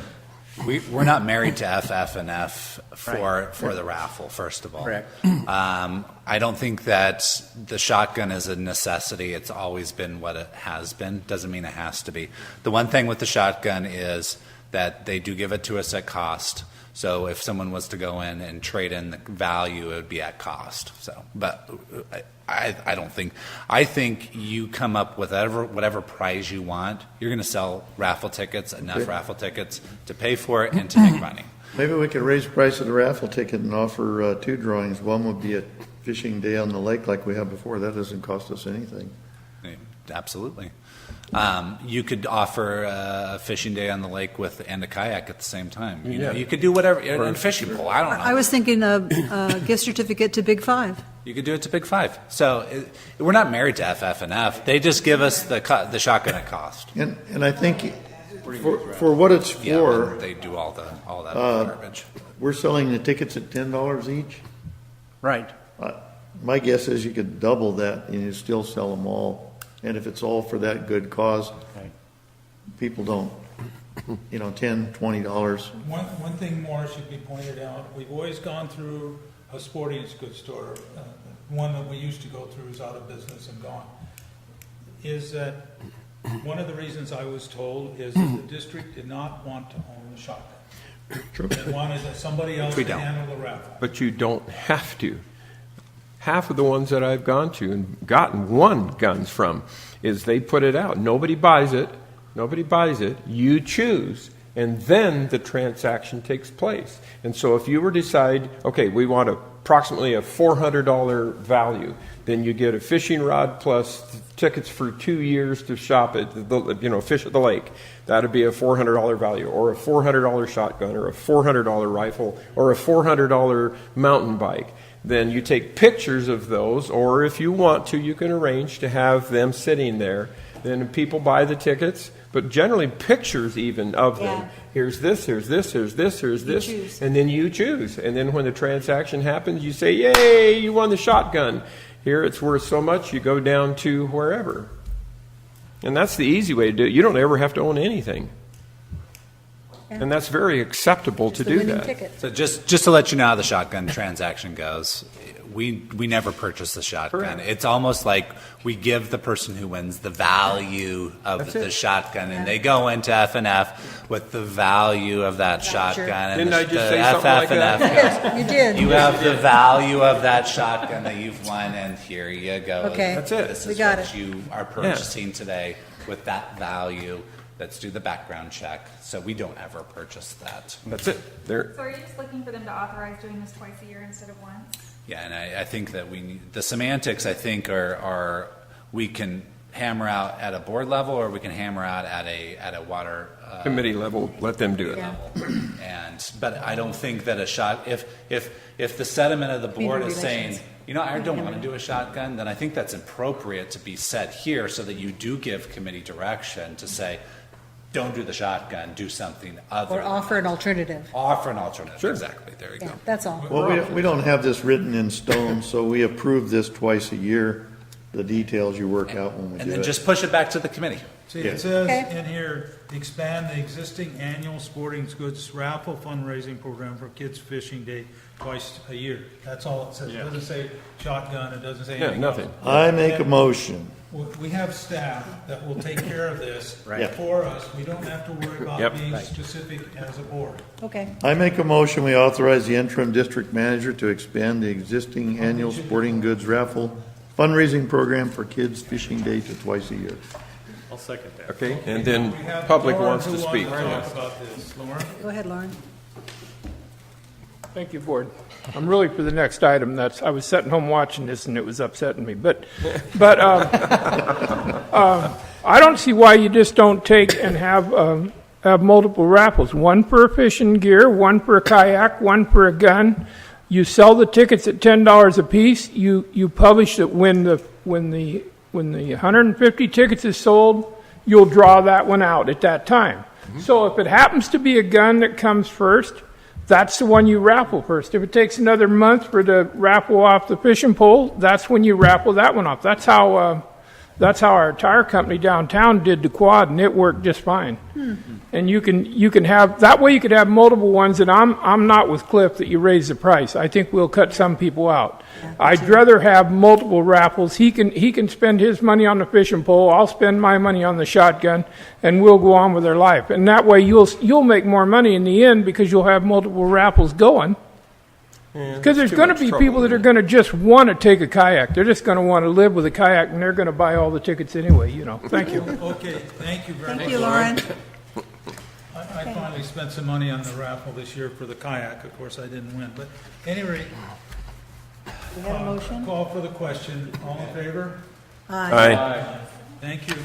we're not married to FF&F for the raffle, first of all. Correct. I don't think that the shotgun is a necessity. It's always been what it has been. Doesn't mean it has to be. The one thing with the shotgun is that they do give it to us at cost. So if someone was to go in and trade in the value, it would be at cost. So, but I don't think. I think you come up with whatever prize you want. You're going to sell raffle tickets, enough raffle tickets to pay for it and to make money. Maybe we could raise the price of the raffle ticket and offer two drawings. One would be a fishing day on the lake like we had before. That doesn't cost us anything. Absolutely. You could offer a fishing day on the lake and a kayak at the same time. You know, you could do whatever, and fishing pole. I don't know. I was thinking a gift certificate to Big Five. You could do it to Big Five. So we're not married to FF&F. They just give us the shotgun at cost. And I think for what it's Yeah, for, they do all that garbage. we're selling the tickets at $10 each. Right. My guess is you could double that and you still sell them all. And if it's all for that good cause, people don't, $10, $20. One thing more should be pointed out. We've always gone through a sporting goods store. One that we used to go through is out of business and gone. Is that one of the reasons I was told is that the district did not want to own the shotgun. True. They wanted somebody else We to don't. handle the raffle. But you don't have to. Half of the ones that I've gone to and gotten one guns from is they put it out. Nobody buys it. You choose. and then the transaction takes place. And so if you were to decide, okay, we want approximately a $400 value, then you get a fishing rod plus tickets for 2 years to shop at fish at the lake. That'd be a $400 value, or a $400 shotgun, or a $400 rifle, or a $400 mountain bike. Then you take pictures of those, or if you want to, you can arrange to have them sitting there. Then people buy the tickets, but generally pictures even of them. Yeah. Here's this, here's this, here's this, here's this, choose. and then you choose. And then when the transaction happens, you say, yay, you won the shotgun. Here it's worth so much, you go down to wherever. And that's the easy way to do it. You don't ever have to own anything. Yeah. And that's very acceptable to The do winning that. ticket. So just to let you know how the shotgun transaction goes, we never purchase the shotgun. Correct. It's almost like we give the person who wins the value of That's the it. shotgun, and they go into F&F with the value of that Voucher. shotgun. And Didn't the, I just the say something like FF&F that? goes, You did. you have the value of that shotgun that you've won, and here you go. Okay. That's it. This We is got what it. you are purchasing today with that value. Let's do the background check. So we don't ever purchase that. That's it. There. So are you just looking for them to authorize doing this twice a year instead of once? Yeah, and I think that we need, the semantics, I think, are we can hammer out at a board level, or we can hammer out at a water Committee level, let them do it. Yeah. But I don't think that a shot, if the sentiment of the board is saying, I don't want to do a shotgun, then I think that's appropriate to be set here so that you do give committee direction to say, don't do the shotgun, do something other. Or offer an alternative. Offer an alternative. Sure. Exactly. There you Yeah, go. that's all. Well, we don't have this written in stone, so we approve this twice a year. The details you work out when we And do then it. just push it back to the committee. See, Yeah. it says Okay. in here, expand the existing annual sporting goods raffle fundraising program for Kids Fishing Day twice a year. That's all it says. It doesn't say shotgun, it doesn't say Yeah, anything. nothing. I make a motion. We have staff that will take care of this Right. for us. We don't have to worry about Yep. being specific as a board. Okay. I make a motion, we authorize the interim district manager to expand the existing annual sporting goods raffle fundraising program for Kids Fishing Day to twice a year. I'll second that. Okay, and then We have public Lauren wants who to speak. wants to Yes. talk about this. Lauren? Go ahead, Lauren. Thank you, Board. I'm really for the next item. I was sitting home watching this and it was upsetting me. But I don't see why you just don't take and have multiple raffles. One per fishing gear, one per kayak, one per a gun. You sell the tickets at $10 a piece. You publish that when the 150 tickets is sold, you'll draw that one out at that time. So if it happens to be a gun that comes first, that's the one you raffle first. If it takes another month for the raffle off the fishing pole, that's when you raffle that one off. That's how our tire company downtown did the quad, and it worked just fine. And you can have that way. You could have multiple ones. And I'm not with Cliff that you raise the price. I think we'll cut some people out. I'd rather have multiple raffles. He can spend his money on the fishing pole. I'll spend my money on the shotgun, and we'll go on with our life. And that way you'll make more money in the end because you'll have multiple raffles going. Because there's going to be people that are going to just want to take a kayak. They're just going to want to live with a kayak, and they're going to buy all the tickets anyway. Thank you. Okay, thank you very much. Thank you, Lauren. I finally spent some money on the raffle this year for the kayak. Of course, I didn't win, but at any rate, We have a motion? call for the question. All in favor? Aye. Thank you.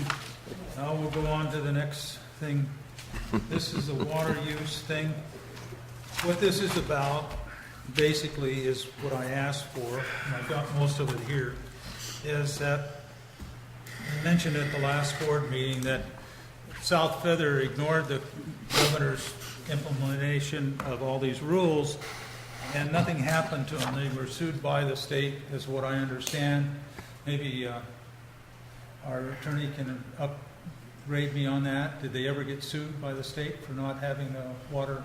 Now we'll go on to the next thing. This is the water use thing. What this is about, basically, is what I asked for, and I've got most of it here, is that I mentioned at the last board meeting that South Feather ignored the governor's implementation of all these rules, and nothing happened to them. They were sued by the state, is what I understand. Maybe our attorney can upgrade me on that. Did they ever get sued by the state for not having the water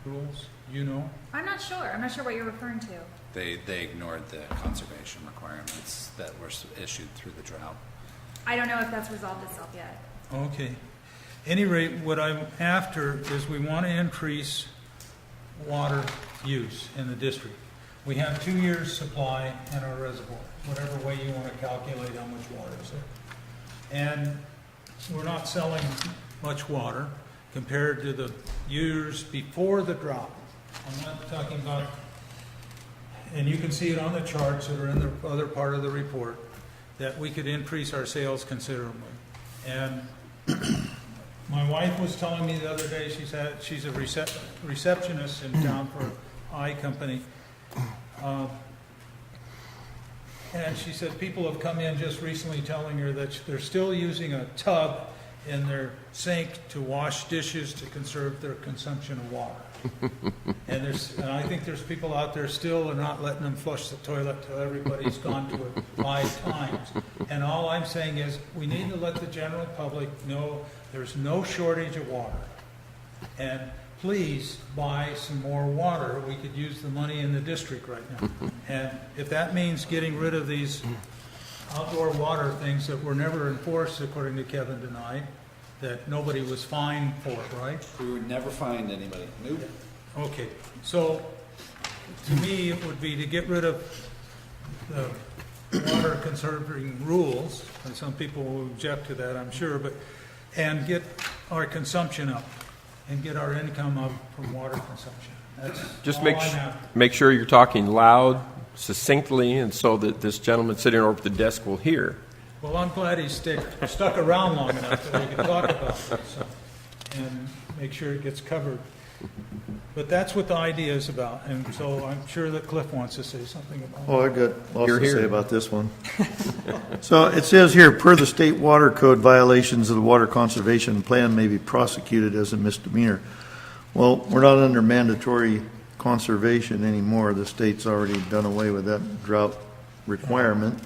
rules? You know? I'm not sure. I'm not sure what you're referring to. They ignored the conservation requirements that were issued through the drought. I don't know if that's resolved itself yet. Okay. Any rate, what I'm after is we want to increase water use in the district. We have 2 years' supply in our reservoir, whatever way you want to calculate how much water is there. And we're not selling much water, compared to the years before the drop. I'm not talking about, and you can see it on the charts that are in the other part of the report, that we could increase our sales considerably. And my wife was telling me the other day, she's a receptionist in town for an eye company. And she said people have come in just recently telling her that they're still using a tub in their sink to wash dishes to conserve their consumption of water. And I think there's people out there still are not letting them flush the toilet till everybody's gone to it 5 times. And all I'm saying is we need to let the general public know there's no shortage of water. And please buy some more water. We could use the money in the district right now. And if that means getting rid of these outdoor water things that were never enforced, according to Kevin tonight, that nobody was fined for, right? We would never find anybody. Nope. Okay, so to me, it would be to get rid of the water conserving rules, and some people will object to that, I'm sure, and get our consumption up and get our income up from water consumption. That's Just all I'm after. make sure you're talking loud, succinctly, and so that this gentleman sitting over at the desk will hear. Well, I'm glad he stuck around long enough that we can talk about this and make sure it gets covered. But that's what the idea is about, and so I'm sure that Cliff wants to say something about it. Oh, I got lots You're to here. say about this one. So it says here, per the state water code, violations of the water conservation plan may be prosecuted as a misdemeanor. Well, we're not under mandatory conservation anymore. The state's already done away with that drought requirement.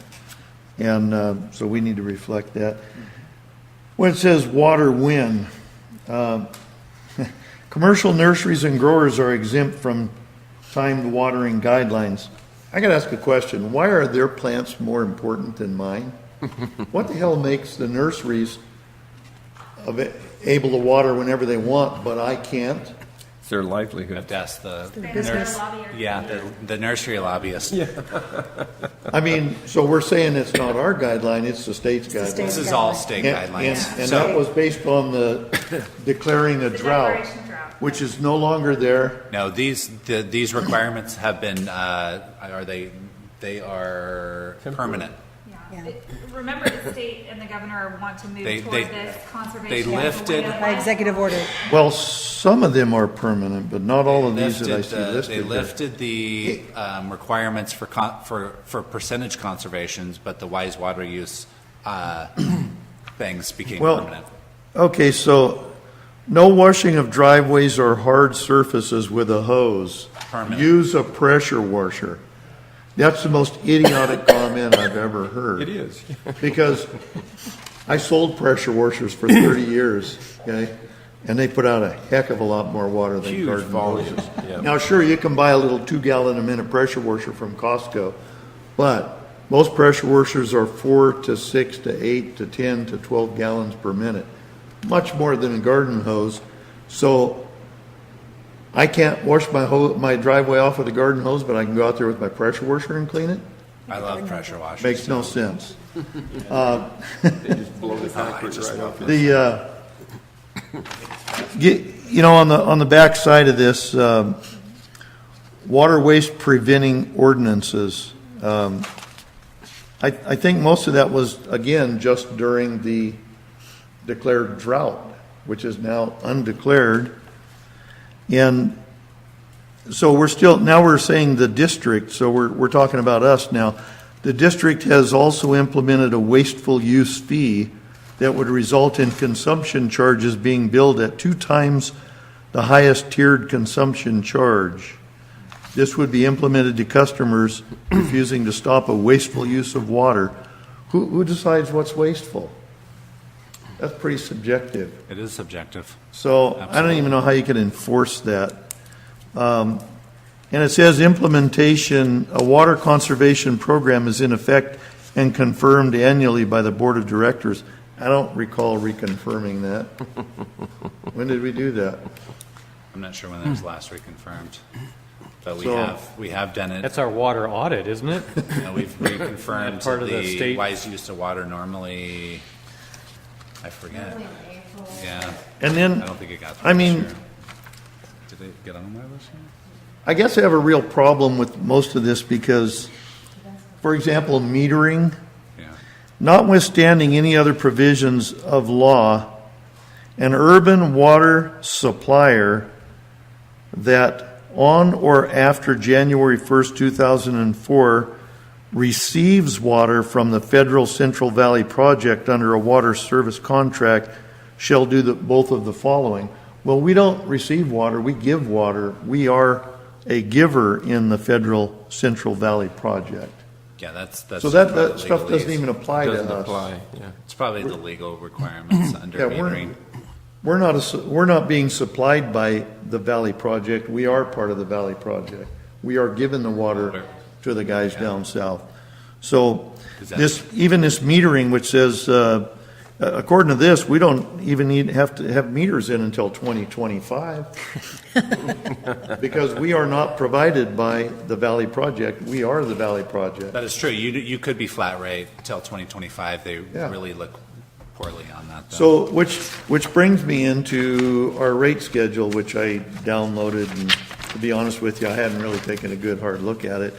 And so we need to reflect that. When it says water win, commercial nurseries and growers are exempt from timed watering guidelines. I got to ask a question. Why are their plants more important than mine? What the hell makes the nurseries able to water whenever they want, but I can't? It's their livelihood. That's the business. the nursery lobbyist. I mean, so we're saying it's not our guideline, it's the state's the guideline. state's This is all state guidelines. And So- that was based on the declaring a drought, declaration drought. which is no longer there. No, these requirements have been they are permanent. Yeah. Remember, the state and the governor want to move They- toward they- this conservation. they as a lifted- way of By life. executive order. Well, some of them are permanent, but not all of these that I see They listed here. lifted the requirements for percentage conservations, but the wise water use things became Well, permanent. okay, so no washing of driveways or hard surfaces with a hose. Permanent. Use a pressure washer. That's the most idiotic comment I've ever heard. It is. Because I sold pressure washers for 30 years, okay? And they put out a heck of a lot more water than Huge garden volume, hoses. yeah. Now, sure, you can buy a little 2-gallon a minute pressure washer from Costco, but most pressure washers are 4 to 6 to 8 to 10 to 12 gallons per minute, much more than a garden hose. So I can't wash my driveway off with a garden hose, but I can go out there with my pressure washer and clean it? I love pressure washers. Makes no sense. They just blow the concrete right off. On the back side of this, water waste preventing ordinances. I think most of that was, again, just during the declared drought, which is now undeclared. And so we're saying the district, so we're talking about us now. The district has also implemented a wasteful use fee that would result in consumption charges being billed at 2 times the highest tiered consumption charge. This would be implemented to customers refusing to stop a wasteful use of water. Who decides what's wasteful? That's pretty subjective. It is subjective. So I don't even know how you can enforce that. And it says implementation, a water conservation program is in effect and confirmed annually by the board of directors. I don't recall reconfirming that. When did we do that? I'm not sure when that was last reconfirmed, but So- we have done it. That's our water audit, isn't it? We've reconfirmed Part of the the state- wise use of water normally. I forget. Yeah, And then, I don't think it got. I mean, Sure. Did it get on my list? I guess I have a real problem with most of this because, for example, metering, Yeah. notwithstanding any other provisions of law, an urban water supplier that on or after January 1st, 2004 receives water from the Federal Central Valley Project under a water service contract shall do both of the following. Well, we don't receive water, we give water. We are a giver in the Federal Central Valley Project. Yeah, that's So that probably stuff doesn't legalese. even apply to Doesn't us. apply, yeah. It's probably the legal requirements under Yeah, metering. we're not being supplied by the Valley Project. We are part of the Valley Project. We are giving the water to the guys down south. So Is that- even this metering, which says, according to this, we don't even have to have meters in until 2025. Because we are not provided by the Valley Project. We are the Valley Project. That is true. You could be flat rate until 2025. They Yeah. really look poorly on that, though. So, which brings me into our rate schedule, which I downloaded, and to be honest with you, I hadn't really taken a good hard look at it,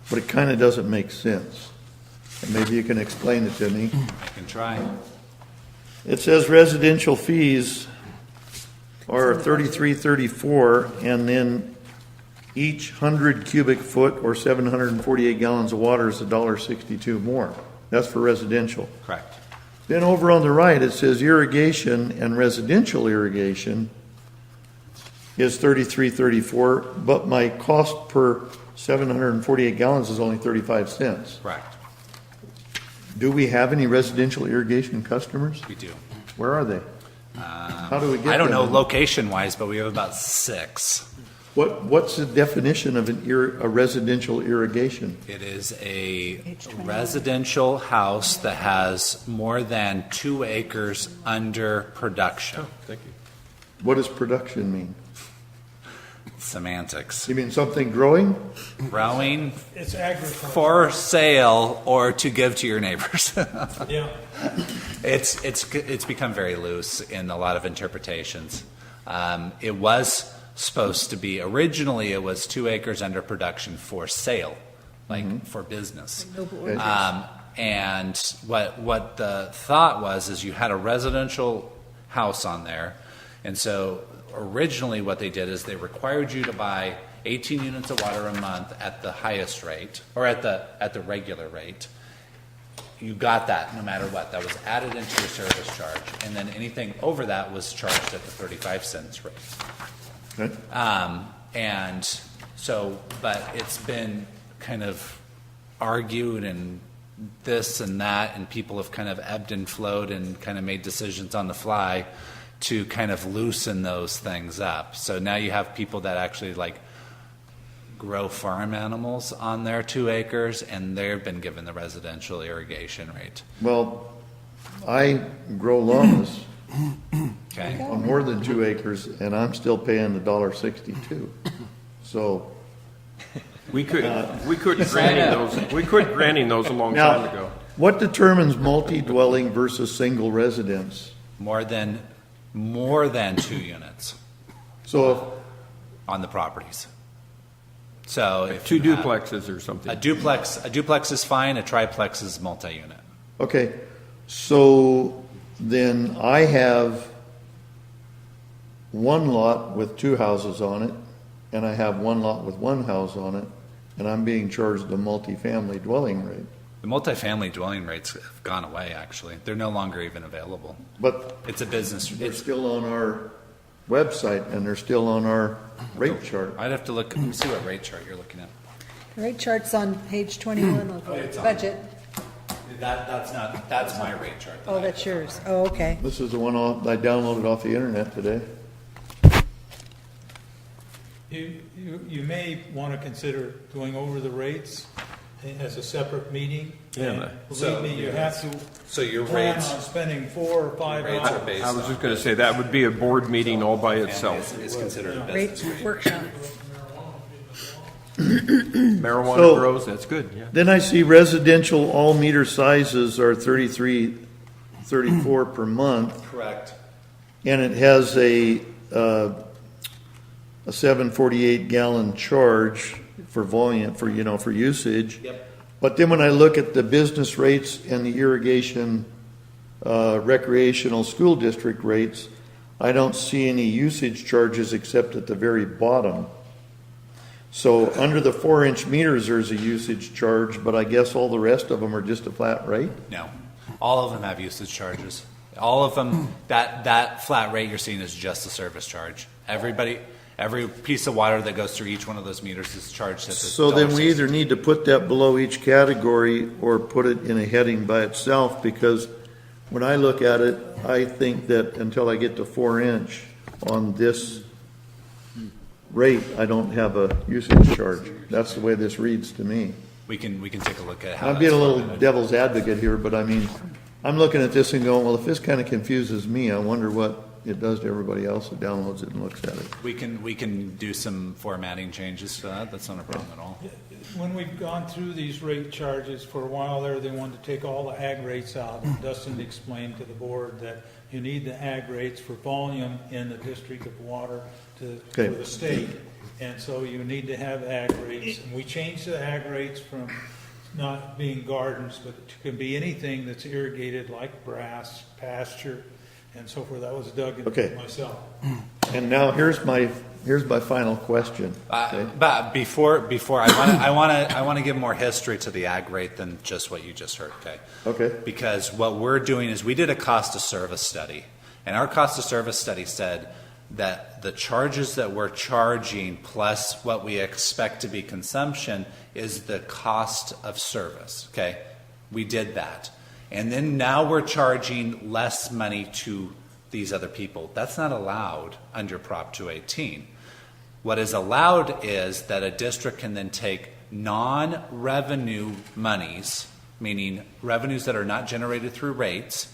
but it kind of doesn't make sense. And maybe you can explain it to me. I can try. It says residential fees are $33.34, and then each 100 cubic foot or 748 gallons of water is $1.62 more. That's for residential. Correct. Then over on the right, it says irrigation and residential irrigation is $33.34, but my cost per 748 gallons is only 35 cents. Correct. Do we have any residential irrigation customers? We do. Where are they? How do we get them? I don't know location-wise, but we have about 6. What's the definition of a residential irrigation? It is a residential house that has more than 2 acres under production. Thank you. What does production mean? Semantics. You mean something growing? Growing It's agriculture. for sale or to give to your neighbors. Yeah. It's become very loose in a lot of interpretations. It was supposed to be, originally it was 2 acres under production for sale, like for business. Okay. And what the thought was is you had a residential house on there, and so originally what they did is they required you to buy 18 units of water a month at the highest rate, or at the regular rate. You got that no matter what. That was added into your service charge, and then anything over that was charged at the 35 cents rate. Okay. And so, but it's been kind of argued and this and that, and people have kind of ebbed and flowed and kind of made decisions on the fly to kind of loosen those things up. So now you have people that actually like grow farm animals on their 2 acres, and they've been given the residential irrigation rate. Well, I grow llamas Okay. on more than 2 acres, and I'm still paying $1.62. So We quit granting those a long time now, ago. what determines multi-dwelling versus single residence? More than 2 units So on the properties. So if 2 you have duplexes or something. a duplex is fine. A triplex is multi-unit. okay, so then I have one lot with 2 houses on it, and I have one lot with 1 house on it, and I'm being charged the multifamily dwelling rate. The multifamily dwelling rates have gone away. Actually, they're no longer even available. But It's a business. they're still on our website, and they're still on our rate chart. I'd have to look. Let me see what rate chart you're looking at. The rate chart's on page 21 of it's the on. budget. That's my rate chart. Oh, that's yours. Oh, okay. This is the one I downloaded off the internet today. You may want to consider going over the rates as a separate meeting. Yeah. And believe me, you have to So your plan rates on spending 4 or 5 rates are hours. based I was just going to say, that would be a board meeting all by itself. is considered a Rate business rate. workshop. Marijuana So- grows, that's good, yeah. Then I see residential all meter sizes are $33.34 per month, Correct. and it has a 748 gallon charge for volume, for usage. Yep. But then when I look at the business rates and the irrigation recreational school district rates, I don't see any usage charges except at the very bottom. So under the 4-inch meters, there's a usage charge, but I guess all the rest of them are just a flat rate? No, all of them have usage charges. All of them, that flat rate you're seeing is just the service charge. Every piece of water that goes through each one of those meters is charged at the So then we $1.60. either need to put that below each category or put it in a heading by itself, because when I look at it, I think that until I get to 4-inch on this rate, I don't have a usage charge. That's the way this reads to me. We can take a look at how I'm being a that's little implemented. devil's advocate here, but I mean, I'm looking at this and going, well, if this kind of confuses me, I wonder what it does to everybody else that downloads it and looks at it. We can do some formatting changes to that. That's not a problem at all. When we've gone through these rate charges, for a while there, they wanted to take all the ag rates out. And Dustin explained to the board that you need the ag rates for volume in the district of water for the state. And so you need to have ag rates. And we changed the ag rates from not being gardens, but it can be anything that's irrigated like grass, pasture, and so forth. That was Doug and myself. And now here's my final question. But before I want to give more history to the ag rate than just what you just heard. Okay. Because what we're doing is we did a cost of service study, and our cost of service study said that the charges that we're charging plus what we expect to be consumption is the cost of service. Okay, we did that. And then now we're charging less money to these other people. That's not allowed under Prop 218. What is allowed is that a district can then take non-revenue monies, meaning revenues that are not generated through rates,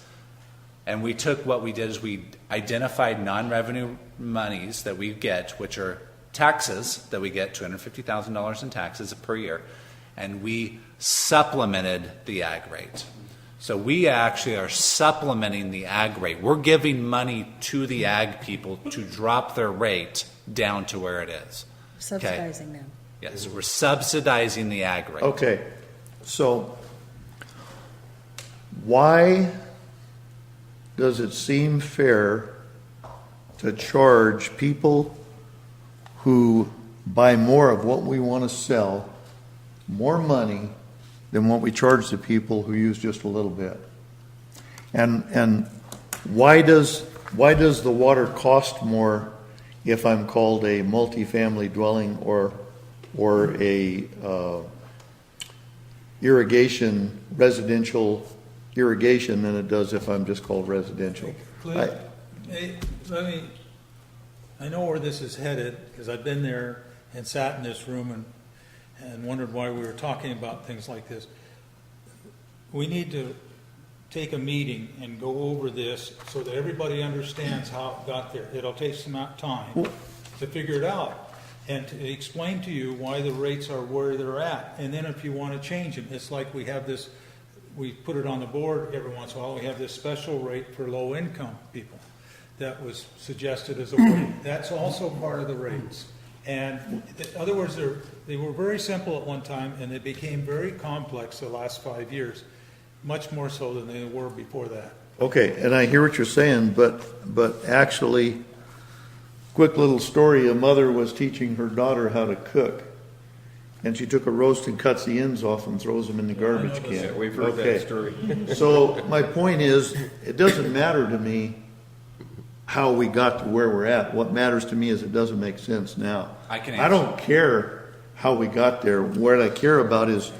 and we took what we did is we identified non-revenue monies that we get, which are taxes that we get, $250,000 in taxes per year, and we supplemented the ag rate. So we actually are supplementing the ag rate. We're giving money to the ag people to drop their rate down to where it is. Subsidizing them. Yes, we're subsidizing the ag rate. Okay, so why does it seem fair to charge people who buy more of what we want to sell more money than what we charge the people who use just a little bit? And why does the water cost more if I'm called a multifamily dwelling or a residential irrigation than it does if I'm just called residential? I know where this is headed, because I've been there and sat in this room and wondered why we were talking about things like this. We need to take a meeting and go over this so that everybody understands how it got there. It'll take some time to figure it out and to explain to you why the rates are where they're at. And then if you want to change them, it's like we have this, we put it on the board every once in a while, we have this special rate for low-income people that was suggested as a way. That's also part of the rates. And in other words, they were very simple at one time, and they became very complex the last 5 years, much more so than they were before that. Okay, and I hear what you're saying, but actually, quick little story, a mother was teaching her daughter how to cook, and she took a roast and cuts the ends off and throws them in the garbage can. Yeah, we've heard that story. So my point is, it doesn't matter to me how we got to where we're at. What matters to me is it doesn't make sense now. I don't care how we got there. What I care about is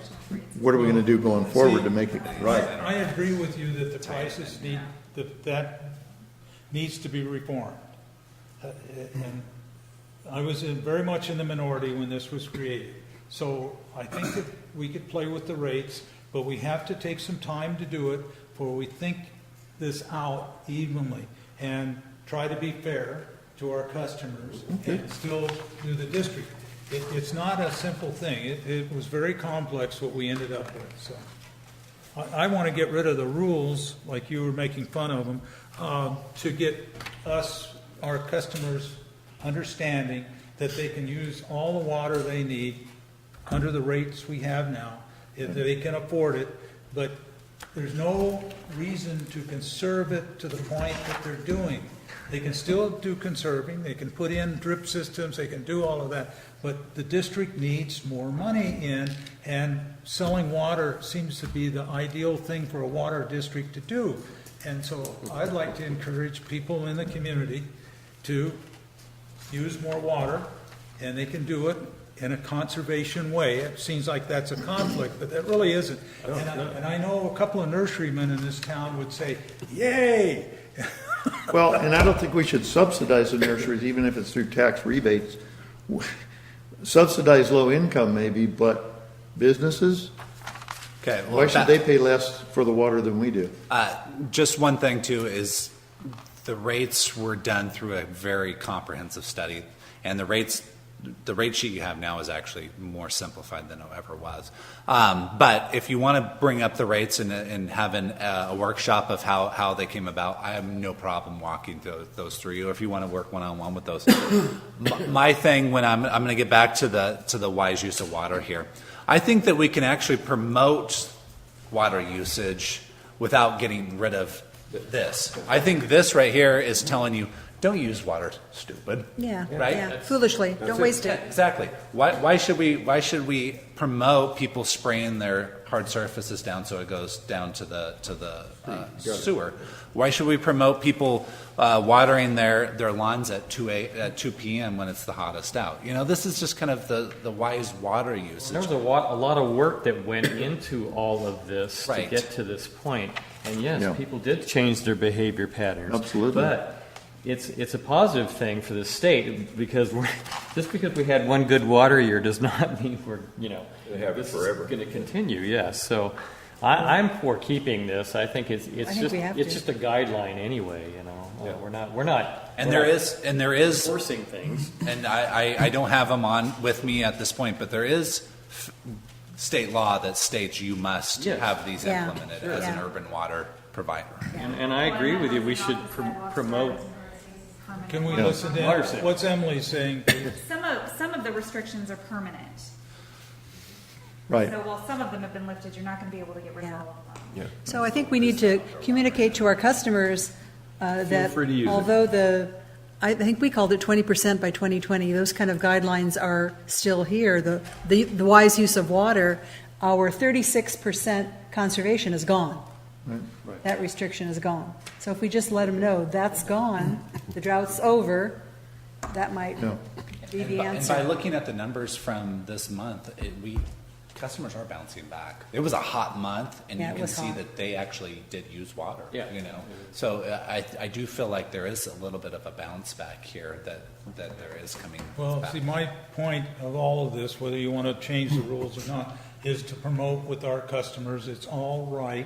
what are we going to do going forward to make it right. I agree with you that the prices that needs to be reformed. And I was very much in the minority when this was created. So I think that we could play with the rates, but we have to take some time to do it before we think this out evenly and try to be fair to our customers and still do the district. It's not a simple thing. It was very complex what we ended up with. So I want to get rid of the rules, like you were making fun of them, to get our customers understanding that they can use all the water they need under the rates we have now, if they can afford it, but there's no reason to conserve it to the point that they're doing. They can still do conserving, they can put in drip systems, they can do all of that, but the district needs more money in, and selling water seems to be the ideal thing for a water district to do. And so I'd like to encourage people in the community to use more water, and they can do it in a conservation way. It seems like that's a conflict, but that really isn't. And I know a couple of nurserymen in this town would say, yay! Well, and I don't think we should subsidize the nurseries, even if it's through tax rebates. Subsidize low income maybe, but businesses, Okay. Well, why should they pay less for the water than we do? Just one thing too is the rates were done through a very comprehensive study, and the rate sheet you have now is actually more simplified than it ever was. But if you want to bring up the rates and having a workshop of how they came about, I have no problem walking those through you. If you want to work one-on-one with those, my thing when I'm going to get back to the wise use of water here, I think that we can actually promote water usage without getting rid of this. I think this right here is telling you, don't use water, stupid. Yeah, Right? yeah. Foolishly, don't waste it. Exactly. Why should we promote people spraying their hard surfaces down so it goes down to the sewer? Why should we promote people watering their lawns at 2 p.m. when it's the hottest out? You know, this is just kind of the wise water usage. There was a lot of work that went into all of this Right. to get to this point. And yes, Yeah. people did change their behavior patterns. Absolutely. But it's a positive thing for the state because just because we had one good water year does not mean we're, They have it this forever. is going to continue. Yes. So I'm for keeping this. I think it's think just we have it's to. just a guideline anyway, We're not And there is forcing things. and I don't have them on with me at this point, but there is state law that states you must Yes. have these Yeah. implemented as an Yeah. urban water provider. And I agree with you. We should promote. Can we listen Water to saving. what's Emily saying? Some of the restrictions are permanent. Right. So while some of them have been lifted, you're not going to be able to get rid of all of them. So I think we need to communicate to our customers that free to use it. although I think we called it 20% by 2020, those kind of guidelines are still here. The wise use of water, our 36% conservation is gone. Right. That restriction is gone. So if we just let them know that's gone, the drought's over, that might Yeah. be the And answer. by looking at the numbers from this month, customers are bouncing back. It was a hot month, and Yeah, you it can was see hot. that they actually did use water. Yeah. So I do feel like there is a little bit of a bounce back here that there is coming. Well, back. see, my point of all of this, whether you want to change the rules or not, is to promote with our customers, it's all right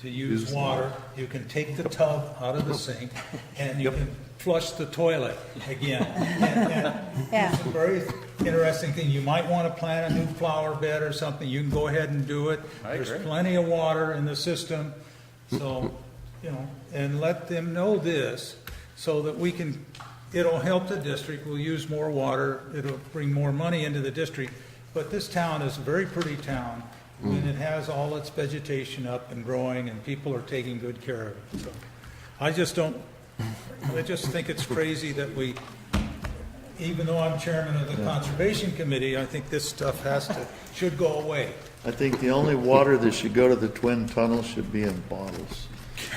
to use water. You can take the tub out of the sink, and you can flush the toilet again. And Yeah. it's a very interesting thing. You might want to plant a new flower bed or something. You can go ahead and do it. I There's agree. plenty of water in the system. So, and let them know this so that it'll help the district. We'll use more water. It'll bring more money into the district. But this town is a very pretty town, and it has all its vegetation up and growing, and people are taking good care of it. So I just think it's crazy that even though I'm chairman of the Conservation Committee, I think this stuff should go away. I think the only water that should go to the twin tunnels should be in bottles.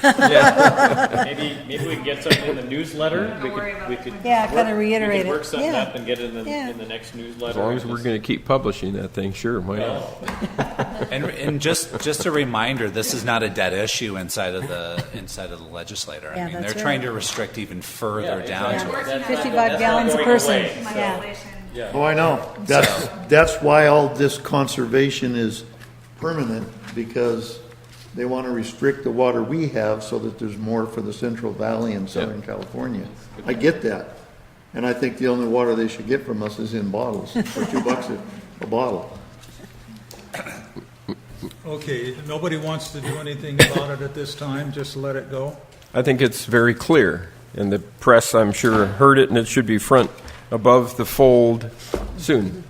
Maybe we can get something in the newsletter. Don't worry about We it. could Yeah, kind of we reiterate could it. work something Yeah. up and get it Yeah. in the next newsletter. As long as we're going to keep publishing that thing, sure, why not? And just a reminder, this is not a dead issue inside of the legislator. Yeah, I mean, that's they're trying right. to restrict even further Yeah, down to it. Yeah, 55 gallons a going person. away. Yeah. Legislation. Oh, I know. That's why all this conservation is permanent, because they want to restrict the water we have so that there's more for the Central Valley and Southern California. I get that. And I think the only water they should get from us is in bottles for $2 a bottle. Okay, nobody wants to do anything about it at this time, just let it go? I think it's very clear And the press, I'm sure, heard it, and it should be front above the fold soon.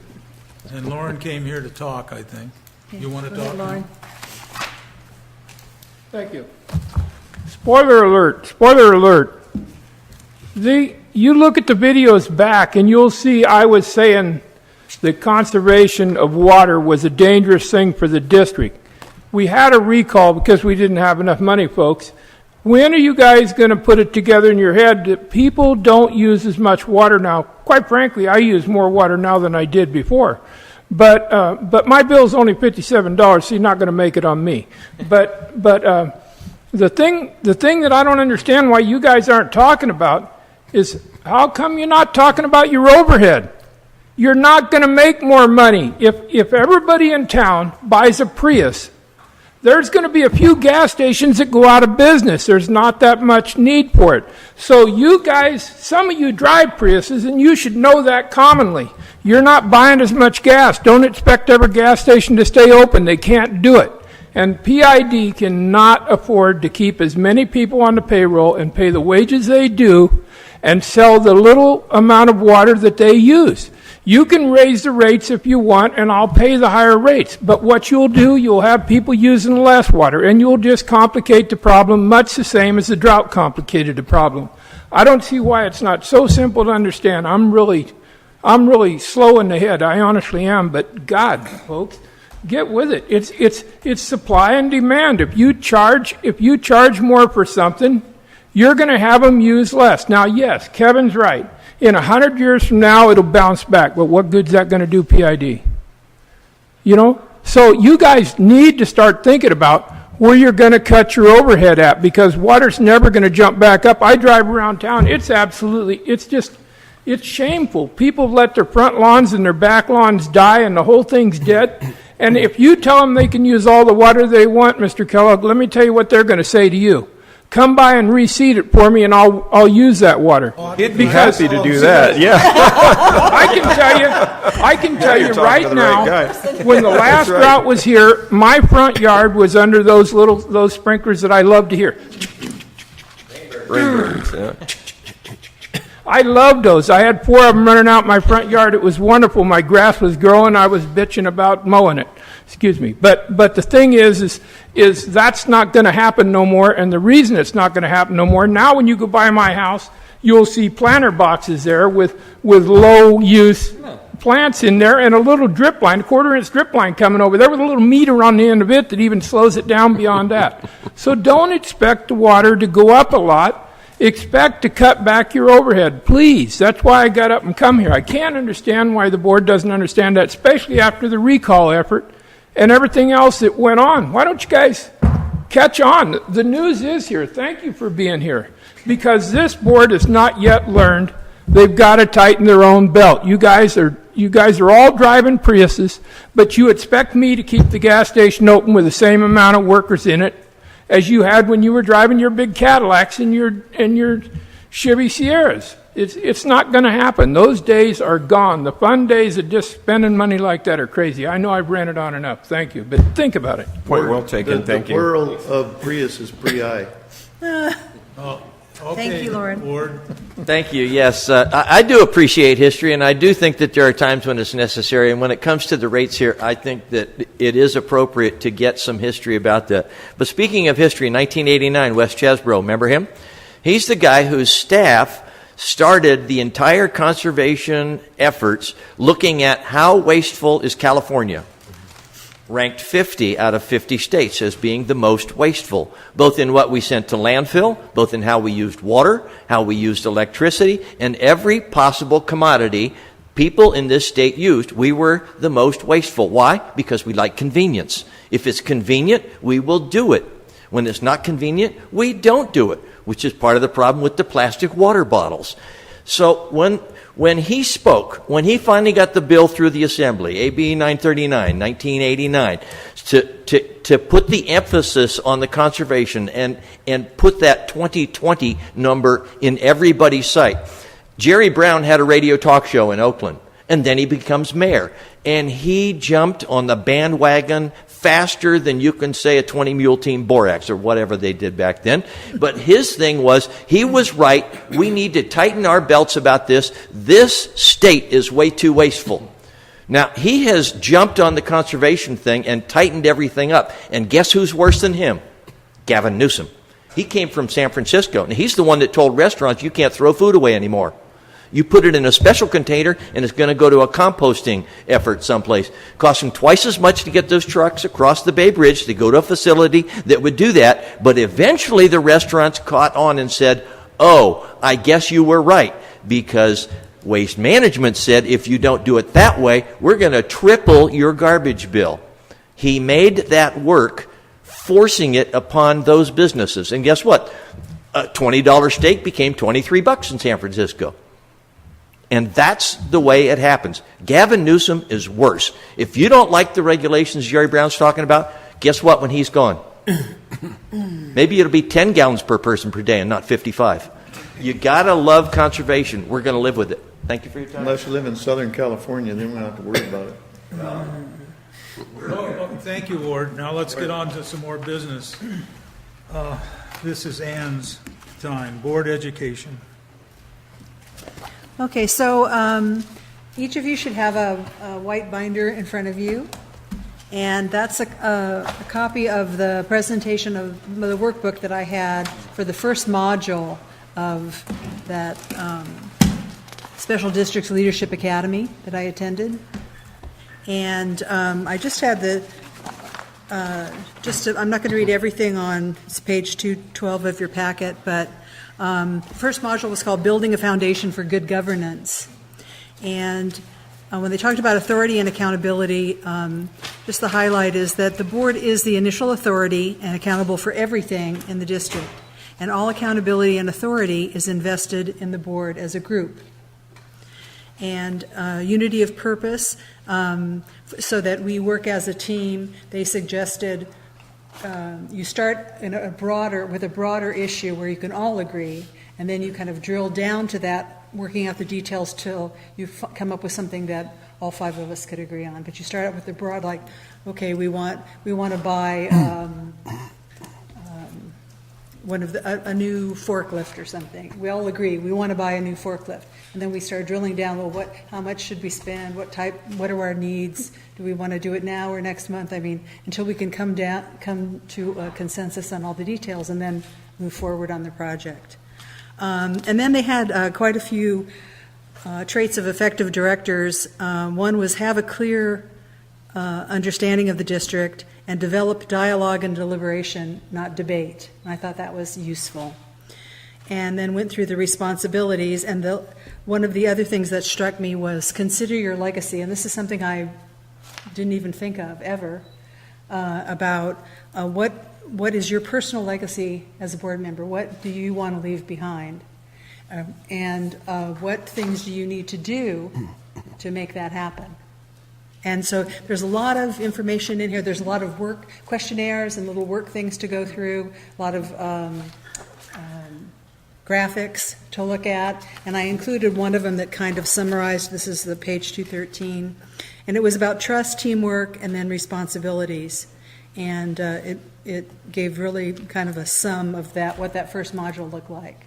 And Lauren came here to talk, I think. You want to Go ahead, talk? Lauren. Thank you. Spoiler alert, spoiler alert. You look at the videos back and you'll see I was saying that conservation of water was a dangerous thing for the district. We had a recall because we didn't have enough money, folks. When are you guys going to put it together in your head that people don't use as much water now? Quite frankly, I use more water now than I did before. But my bill's only $57, so you're not going to make it on me. But the thing that I don't understand why you guys aren't talking about is how come you're not talking about your overhead? You're not going to make more money. If everybody in town buys a Prius, there's going to be a few gas stations that go out of business. There's not that much need for it. So you guys, some of you drive Priuses, and you should know that commonly. You're not buying as much gas. Don't expect every gas station to stay open. They can't do it. And PID cannot afford to keep as many people on the payroll and pay the wages they do and sell the little amount of water that they use. You can raise the rates if you want, and I'll pay the higher rates. But what you'll do, you'll have people using less water, and you'll just complicate the problem much the same as the drought complicated the problem. I don't see why it's not so simple to understand. I'm really slow in the head. I honestly am. But God, folks, get with it. It's supply and demand. If you charge more for something, you're going to have them use less. Now, yes, Kevin's right. In 100 years from now, it'll bounce back. But what good's that going to do, PID? You know? So you guys need to start thinking about where you're going to cut your overhead at, because water's never going to jump back up. I drive around town. It's shameful. People let their front lawns and their back lawns die, and the whole thing's dead. And if you tell them they can use all the water they want, Mr. Kellogg, let me tell you what they're going to say to you. Come by and reseed it for me, and I'll use that water. He'd be happy to do that, yeah. I can tell you you're talking right to the now, right guy. when the last right. drought was here, my front yard was under those sprinklers that I love to hear. Rainbirds, yeah. I loved those. I had 4 of them running out my front yard. It was wonderful. My grass was growing. I was bitching about mowing it. Excuse me. But the thing is that's not going to happen no more. And the reason it's not going to happen no more, now when you go by my house, you'll see planter boxes there with low use plants in there and a little drip line, a 1/4-inch drip line coming over there with a little meter on the end of it that even slows it down beyond that. So don't expect the water to go up a lot. Expect to cut back your overhead, please. That's why I got up and come here. I can't understand why the board doesn't understand that, especially after the recall effort and everything else that went on. Why don't you guys catch on? The news is here. Thank you for being here, because this board has not yet learned they've got to tighten their own belt. You guys are all driving Priuses, but you expect me to keep the gas station open with the same amount of workers in it as you had when you were driving your big Cadillacs and your Chevy Sierras. It's not going to happen. Those days are gone. The fun days of just spending money like that are crazy. I know I've ranted on enough. Thank you. But think about it. Point well taken, thank The you. world of Prius is pre-I. Okay, Thank you, Lauren. Board. Thank you. Yes, I do appreciate history, and I do think that there are times when it's necessary. And when it comes to the rates here, I think that it is appropriate to get some history about that. But speaking of history, 1989, Wes Chesbrough, remember him? He's the guy whose staff started the entire conservation efforts looking at how wasteful is California. Ranked 50 out of 50 states as being the most wasteful, both in what we sent to landfill, both in how we used water, how we used electricity, and every possible commodity people in this state used. We were the most wasteful. Why? Because we like convenience. If it's convenient, we will do it. When it's not convenient, we don't do it, which is part of the problem with the plastic water bottles. So when he spoke, when he finally got the bill through the Assembly, AB 939, 1989, to put the emphasis on the conservation and put that 2020 number in everybody's sight, Jerry Brown had a radio talk show in Oakland, and then he becomes mayor. and he jumped on the bandwagon faster than you can say a 20-mule team borax or whatever they did back then. But his thing was, he was right. We need to tighten our belts about this. This state is way too wasteful. Now, he has jumped on the conservation thing and tightened everything up. And guess who's worse than him? Gavin Newsom. He came from San Francisco, and he's the one that told restaurants you can't throw food away anymore. You put it in a special container, and it's going to go to a composting effort someplace. Costs them twice as much to get those trucks across the Bay Bridge to go to a facility that would do that. But eventually the restaurants caught on and said, oh, I guess you were right, because Waste Management said if you don't do it that way, we're going to triple your garbage bill. He made that work, forcing it upon those businesses. And guess what? A $20 steak became $23 in San Francisco. And that's the way it happens. Gavin Newsom is worse. If you don't like the regulations Jerry Brown's talking about, guess what when he's gone? Maybe it'll be 10 gallons per person per day and not 55. You got to love conservation. We're going to live with it. Thank you for your time. Unless you live in Southern California, then we don't have to worry about it. Well, thank you, Ward. Now let's get on to some more business. This is Ann's time. Board education. Okay, so each of you should have a white binder in front of you, and that's a copy of the presentation of the workbook that I had for the first module of that Special Districts Leadership Academy that I attended. And I just had I'm not going to read everything on page 212 of your packet, but first module was called Building a Foundation for Good Governance. And when they talked about authority and accountability, just the highlight is that the board is the initial authority and accountable for everything in the district. And all accountability and authority is invested in the board as a group. And unity of purpose, so that we work as a team. They suggested you start with a broader issue where you can all agree, and then you kind of drill down to that, working out the details till you come up with something that all five of us could agree on. But you start out with the broad, like, okay, we want to buy a new forklift or something. We all agree we want to buy a new forklift, and then we start drilling down. Well, how much should we spend? What are our needs? Do we want to do it now or next month? I mean, until we can come to a consensus on all the details, and then move forward on the project. And then they had quite a few traits of effective directors. One was have a clear understanding of the district and develop dialogue and deliberation, not debate. And I thought that was useful. And then went through the responsibilities, and one of the other things that struck me was consider your legacy. And this is something I didn't even think of ever, about what is your personal legacy as a board member? What do you want to leave behind? And what things do you need to do to make that happen? And so there's a lot of information in here. There's a lot of work questionnaires and little work things to go through, a lot of graphics to look at. And I included one of them that kind of summarized, this is the page 213. And it was about trust, teamwork, and then responsibilities. And it gave really kind of a sum of what that first module looked like.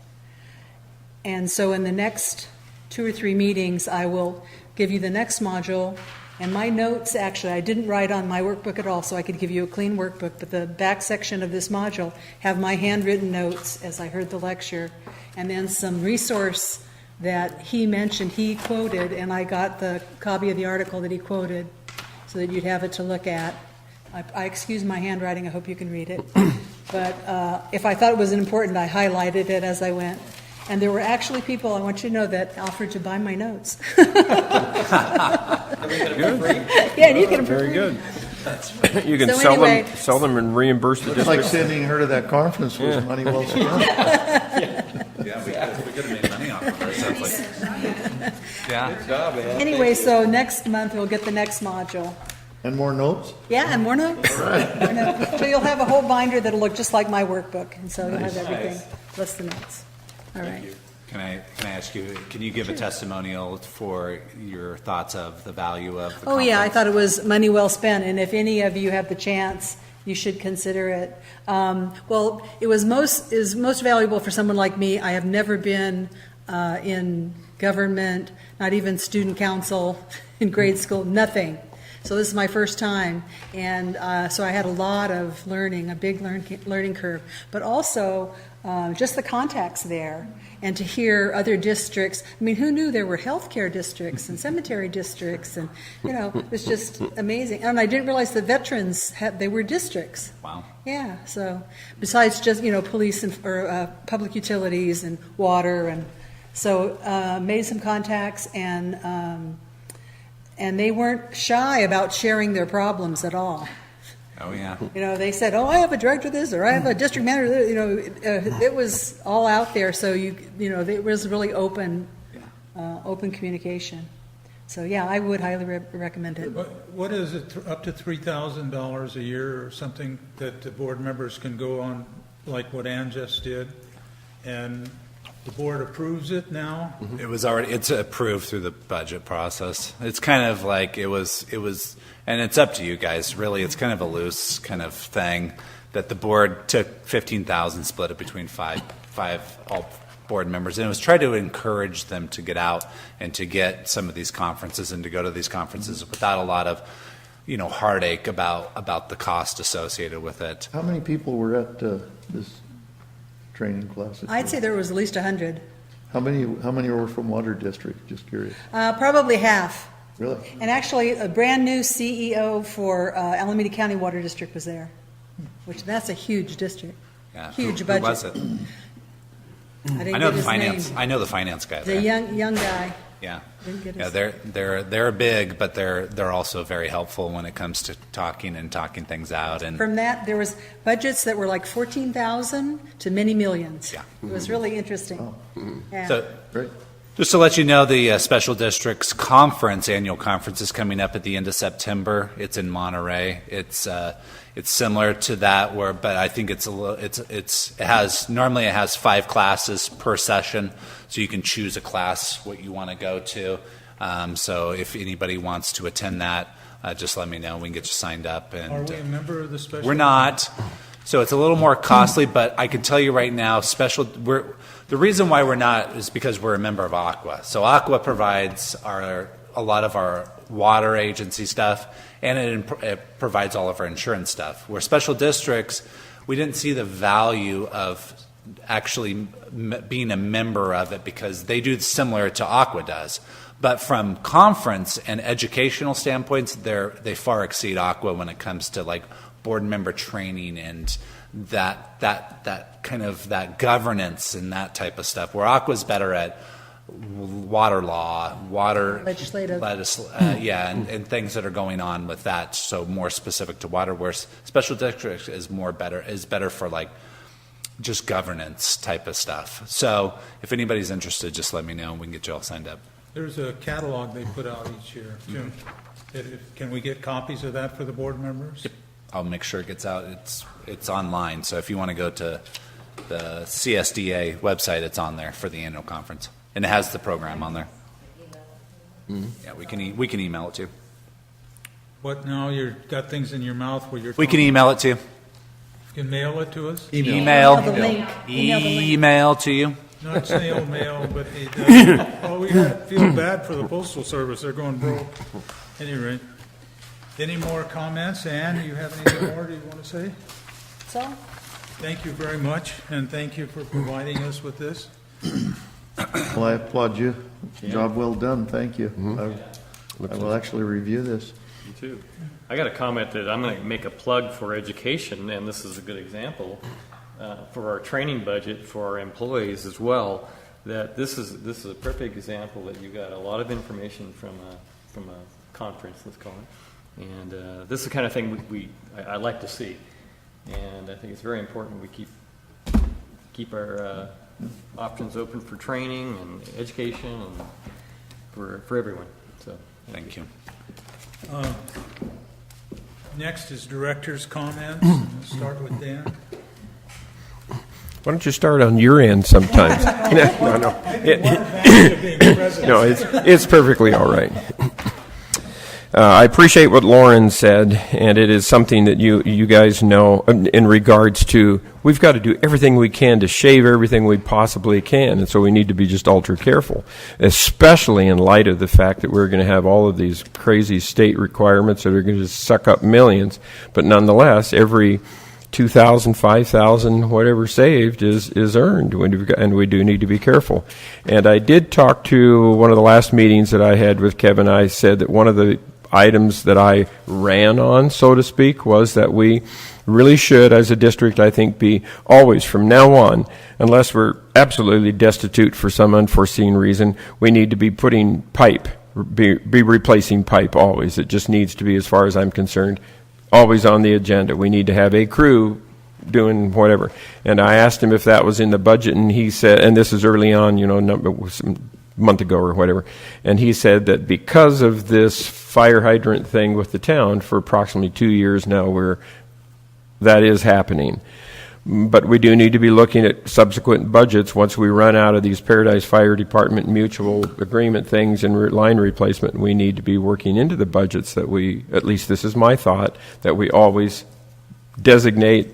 And so in the next 2 or 3 meetings, I will give you the next module. And my notes, actually, I didn't write on my workbook at all, so I could give you a clean workbook, but the back section of this module have my handwritten notes as I heard the lecture, and then some resource that he mentioned, he quoted, and I got the copy of the article that he quoted so that you'd have it to look at. I excuse my handwriting, I hope you can read it. But if I thought it was important, I highlighted it as I went. And there were actually people, I want you to know, that offered to buy my notes. Yeah, and you get them for free. Very good. You can So sell anyway, sell them and reimburse the Looks like district. sending her to that conference was money well spent. Yeah, we could have made money off of it. Sounds like. Yeah. Anyway, so next month we'll get the next module. And more notes? Yeah, and more notes. More notes. So you'll have a whole binder that'll look just like my workbook, and so you'll have everything plus the notes. All right. Can I ask you, can you give a testimonial for your thoughts of the value of the Oh, yeah, I conference? thought it was money well spent, and if any of you have the chance, you should consider it. Well, it was most valuable for someone like me. I have never been in government, not even student council in grade school, nothing. So this is my first time, and so I had a lot of learning, a big learning curve, but also just the contacts there, and to hear other districts. I mean, who knew there were healthcare districts and cemetery districts, and it was just amazing. And I didn't realize the veterans they were districts. Wow. Yeah. So besides just police or public utilities and water, and so made some contacts, and they weren't shy about sharing their problems at all. Oh, yeah. They said, "Oh, I have a director of this, or I have a district manager." It was all out there. So it was really open communication. So yeah, I would highly recommend it. What is it, up to $3,000 a year or something that the board members can go on, like what Ann just did, and the board approves it now? It's approved through the budget process. It's kind of like it was, and it's up to you guys, really. It's kind of a loose kind of thing that the board took 15,000, split it between five all board members, and it was try to encourage them to get out and to get some of these conferences and to go to these conferences without a lot of, heartache about the cost associated with it. How many people were at this training class? I'd say there was at least 100. How many were from Water District? Just curious. Probably half. Really? And actually, a brand new CEO for Alameda County Water District was there, which that's a huge district. Yeah. Huge Who budget. was it? I didn't I know get the his finance. name. I know the finance guy The there. young guy. Yeah. Didn't get Yeah, his- they're big, but they're also very helpful when it comes to talking things out. And From that, there was budgets that were like 14,000 to many millions. Yeah. It was really interesting. Yeah. so, Great. just to let you know, the Special Districts annual conference is coming up at the end of September. It's in Monterey. It's similar to that, but I think it has 5 classes per session, so you can choose a class what you want to go to. So if anybody wants to attend that, just let me know. We can get you signed up. And Are we a member of the special? we're not. So it's a little more costly, but I can tell you right now, the reason why we're not is because we're a member of Aqua. So Aqua provides a lot of our water agency stuff, and it provides all of our insurance stuff. Where special districts, we didn't see the value of actually being a member of it because they do similar to Aqua does. But from conference and educational standpoints, they far exceed Aqua when it comes to like board member training and that kind of that governance and that type of stuff. Where Aqua's better at water law, Legislative. and things that are going on with that. So more specific to water, where special district is better for like just governance type of stuff. So if anybody's interested, just let me know and we can get you all signed up. There's a catalog they put out each year, too. Can we get copies of that for the board members? I'll make sure it gets out. It's online, so if you want to go to the CSDA website, it's on there for the annual conference, and it has the program on there. Yeah, we can email it to you. What now? You've got things in your mouth where you're. We can email it to you. You can mail it to us? Email the link. Email the link. Email to you. Not snail mail, but we feel bad for the postal service. They're going broke. Anyway, any more comments? Ann, do you have anything more do you want to say? So, Thank you very much, and thank you for providing us with this. Well, I applaud you. Job well done. Thank you. I will actually review this. Me too. I got a comment that I'm going to make a plug for education, and this is a good example for our training budget for our employees as well. That this is a perfect example that you got a lot of information from a conference, let's call it, and this is the kind of thing I like to see, and I think it's very important we keep our options open for training and education and for everyone. So Thank you. Next is director's comments. We'll start with Dan. Why don't you start on your end sometimes? No. No, it's perfectly all right. I appreciate what Lauren said, and it is something that you guys know in regards to we've got to do everything we can to shave everything we possibly can, and so we need to be just ultra careful, especially in light of the fact that we're going to have all of these crazy state requirements that are going to just suck up millions, but nonetheless, every 2,000, 5,000, whatever saved is earned, and we do need to be careful. And I did talk to one of the last meetings that I had with Kevin. I said that one of the items that I ran on, so to speak, was that we really should, as a district, I think, be always, from now on, unless we're absolutely destitute for some unforeseen reason, we need to be putting pipe, be replacing pipe always. It just needs to be, as far as I'm concerned, always on the agenda. We need to have a crew doing whatever. And I asked him if that was in the budget, and he said, and this is early on, some month ago or whatever, and he said that because of this fire hydrant thing with the town for approximately 2 years now, that is happening. But we do need to be looking at subsequent budgets once we run out of these Paradise Fire Department mutual agreement things and line replacement. We need to be working into the budgets that we, at least this is my thought, that we always designate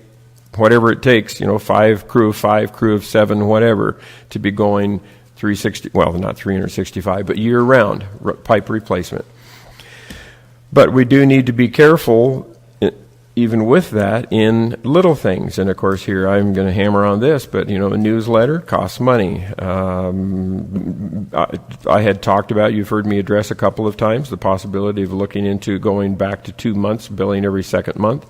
whatever it takes, 5 crew of 7, whatever, to be going 360, well, not 365, but year-round pipe replacement. But we do need to be careful, even with that, in little things. And, of course, here I'm going to hammer on this, but, a newsletter costs money. I had talked about, you've heard me address a couple of times, the possibility of looking into going back to 2 months, billing every second month.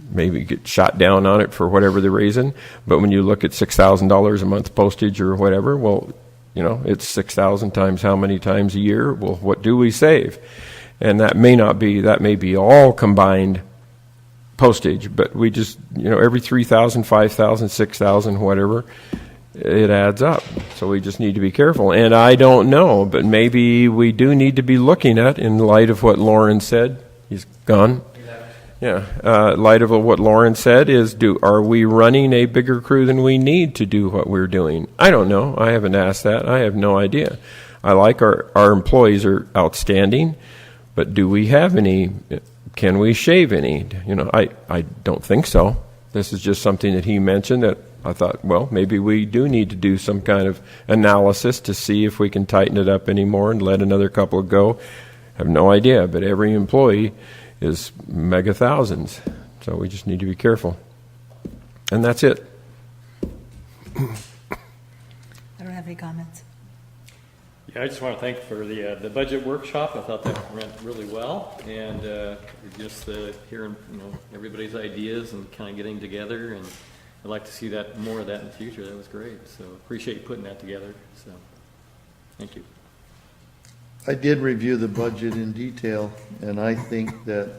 Maybe get shot down on it for whatever the reason. But when you look at $6,000 a month postage or whatever, well, it's 6,000 times how many times a year? Well, what do we save? And that may be all combined postage, but we just, every 3,000, 5,000, 6,000, whatever, it adds up. So we just need to be careful. And I don't know, but maybe we do need to be looking at, in light of what Lauren said, he's gone. Yeah, light of what Lauren said are we running a bigger crew than we need to do what we're doing? I don't know. I haven't asked that. I have no idea. I like our employees are outstanding, but do we have any? Can we shave any? I don't think so. This is just something that he mentioned that I thought, well, maybe we do need to do some kind of analysis to see if we can tighten it up anymore and let another couple go. I have no idea, but every employee is mega thousands. So we just need to be careful. And that's it. I don't have any comments. Yeah, I just want to thank for the budget workshop. I thought that went really well, and just hearing everybody's ideas and kind of getting together, and I'd like to see that more of that in the future. That was great. So appreciate you putting that together. So thank you. I did review the budget in detail, and I think that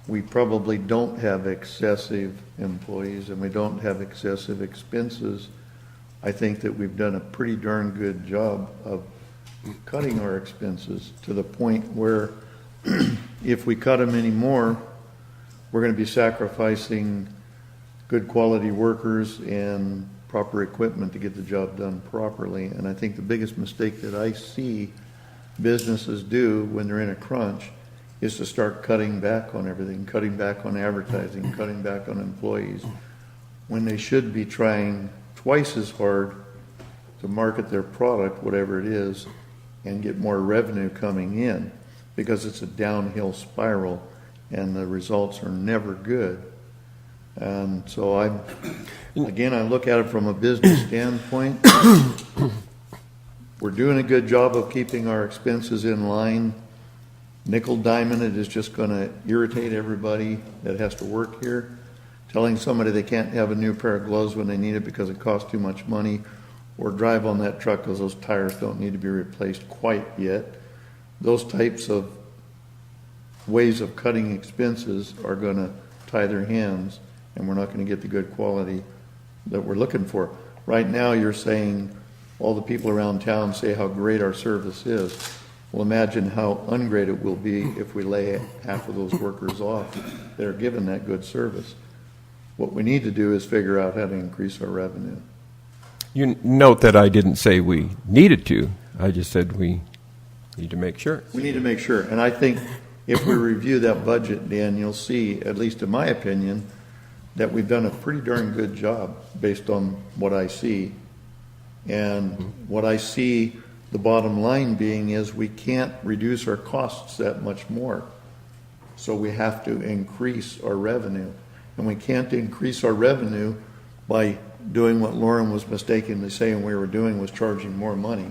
we probably don't have excessive employees and we don't have excessive expenses. I think that we've done a pretty darn good job of cutting our expenses to the point where if we cut them anymore, we're going to be sacrificing good quality workers and proper equipment to get the job done properly. And I think the biggest mistake that I see businesses do when they're in a crunch is to start cutting back on everything, cutting back on advertising, cutting back on employees, when they should be trying twice as hard to market their product, whatever it is, and get more revenue coming in, because it's a downhill spiral and the results are never good. And so I look at it from a business standpoint. We're doing a good job of keeping our expenses in line. Nickel diming it is just going to irritate everybody that has to work here. Telling somebody they can't have a new pair of gloves when they need it because it costs too much money, or drive on that truck because those tires don't need to be replaced quite yet. Those types of ways of cutting expenses are going to tie their hands, and we're not going to get the good quality that we're looking for. Right now you're saying all the people around town say how great our service is. Well, imagine how ungreat it will be if we lay half of those workers off that are given that good service. What we need to do is figure out how to increase our revenue. You note that I didn't say we needed to. I just said we need to make sure. We need to make sure, and I think if we review that budget, Dan, you'll see, at least in my opinion, that we've done a pretty darn good job based on what I see. And what I see, the bottom line being is we can't reduce our costs that much more. So we have to increase our revenue. And we can't increase our revenue by doing what Lauren was mistakenly saying we were doing, was charging more money.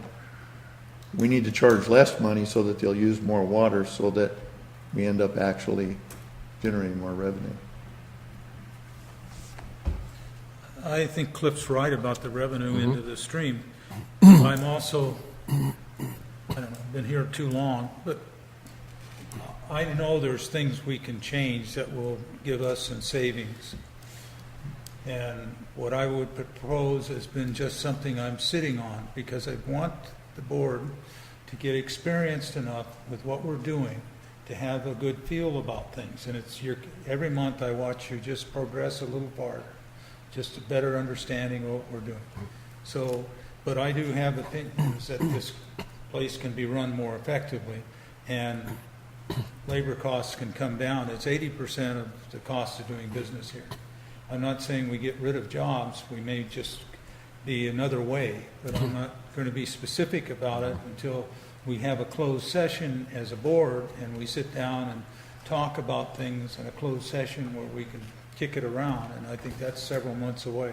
We need to charge less money so that they'll use more water so that we end up actually generating more revenue. I think Cliff's right about the revenue into the stream. I'm also, I don't know, been here too long, but I know there's things we can change that will give us some savings. And what I would propose has been just something I'm sitting on, because I want the board to get experienced enough with what we're doing to have a good feel about things. And it's every month I watch you just progress a little farther, just a better understanding of what we're doing. So, but I do have opinions that this place can be run more effectively, and labor costs can come down. It's 80% of the cost of doing business here. I'm not saying we get rid of jobs. We may just be another way, but I'm not going to be specific about it until we have a closed session as a board and we sit down and talk about things in a closed session where we can kick it around, and I think that's several months away.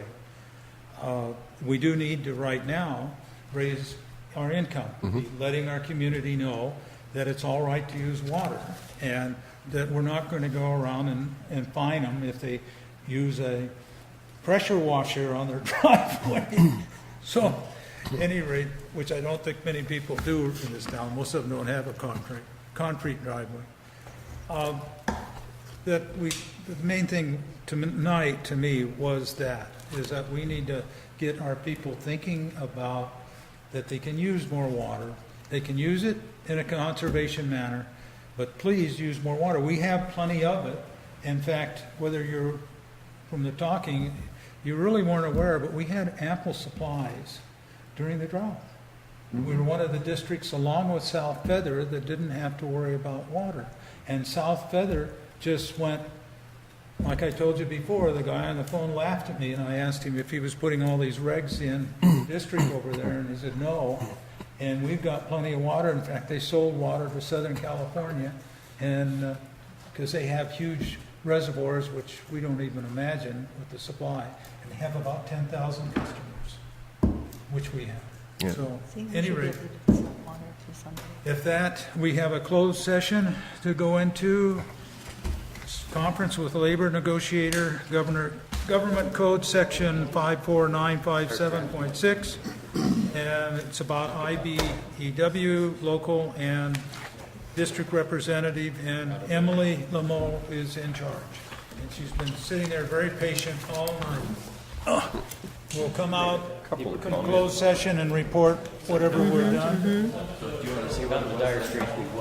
We do need to right now raise our income, letting our community know that it's all right to use water, and that we're not going to go around and fine them if they use a pressure washer on their driveway. So, at any rate, which I don't think many people do in this town, most of them don't have a concrete driveway. The main thing tonight to me is that we need to get our people thinking about that they can use more water. They can use it in a conservation manner, but please use more water. We have plenty of it. In fact, whether you're from the talking, you really weren't aware, but we had ample supplies during the drought. We were one of the districts, along with South Feather, that didn't have to worry about water. And South Feather just went, like I told you before, the guy on the phone laughed at me, and I asked him if he was putting all these regs in the district over there, and he said no. And we've got plenty of water. In fact, they sold water to Southern California, and because they have huge reservoirs, which we don't even imagine with the supply. And they have about 10,000 customers, which we have. Yeah. So, any rate, if that, we have a closed session to go into. Conference with labor negotiator, Government Code Section 54957.6, and it's about IBEW, local and district representative, and Emily Memo is in charge. And she's been sitting there very patient all night. We'll come out, closed session, and report whatever we're done. Do you want to see what the dire straits we've